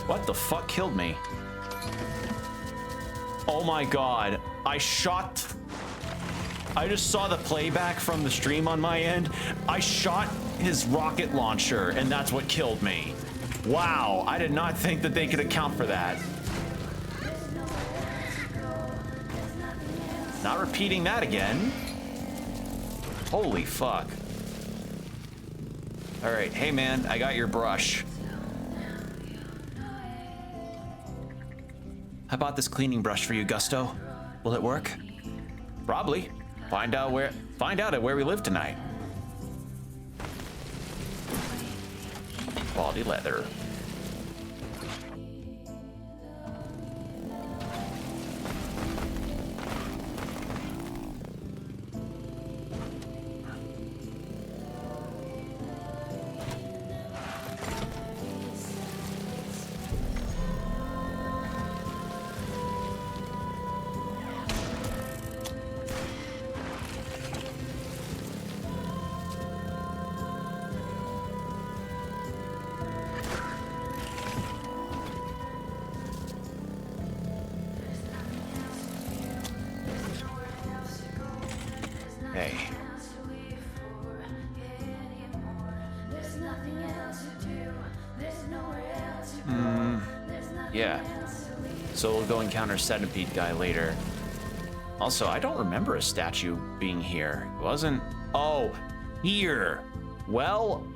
What the fuck killed me? Oh my god, I shot... I just saw the playback from the stream on my end. I shot his rocket launcher, and that's what killed me. Wow, I did not think that they could account for that. Not repeating that again. Holy fuck. All right, hey man, I got your brush. I bought this cleaning brush for you, Gusto. Will it work? Probably. Find out at where we live tonight. Quality leather. Yeah. So we'll go encounter Centipede guy later. Also, I don't remember a statue being here. It wasn't... Oh, here. Well,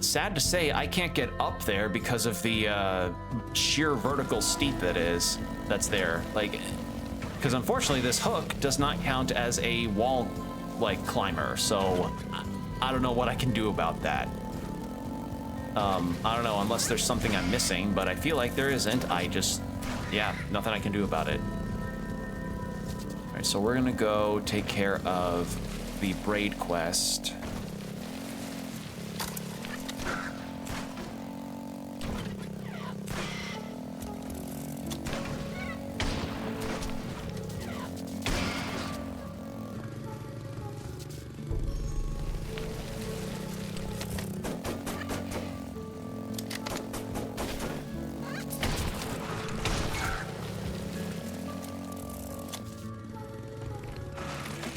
sad to say, I can't get up there because of the sheer vertical steep that's there. Like, because unfortunately this hook does not count as a wall, like, climber. So I don't know what I can do about that. I don't know, unless there's something I'm missing, but I feel like there isn't. Yeah, nothing I can do about it. All right, so we're gonna go take care of the braid quest.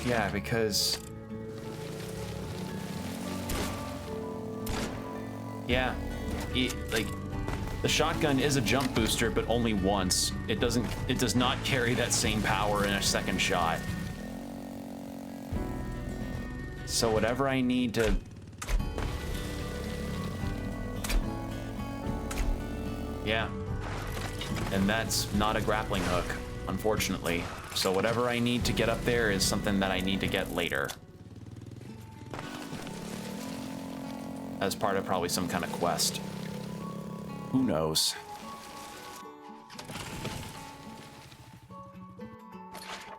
Yeah, because... Yeah, like, the shotgun is a jump booster, but only once. It does not carry that same power in a second shot. So whatever I need to... Yeah. And that's not a grappling hook, unfortunately. So whatever I need to get up there is something that I need to get later. As part of probably some kind of quest. Who knows?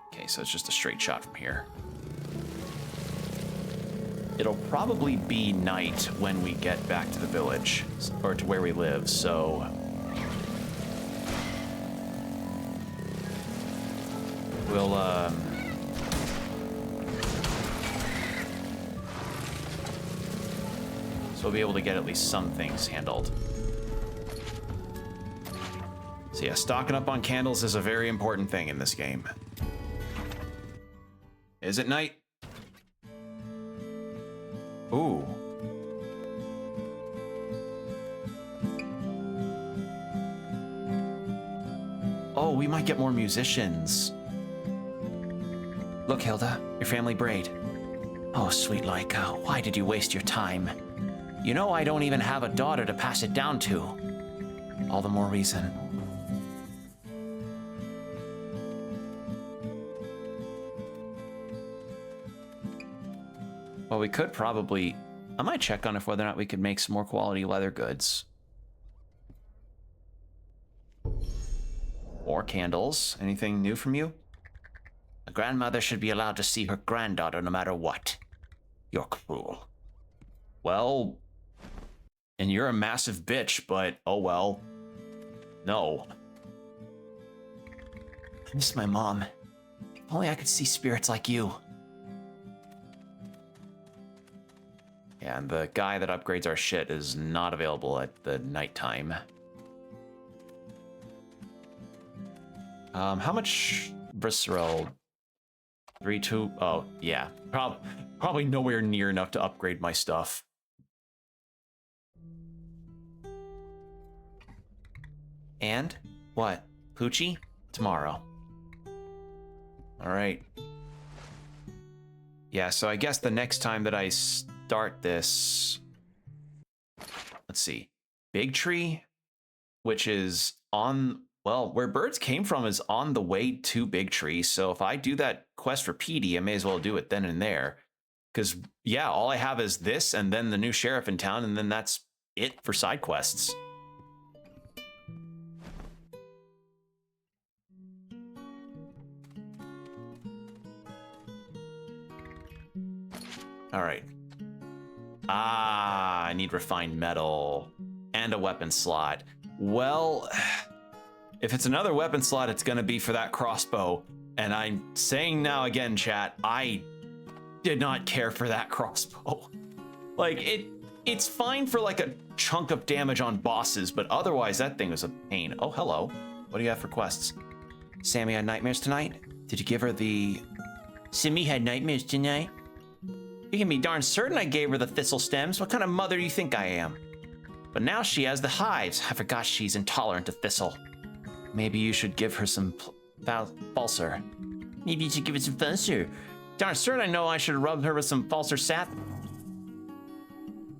Okay, so it's just a straight shot from here. It'll probably be night when we get back to the village, or to where we live, so... We'll, so we'll be able to get at least some things handled. So yeah, stocking up on candles is a very important thing in this game. Is it night? Ooh. Oh, we might get more musicians. Look, Hilda, your family braid. Oh, sweet Laika, why did you waste your time? You know I don't even have a daughter to pass it down to. All the more reason. Well, we could probably... I might check on if whether or not we could make some more quality leather goods. Or candles. Anything new from you? A grandmother should be allowed to see her granddaughter no matter what. You're cruel. Well, and you're a massive bitch, but oh well. No. I miss my mom. If only I could see spirits like you. Yeah, and the guy that upgrades our shit is not available at the nighttime. How much visceral 3, 2. Oh, yeah. Probably nowhere near enough to upgrade my stuff. And? What? Poochie? Tomorrow. Alright. Yeah, so I guess the next time that I start this... Let's see. Big Tree, which is on... Well, where birds came from is on the way to Big Tree, so if I do that quest for Petey, I may as well do it then and there. Because, yeah, all I have is this, and then the new sheriff in town, and then that's it for side quests. All right. Ah, I need refined metal and a weapon slot. Well, if it's another weapon slot, it's gonna be for that crossbow. And I'm saying now again, chat, I did not care for that crossbow. Like, it's fine for like a chunk of damage on bosses, but otherwise that thing was a pain. Oh, hello. What do you have for quests? Sammy had nightmares tonight? Did you give her the... Sammy had nightmares tonight? You can be darn certain I gave her the thistle stems. What kind of mother do you think I am? But now she has the hives. I forgot she's intolerant to thistle. Maybe you should give her some falser. Maybe you should give her some falser. Darn certain I know I should rub her with some falser sap.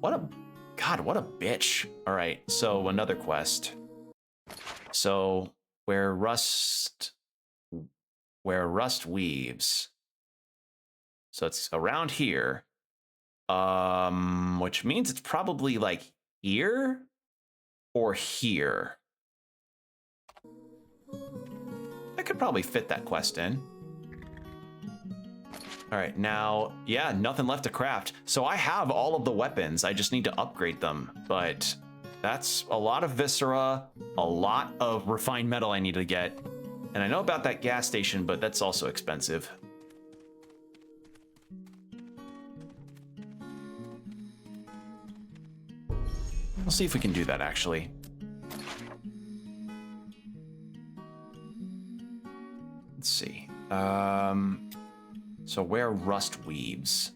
What a bitch. All right, so another quest. So where rust weaves. So it's around here, which means it's probably like here or here. I could probably fit that quest in. All right, now, yeah, nothing left to craft. So I have all of the weapons. I just need to upgrade them, but that's a lot of viscera, a lot of refined metal I need to get. And I know about that gas station, but that's also expensive. We'll see if we can do that, actually. Let's see. So where rust weaves.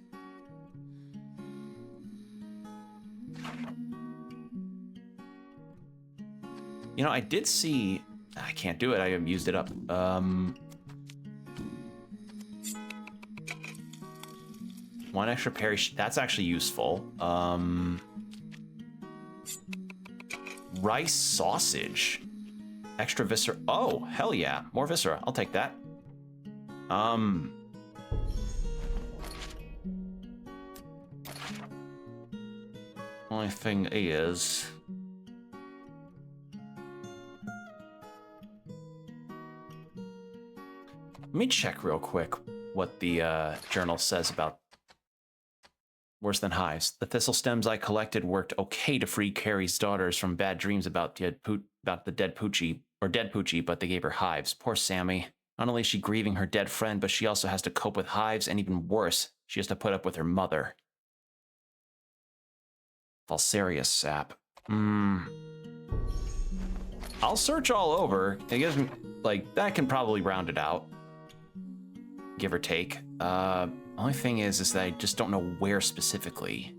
You know, I did see... I can't do it. I used it up. One extra parry... That's actually useful. Rice sausage. Extra viscera. Oh, hell yeah. More viscera. I'll take that. Only thing is... Let me check real quick what the journal says about worse than hives. The thistle stems I collected worked okay to free Carrie's daughters from bad dreams about the dead Poochie, but they gave her hives. Poor Sammy. Not only is she grieving her dead friend, but she also has to cope with hives, and even worse, she has to put up with her mother. Falsarius sap. I'll search all over. I guess, like, that can probably round it out. Give or take. Only thing is that I just don't know where specifically.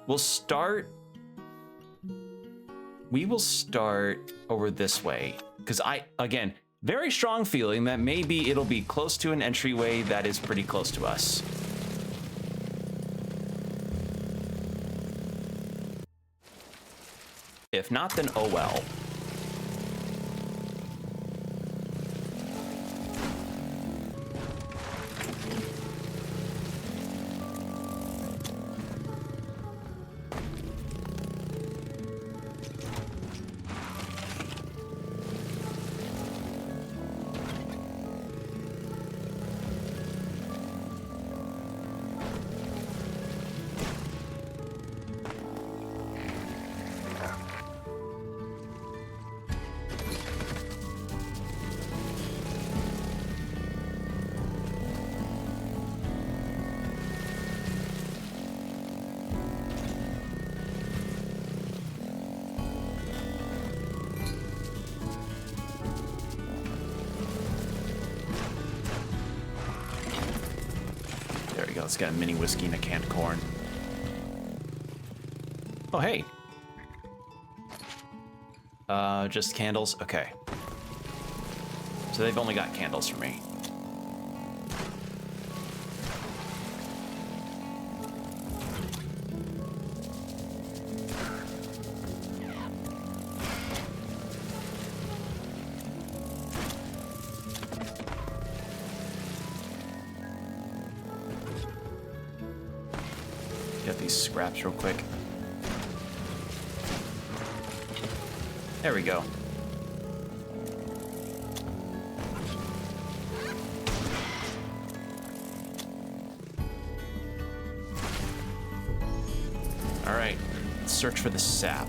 We will start over this way. Because again, very strong feeling that maybe it'll be close to an entryway that is pretty close to us. If not, then oh well. we go. Let's get a mini whiskey and a canned corn. Oh, hey. Just candles? Okay. So they've only got candles for me. Get these scraps real quick. There we go. All right, let's search for the sap.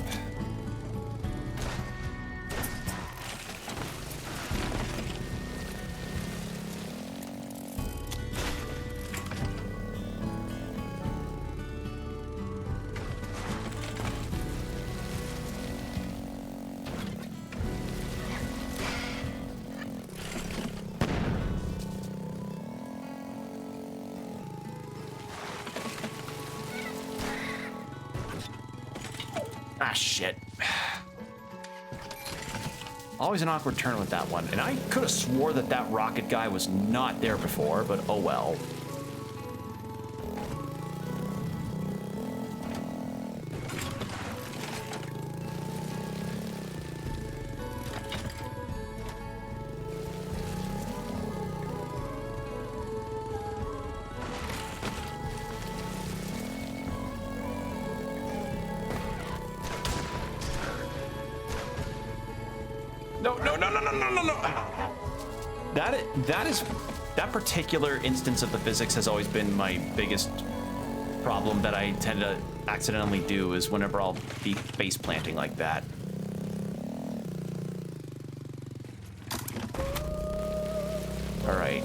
Ah, shit. Always an awkward turn with that one. And I could have swore that that rocket guy was not there before, but oh well. No, no, no, no, no, no, no, no. That particular instance of the physics has always been my biggest problem that I tend to accidentally do is whenever I'll be face planting like that. All right.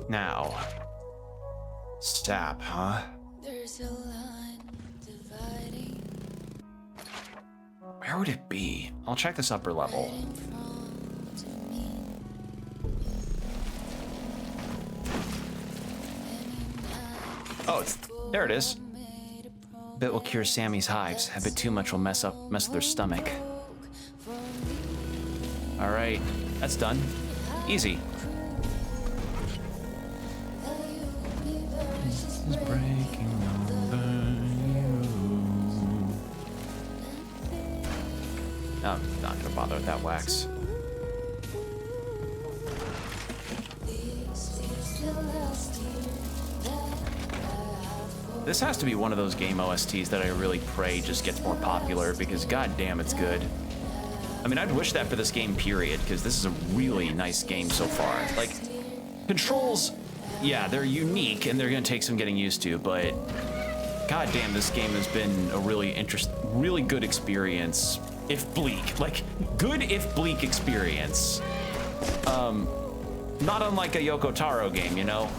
Now, sap, huh? There's a line dividing Where would it be? I'll check this upper level. in front of me. Oh, there it is. A bit will cure Sammy's hives. A bit too much will mess with her stomach. All right, that's done. Easy. Is breaking over you. No, I'm not gonna bother with that wax. This has to be one of those game OSTs that I really pray just gets more popular because goddamn, it's good. I mean, I'd wish that for this game, period, because this is a really nice game so far. Like, controls, yeah, they're unique and they're gonna take some getting used to, but goddamn, this game has been a really good experience, if bleak. Like, good if bleak experience. Not unlike a Yoko Taro game, you know?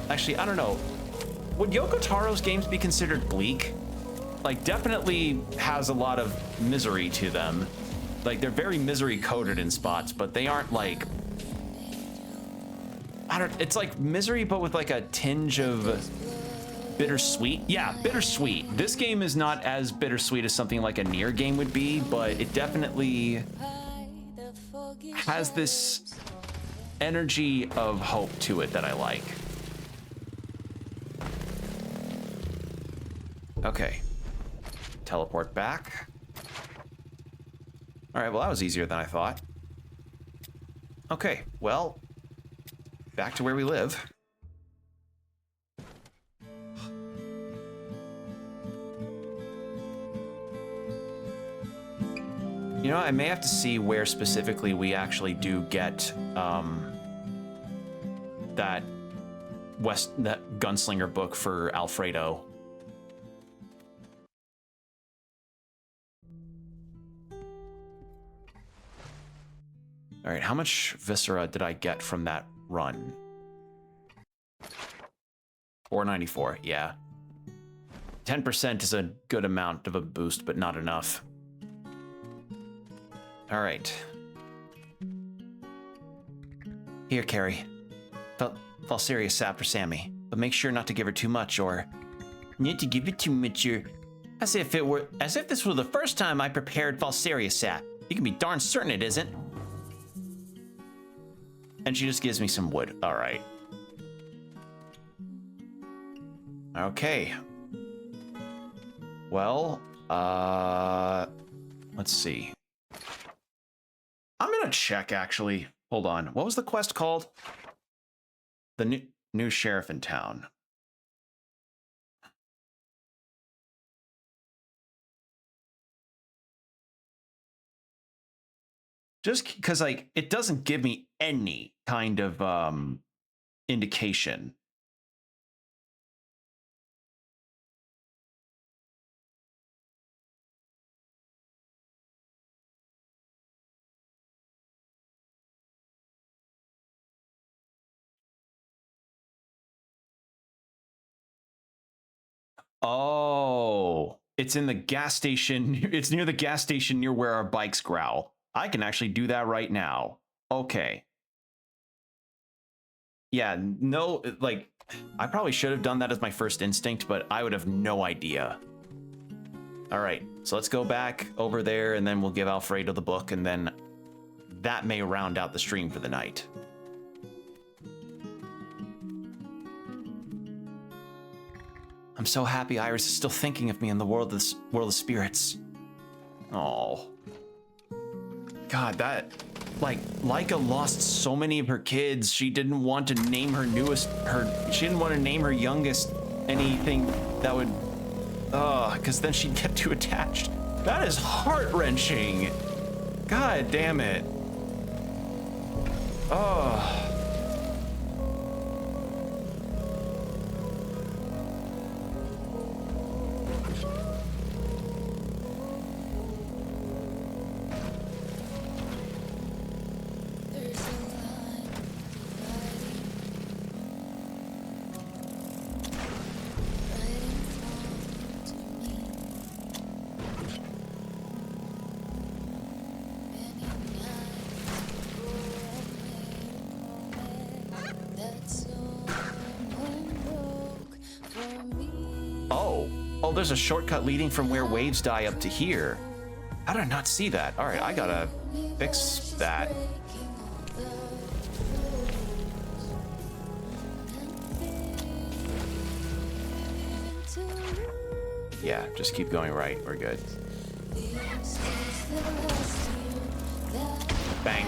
Actually, I don't know. Would Yoko Taro's games be considered bleak? Like, definitely has a lot of misery to them. Like, they're very misery coded in spots, but they aren't like, it's like misery, but with like a tinge of bittersweet. Yeah, bittersweet. This game is not as bittersweet as something like a Nier game would be, but it definitely has this energy of hope to it that I like. Okay. Teleport back. All right, well, that was easier than I thought. Okay, well, back to where we live. You know, I may have to see where specifically we actually do get that gunslinger book for Alfredo. All right, how much viscera did I get from that run? 494, yeah. 10% is a good amount of a boost, but not enough. All right. Here, Carrie. Falseria sap for Sammy, but make sure not to give her too much, or not to give it too much, or as if this were the first time I prepared Falseria sap. You can be darn certain it isn't. And she just gives me some wood. All right. Okay. Well, let's see. I'm gonna check, actually. Hold on. What was the quest called? The new sheriff in town. Just because, like, it doesn't give me any kind of indication. Oh, it's in the gas station. It's near the gas station near where our bikes growl. I can actually do that right now. Okay. Yeah, no, like, I probably should have done that as my first instinct, but I would have no idea. All right, so let's go back over there, and then we'll give Alfredo the book, and then that may round out the stream for the night. I'm so happy Iris is still thinking of me in the world of spirits. Oh. God, that... Like, Laika lost so many of her kids. She didn't want to name her she didn't want to name her youngest anything that would... because then she'd get too attached. That is heart-wrenching. God damn it. Oh. There's a shortcut leading from where waves die up to here. How did I not see that? All right, I gotta fix that. Yeah, just keep going right. We're good. Bang.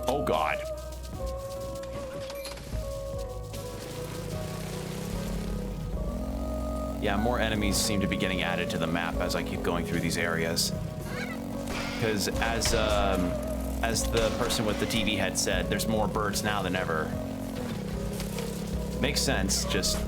Oh God. Yeah, more enemies seem to be getting added to the map as I keep going through these areas. Because as the person with the TV had said, there's more birds now than ever. Makes sense, just...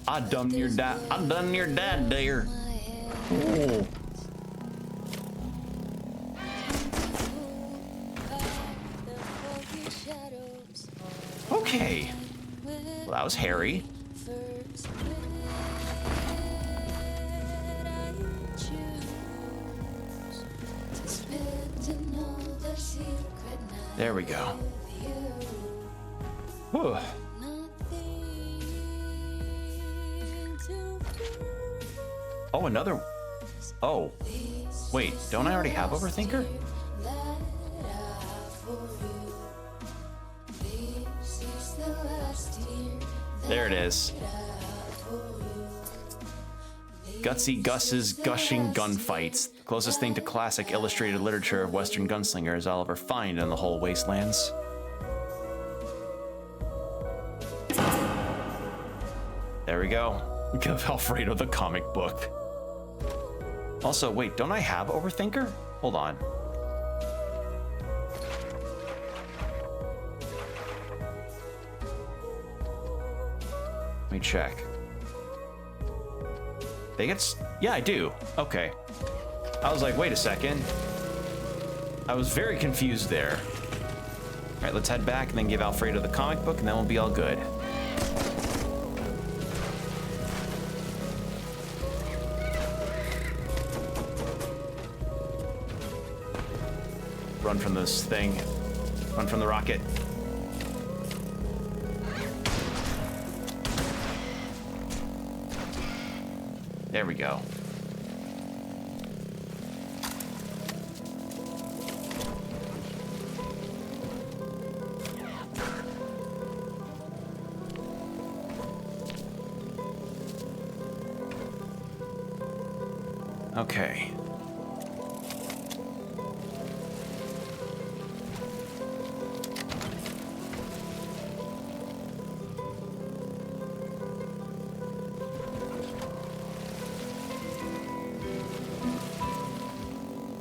I done your dad there. Oh. Okay. Well, that was hairy. There we go. Whew. Oh, another... Oh. Wait, don't I already have Overthinker? There it is. Gutsy Gus's gushing gunfights. Closest thing to classic illustrated literature of Western gunslingers I'll ever find in the whole wastelands. There we go. Give Alfredo the comic book. Also, wait, don't I have Overthinker? Hold on. Let me check. Yeah, I do. Okay. I was like, wait a second. I was very confused there. All right, let's head back and then give Alfredo the comic book, and then we'll be all good. Run from this thing. Run from the rocket. There we go. Okay.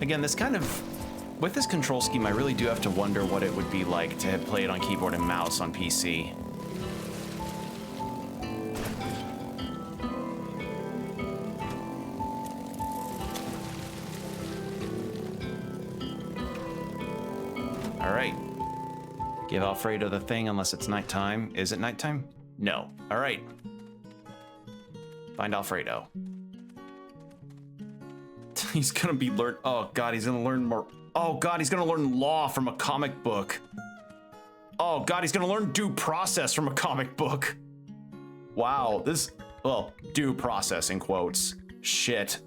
Again, this kind of, with this control scheme, I really do have to wonder what it would be like to play it on keyboard and mouse on PC. All right. Give Alfredo the thing unless it's nighttime. Is it nighttime? No. All right. Find Alfredo. He's gonna be oh god, he's gonna learn more. Oh god, he's gonna learn law from a comic book. Oh god, he's gonna learn due process from a comic book. Wow, well, due process in quotes. Shit.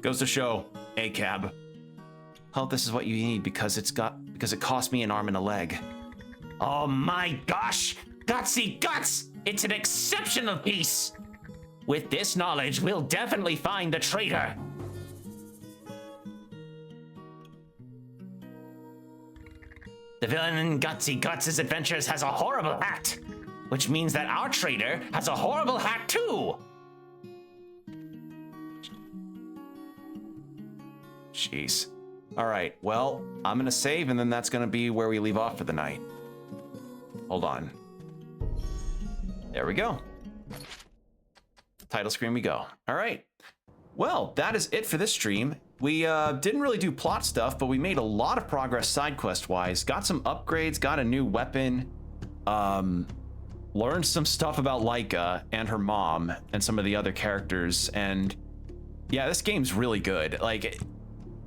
Goes to show, ACAB. Oh, this is what you need because it cost me an arm and a leg. Oh my gosh! Gutsy guts! It's an exceptional piece! With this knowledge, we'll definitely find the traitor. The villain in Gutsy Guts' adventures has a horrible hat, which means that our traitor has a horrible hat too. Jeez. All right, well, I'm gonna save and then that's gonna be where we leave off for the night. Hold on. There we go. Title screen we go. All right. Well, that is it for this stream. We didn't really do plot stuff, but we made a lot of progress side quest wise. Got some upgrades, got a new weapon, learned some stuff about Laika and her mom and some of the other characters. And yeah, this game's really good. Like,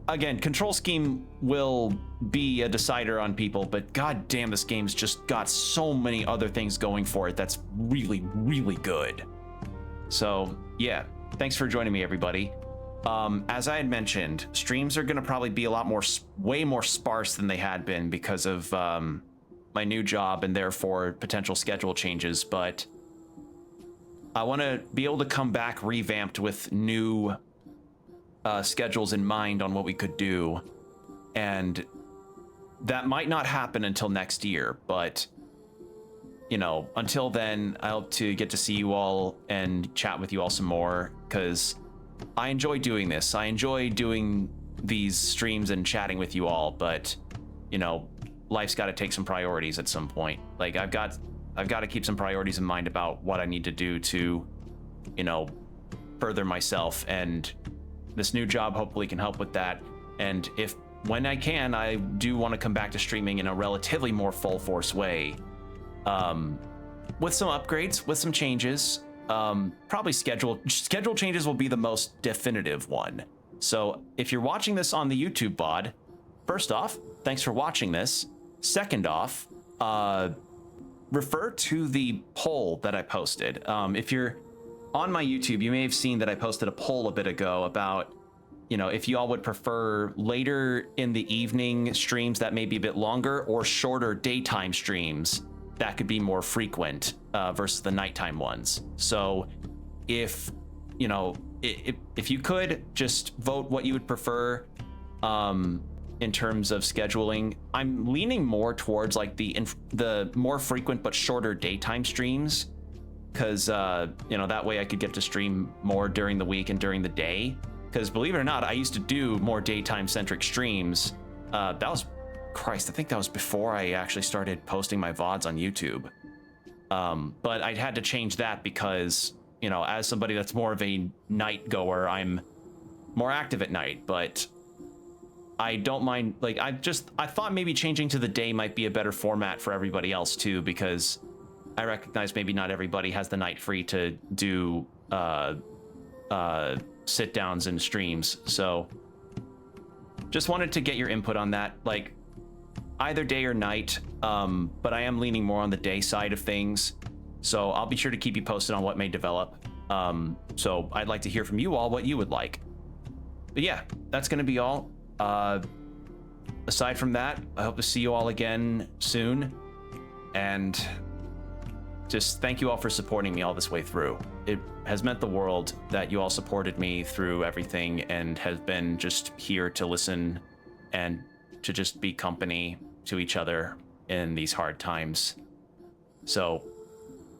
again, control scheme will be a decider on people, but god damn, this game's just got so many other things going for it that's really, really good. So yeah, thanks for joining me, everybody. As I had mentioned, streams are going to probably be a lot more, way more sparse than they had been because of my new job and therefore potential schedule changes. But I want to be able to come back revamped with new schedules in mind on what we could do. And that might not happen until next year, but you know, until then, I hope to get to see you all and chat with you all some more, because I enjoy doing this. I enjoy doing these streams and chatting with you all, but you know, life's got to take some priorities at some point. Like I've got to keep some priorities in mind about what I need to do to, you know, further myself, and this new job hopefully can help with that. And when I can, I do want to come back to streaming in a relatively more full force way. With some upgrades, with some changes, probably schedule changes will be the most definitive one. So if you're watching this on the YouTube VOD, first off, thanks for watching this. Second off, refer to the poll that I posted. If you're on my YouTube, you may have seen that I posted a poll a bit ago about, you know, if you all would prefer later in the evening streams that may be a bit longer, or shorter daytime streams that could be more frequent versus the nighttime ones. So if, you know, if you could just vote what you would prefer in terms of scheduling. I'm leaning more towards like the more frequent but shorter daytime streams because you know, that way I could get to stream more during the week and during the day. Because believe it or not, I used to do more daytime centric streams. That was, Christ, I think that was before I actually started posting my VODs on YouTube. But I had to change that because, you know, as somebody that's more of a night goer, I'm more active at night, but I don't mind, like, I thought maybe changing to the day might be a better format for everybody else too, because I recognize maybe not everybody has the night free to do sit downs and streams. So just wanted to get your input on that, like either day or night. But I am leaning more on the day side of things, so I'll be sure to keep you posted on what may develop. So I'd like to hear from you all what you would like. But yeah, that's gonna be all. Aside from that, I hope to see you all again soon, and just thank you all for supporting me all this way through. It has meant the world that you all supported me through everything and has been just here to listen and to just be company to each other in these hard times. So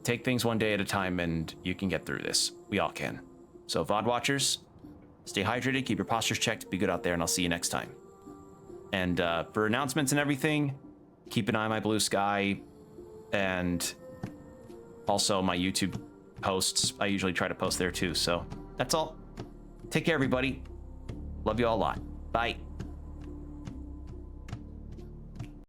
take things one day at a time and you can get through this. We all can. So VOD watchers, stay hydrated, keep your postures checked, be good out there, and I'll see you next time. And for announcements and everything, keep an eye on my blue sky and also my YouTube posts. I usually try to post there too. So that's all. Take care, everybody. Love you all a lot. Bye.